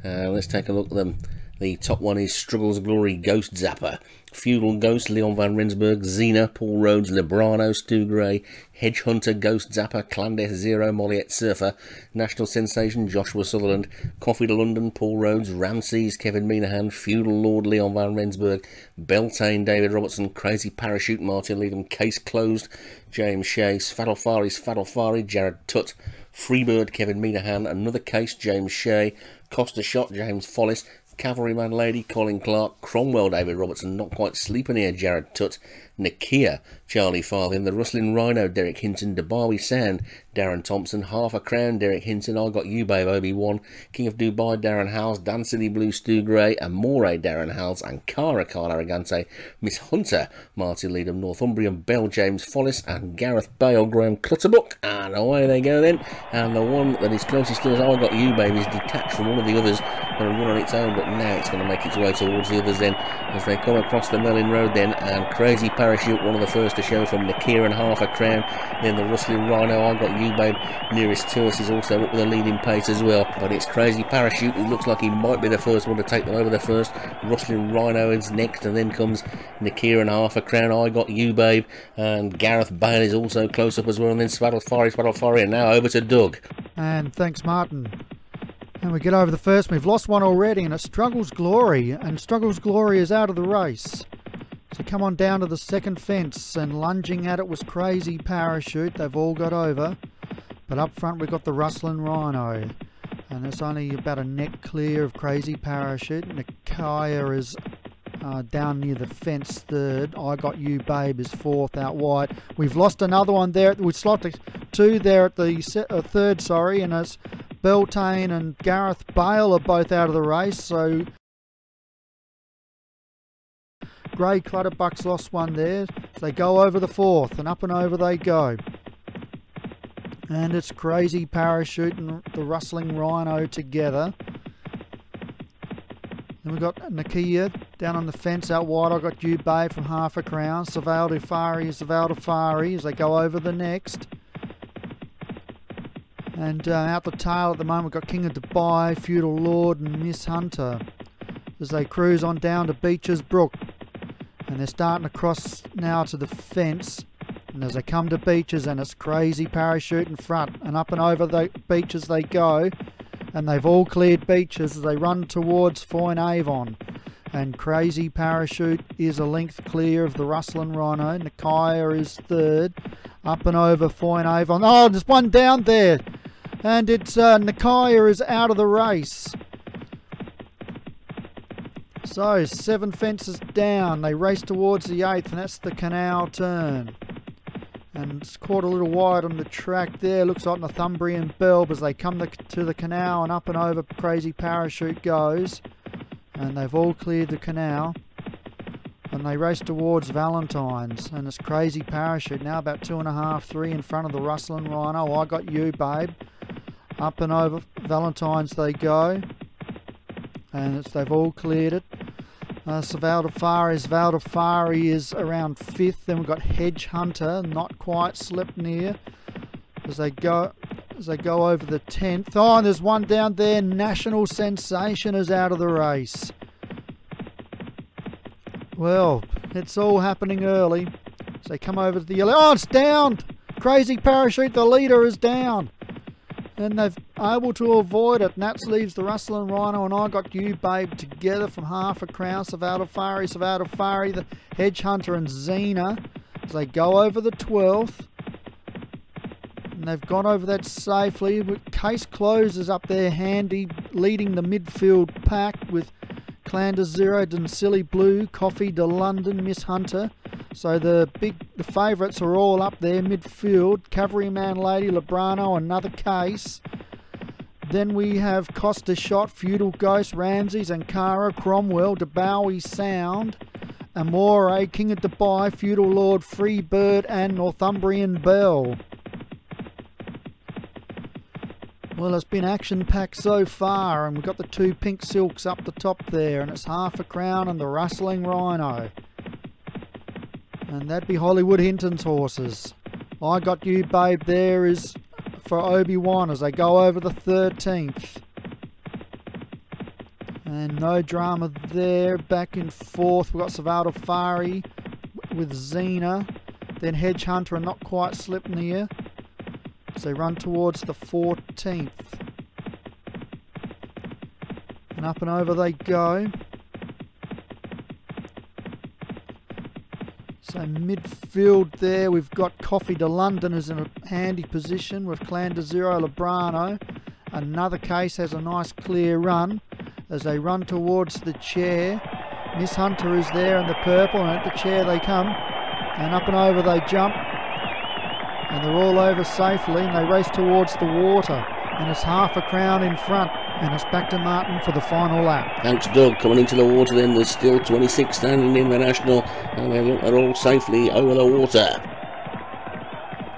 Let's take a look at them. The top one is Struggles Glory, Ghost Zapper, Feudal Ghost, Leon van Rensburg, Xena, Paul Rhodes, Librano, Stu Gray, Hedge Hunter, Ghost Zapper, Clandest Zero, Molliet Surfer, National Sensation, Joshua Sutherland, Coffee to London, Paul Rhodes, Ramses, Kevin Minahan, Feudal Lord, Leon van Rensburg, Beltane, David Robertson, Crazy Parachute, Martin Leadham, Case Closed, James Shea, Sfadalfari, Jared Tutt, Freebird, Kevin Minahan, Another Case, James Shea, Costa Shot, James Follis, Cavalryman Lady, Colin Clark, Cromwell, David Robertson, Not Quite Sleeping Here, Jared Tutt, Nakia, Charlie Farthing, The Rustling Rhino, Derek Hinton, Debarwi Sand, Darren Thompson, Half a Crown, Derek Hinton, I Got You Babe, Obi-Wan, King of Dubai, Darren Howes, Dan City Blue, Stu Gray, Amore, Darren Howes, Ankara, Carl Arrogante, Miss Hunter, Martin Leadham, Northumbrian, Bell, James Follis, and Gareth Bale, Graham Clutterbuck, and away they go then. And the one that is closest to us, I Got You Babe, is detached from one of the others and run on its own, but now it's going to make its way towards the others then as they come across the Merlin Road then, and Crazy Parachute, one of the first to show from Nakia and Half a Crown, then the Rustling Rhino, I Got You Babe, nearest to us is also up with a leading pace as well, but it's Crazy Parachute who looks like he might be the first one to take them over the first. Rustling Rhino is next, and then comes Nakia and Half a Crown, I Got You Babe, and Gareth Bale is also close up as well, and then Sfadalfari, and now over to Doug. And thanks, Martin. And we get over the first. We've lost one already, and it's Struggles Glory, and Struggles Glory is out of the race. So come on down to the second fence, and lunging at it was Crazy Parachute. They've all got over, but up front we've got the Rustling Rhino, and it's only about a neck clear of Crazy Parachute. Nakia is down near the fence third. I Got You Babe is fourth out wide. We've lost another one there. We've lost two there at the third, sorry, and it's Beltane and Gareth Bale are both out of the race. So Grey Clutterbuck's lost one there. So they go over the fourth, and up and over they go. And it's Crazy Parachute and the Rustling Rhino together. Then we've got Nakia down on the fence out wide. I Got You Babe from Half a Crown. Sfadalfari as they go over the next. And out the tail at the moment we've got King of Dubai, Feudal Lord and Miss Hunter as they cruise on down to Beecher's Brook. And they're starting to cross now to the fence. And as they come to Beecher's, and it's Crazy Parachute in front, and up and over the Beecher's they go. And they've all cleared beaches as they run towards Foyne Avon. And Crazy Parachute is a length clear of the Rustling Rhino. Nakaya is third. Up and over Foyne Avon. Oh, there's one down there. And it's Nakaya is out of the race. So 7 fences down. They race towards the 8th, and that's the canal turn. And it's caught a little wide on the track there. Looks like Northumbrian Bell as they come to the canal, and up and over Crazy Parachute goes. And they've all cleared the canal. And they race towards Valentine's. And it's Crazy Parachute now about 2.5, 3 in front of the Rustling Rhino. I Got You, Babe. Up and over Valentine's they go. And they've all cleared it. Svaldafari is around 5th. Then we've got Hedge Hunter, not quite slipped near. As they go over the 10th. Oh, and there's one down there. National Sensation is out of the race. Well, it's all happening early. So they come over to the yellow. Oh, it's down! Crazy Parachute, the leader, is down. And they've able to avoid it. And that leaves the Rustling Rhino and I Got You, Babe together from half a crown. Svaldafari, the Hedge Hunter, and Xena as they go over the 12th. And they've gone over that safely. Case Closes up there handy, leading the midfield pack with Clander Zero, Silly Blue, Coffee de London, Miss Hunter. So the favourites are all up there midfield. Cavalryman Lady, Lebrano, another Case. Then we have Costa Shot, Feudal Ghost, Ramses, Ankara, Cromwell, DeBowie Sound, Amore, King of Dubai, Feudal Lord, Freebird, and Northumbrian Bell. Well, it's been action-packed so far, and we've got the 2 Pink Silks up the top there, and it's half a crown and the Rustling Rhino. And that'd be Hollywood Hinton's horses. I Got You, Babe there is for Obi-Wan as they go over the 13th. And no drama there. Back in 4th, we've got Svaldafari with Xena. Then Hedge Hunter and not quite slip near. So they run towards the 14th. And up and over they go. So midfield there, we've got Coffee de London is in a handy position with Clan de Zero, Lebrano. Another Case has a nice clear run as they run towards the chair. Miss Hunter is there in the purple, and at the chair they come. And up and over they jump. And they're all over safely, and they race towards the water. And it's half a crown in front. And it's back to Martin for the final lap. Thanks, Doug. Coming into the water then, there's still 26 standing in the National, and they're all safely over the water.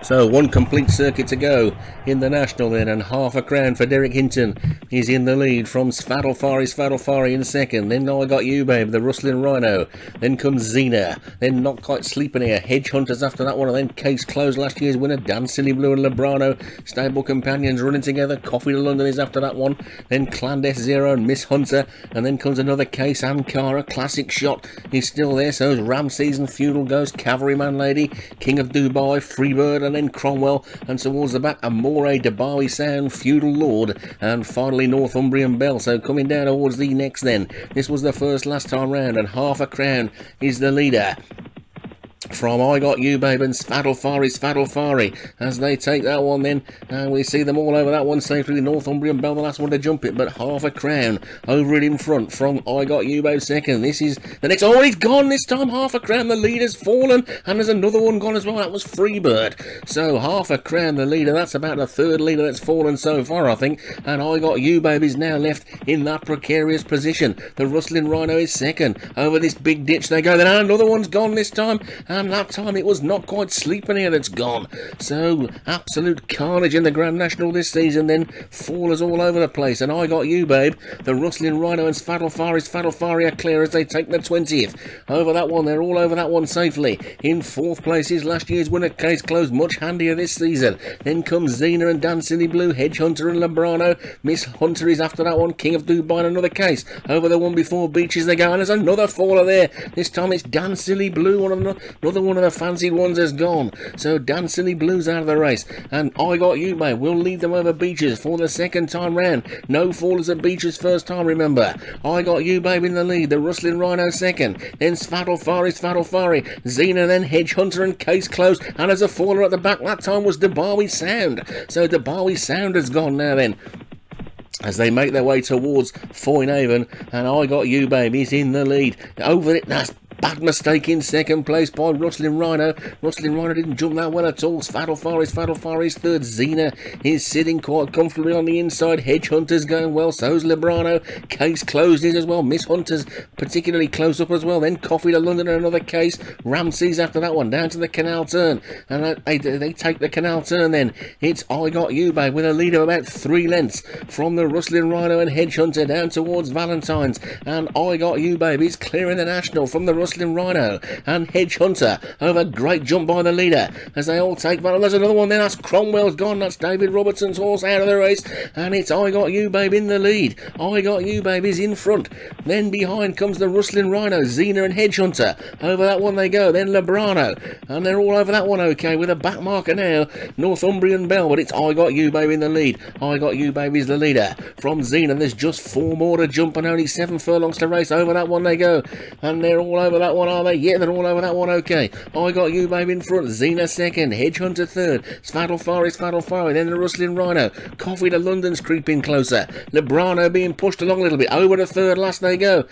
So 1 complete circuit to go in the National then, and half a crown for Derek Hinton. He's in the lead from Svaldafari in second. Then I Got You, Babe, the Rustling Rhino. Then comes Xena. Then Not Quite Sleeping Here. Hedge Hunters after that one, and then Case Closed, last year's winner. Silly Blue and Lebrano. Stable Companions running together. Coffee to London is after that one. Then Clandest Zero and Miss Hunter. And then comes another Case. Ankara, Classic Shot. He's still there. So is Ramses and Feudal Ghost. Cavalryman Lady. King of Dubai. Freebird. And then Cromwell, and towards the back Amore, DeBowie Sound, Feudal Lord, and finally Northumbrian Bell. So coming down towards the next then. This was the first last time round, and half a crown is the leader from I Got You, Babe, and Svaldafari as they take that one then, and we see them all over that one safely. Northumbrian Bell, the last one to jump it, but half a crown over it in front from I Got You, Babe second. This is the next. Oh, he's gone this time. Half a crown, the leader's fallen, and there's another one gone as well. That was Freebird. So half a crown, the leader. That's about the 3rd leader that's fallen so far, I think. And I Got You, Babe is now left in that precarious position. The Rustling Rhino is second. Over this big ditch they go. Then another one's gone this time. And that time it was Not Quite Sleeping Here that's gone. So absolute carnage in the Grand National this season then. Fallers all over the place. And I Got You, Babe, the Rustling Rhino and Svaldafari are clear as they take the 20th. Over that one, they're all over that one safely. In 4th place is last year's winner, Case Closed, much handier this season. Then comes Xena and Silly Blue, Hedge Hunter and Lebrano. Miss Hunter is after that one, King of Dubai and another Case. Over the one before Beaches they go, and there's another faller there. This time it's Silly Blue, one of them. Another one of the fancied ones has gone. So Dancing Blues out of the race. And I Got You, Babe, will lead them over Beaches for the second time round. No fallers at Beaches first time, remember. I Got You, Babe in the lead. The Rustling Rhino second. Then Svattlefari. Xena, then Hedge Hunter and Case Closed. And as a faller at the back, that time was Debawi Sound. So Debawi Sound has gone now then, as they make their way towards Foynehaven, and I Got You, Babe is in the lead. Over it, that's bad mistake in second place by Rustling Rhino. Rustling Rhino didn't jump that well at all. Svattlefari's third. Xena is sitting quite comfortably on the inside. Hedge Hunter's going well, so's Librano. Case Closed is as well. Miss Hunter's particularly close up as well. Then Coffee to London and another Case. Ramsey's after that one, down to the canal turn. And they take the canal turn then. It's I Got You, Babe, with a lead of about 3 lengths from the Rustling Rhino and Hedge Hunter down towards Valentine's. And I Got You, Babe is clearing the national from the Rustling Rhino and Hedge Hunter. Over great jump by the leader as they all take battle. There's another one then. That's Cromwell's gone. That's David Robertson's horse out of the race. And it's I Got You, Babe in the lead. I Got You, Babe is in front. Then behind comes the Rustling Rhino, Xena and Hedge Hunter. Over that one they go. Then Librano. And they're all over that one okay with a back marker now. Northumbrian Bell, but it's I Got You, Babe in the lead. I Got You, Babe is the leader. From Xena there's just 4 more to jump and only 7 furlongs to race. Over that one they go. And they're all over that one, are they? Yeah, they're all over that one, okay. I Got You, Babe in front. Xena second. Hedge Hunter third. Svattlefari. Then the Rustling Rhino. Coffee to London's creeping closer. Librano being pushed along a little bit. Over to third last they go.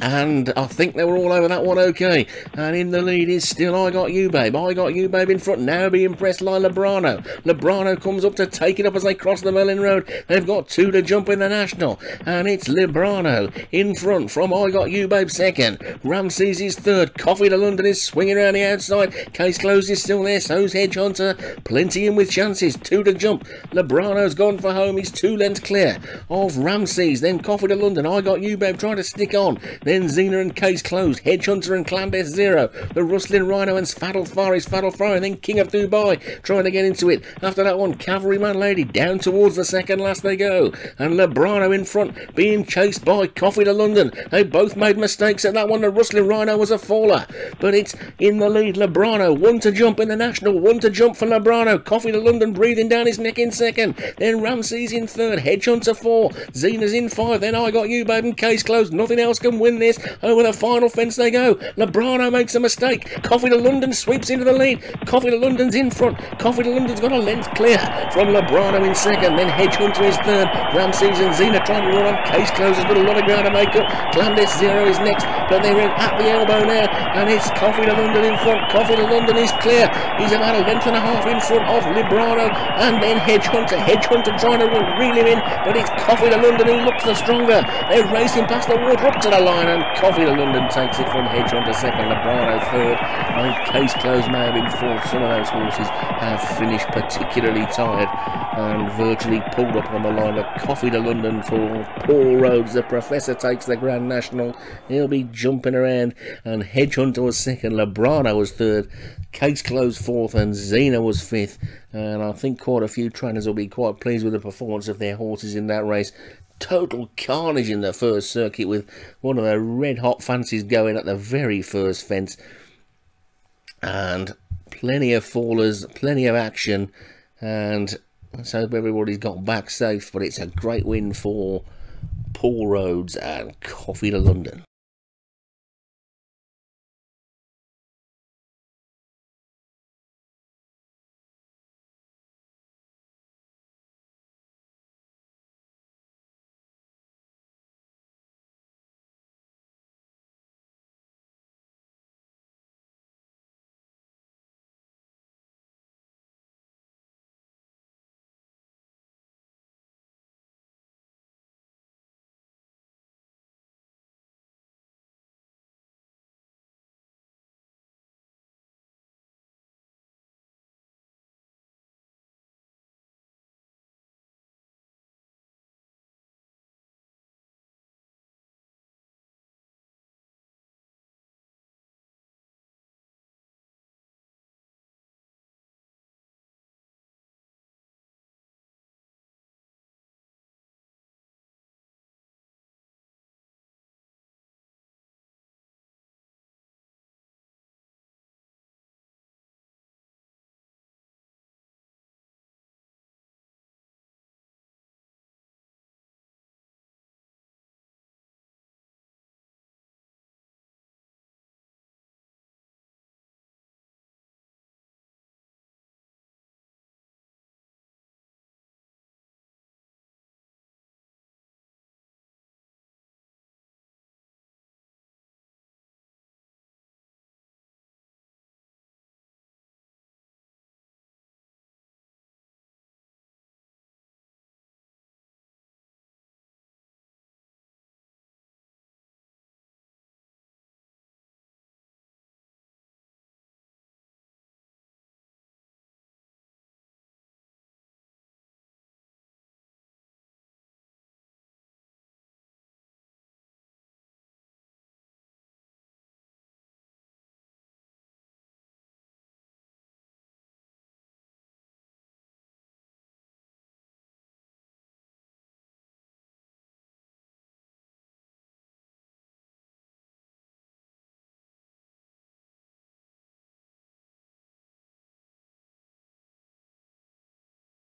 And I think they were all over that one okay. And in the lead is still I Got You, Babe. I Got You, Babe in front. Now being pressed by Librano. Librano comes up to take it up as they cross the Merlin Road. They've got 2 to jump in the National. And it's Librano in front from I Got You, Babe second. Ramses is third. Coffee to London is swinging around the outside. Case Closed is still there. So's Hedge Hunter. Plenty in with chances. 2 to jump. Librano's gone for home. He's 2 lengths clear of Ramses. Then Coffee to London. I Got You, Babe trying to stick on. Then Xena and Case Closed, Hedge Hunter and Clandestine Zero, the Rustling Rhino and Svattlefari, and then King of Dubai trying to get into it. After that one, Cavalryman Lady, down towards the second last they go, and Librano in front, being chased by Coffee to London. They both made mistakes at that one. The Rustling Rhino was a faller, but it's in the lead. Librano, 1 to jump in the National, 1 to jump for Librano. Coffee to London breathing down his neck in second, then Ramses in third, Hedge Hunter 4, Xena's in 5, then I Got You, Babe and Case Closed. Nothing else can win this. Over the final fence they go. Librano makes a mistake. Coffee to London sweeps into the lead. Coffee to London's in front. Coffee to London's got a length clear from Librano in second. Then Hedge Hunter is third. Ramses and Xena trying to run on. Case Closed has got a lot of ground to make up. Clandestine Zero is next, but they're in at the elbow now, and it's Coffee to London in front. Coffee to London is clear. He's about a length and a half in front of Librano, and then Hedge Hunter. Hedge Hunter trying to reel him in, but it's Coffee to London who looks the stronger. They're racing past the water up to the line, and Coffee to London takes it from Hedge Hunter second, Librano third. I think Case Closed may have been fourth. Some of those horses have finished particularly tired and virtually pulled up on the line. But Coffee to London for Paul Rhodes. The Professor takes the Grand National. He'll be jumping around, and Hedge Hunter was second, Librano was third, Case Closed fourth, and Xena was fifth. And I think quite a few trainers will be quite pleased with the performance of their horses in that race. Total carnage in the first circuit, with one of the red hot fancies going at the very first fence, and plenty of fallers, plenty of action, and so everybody's got back safe. But it's a great win for Paul Rhodes and Coffee to London.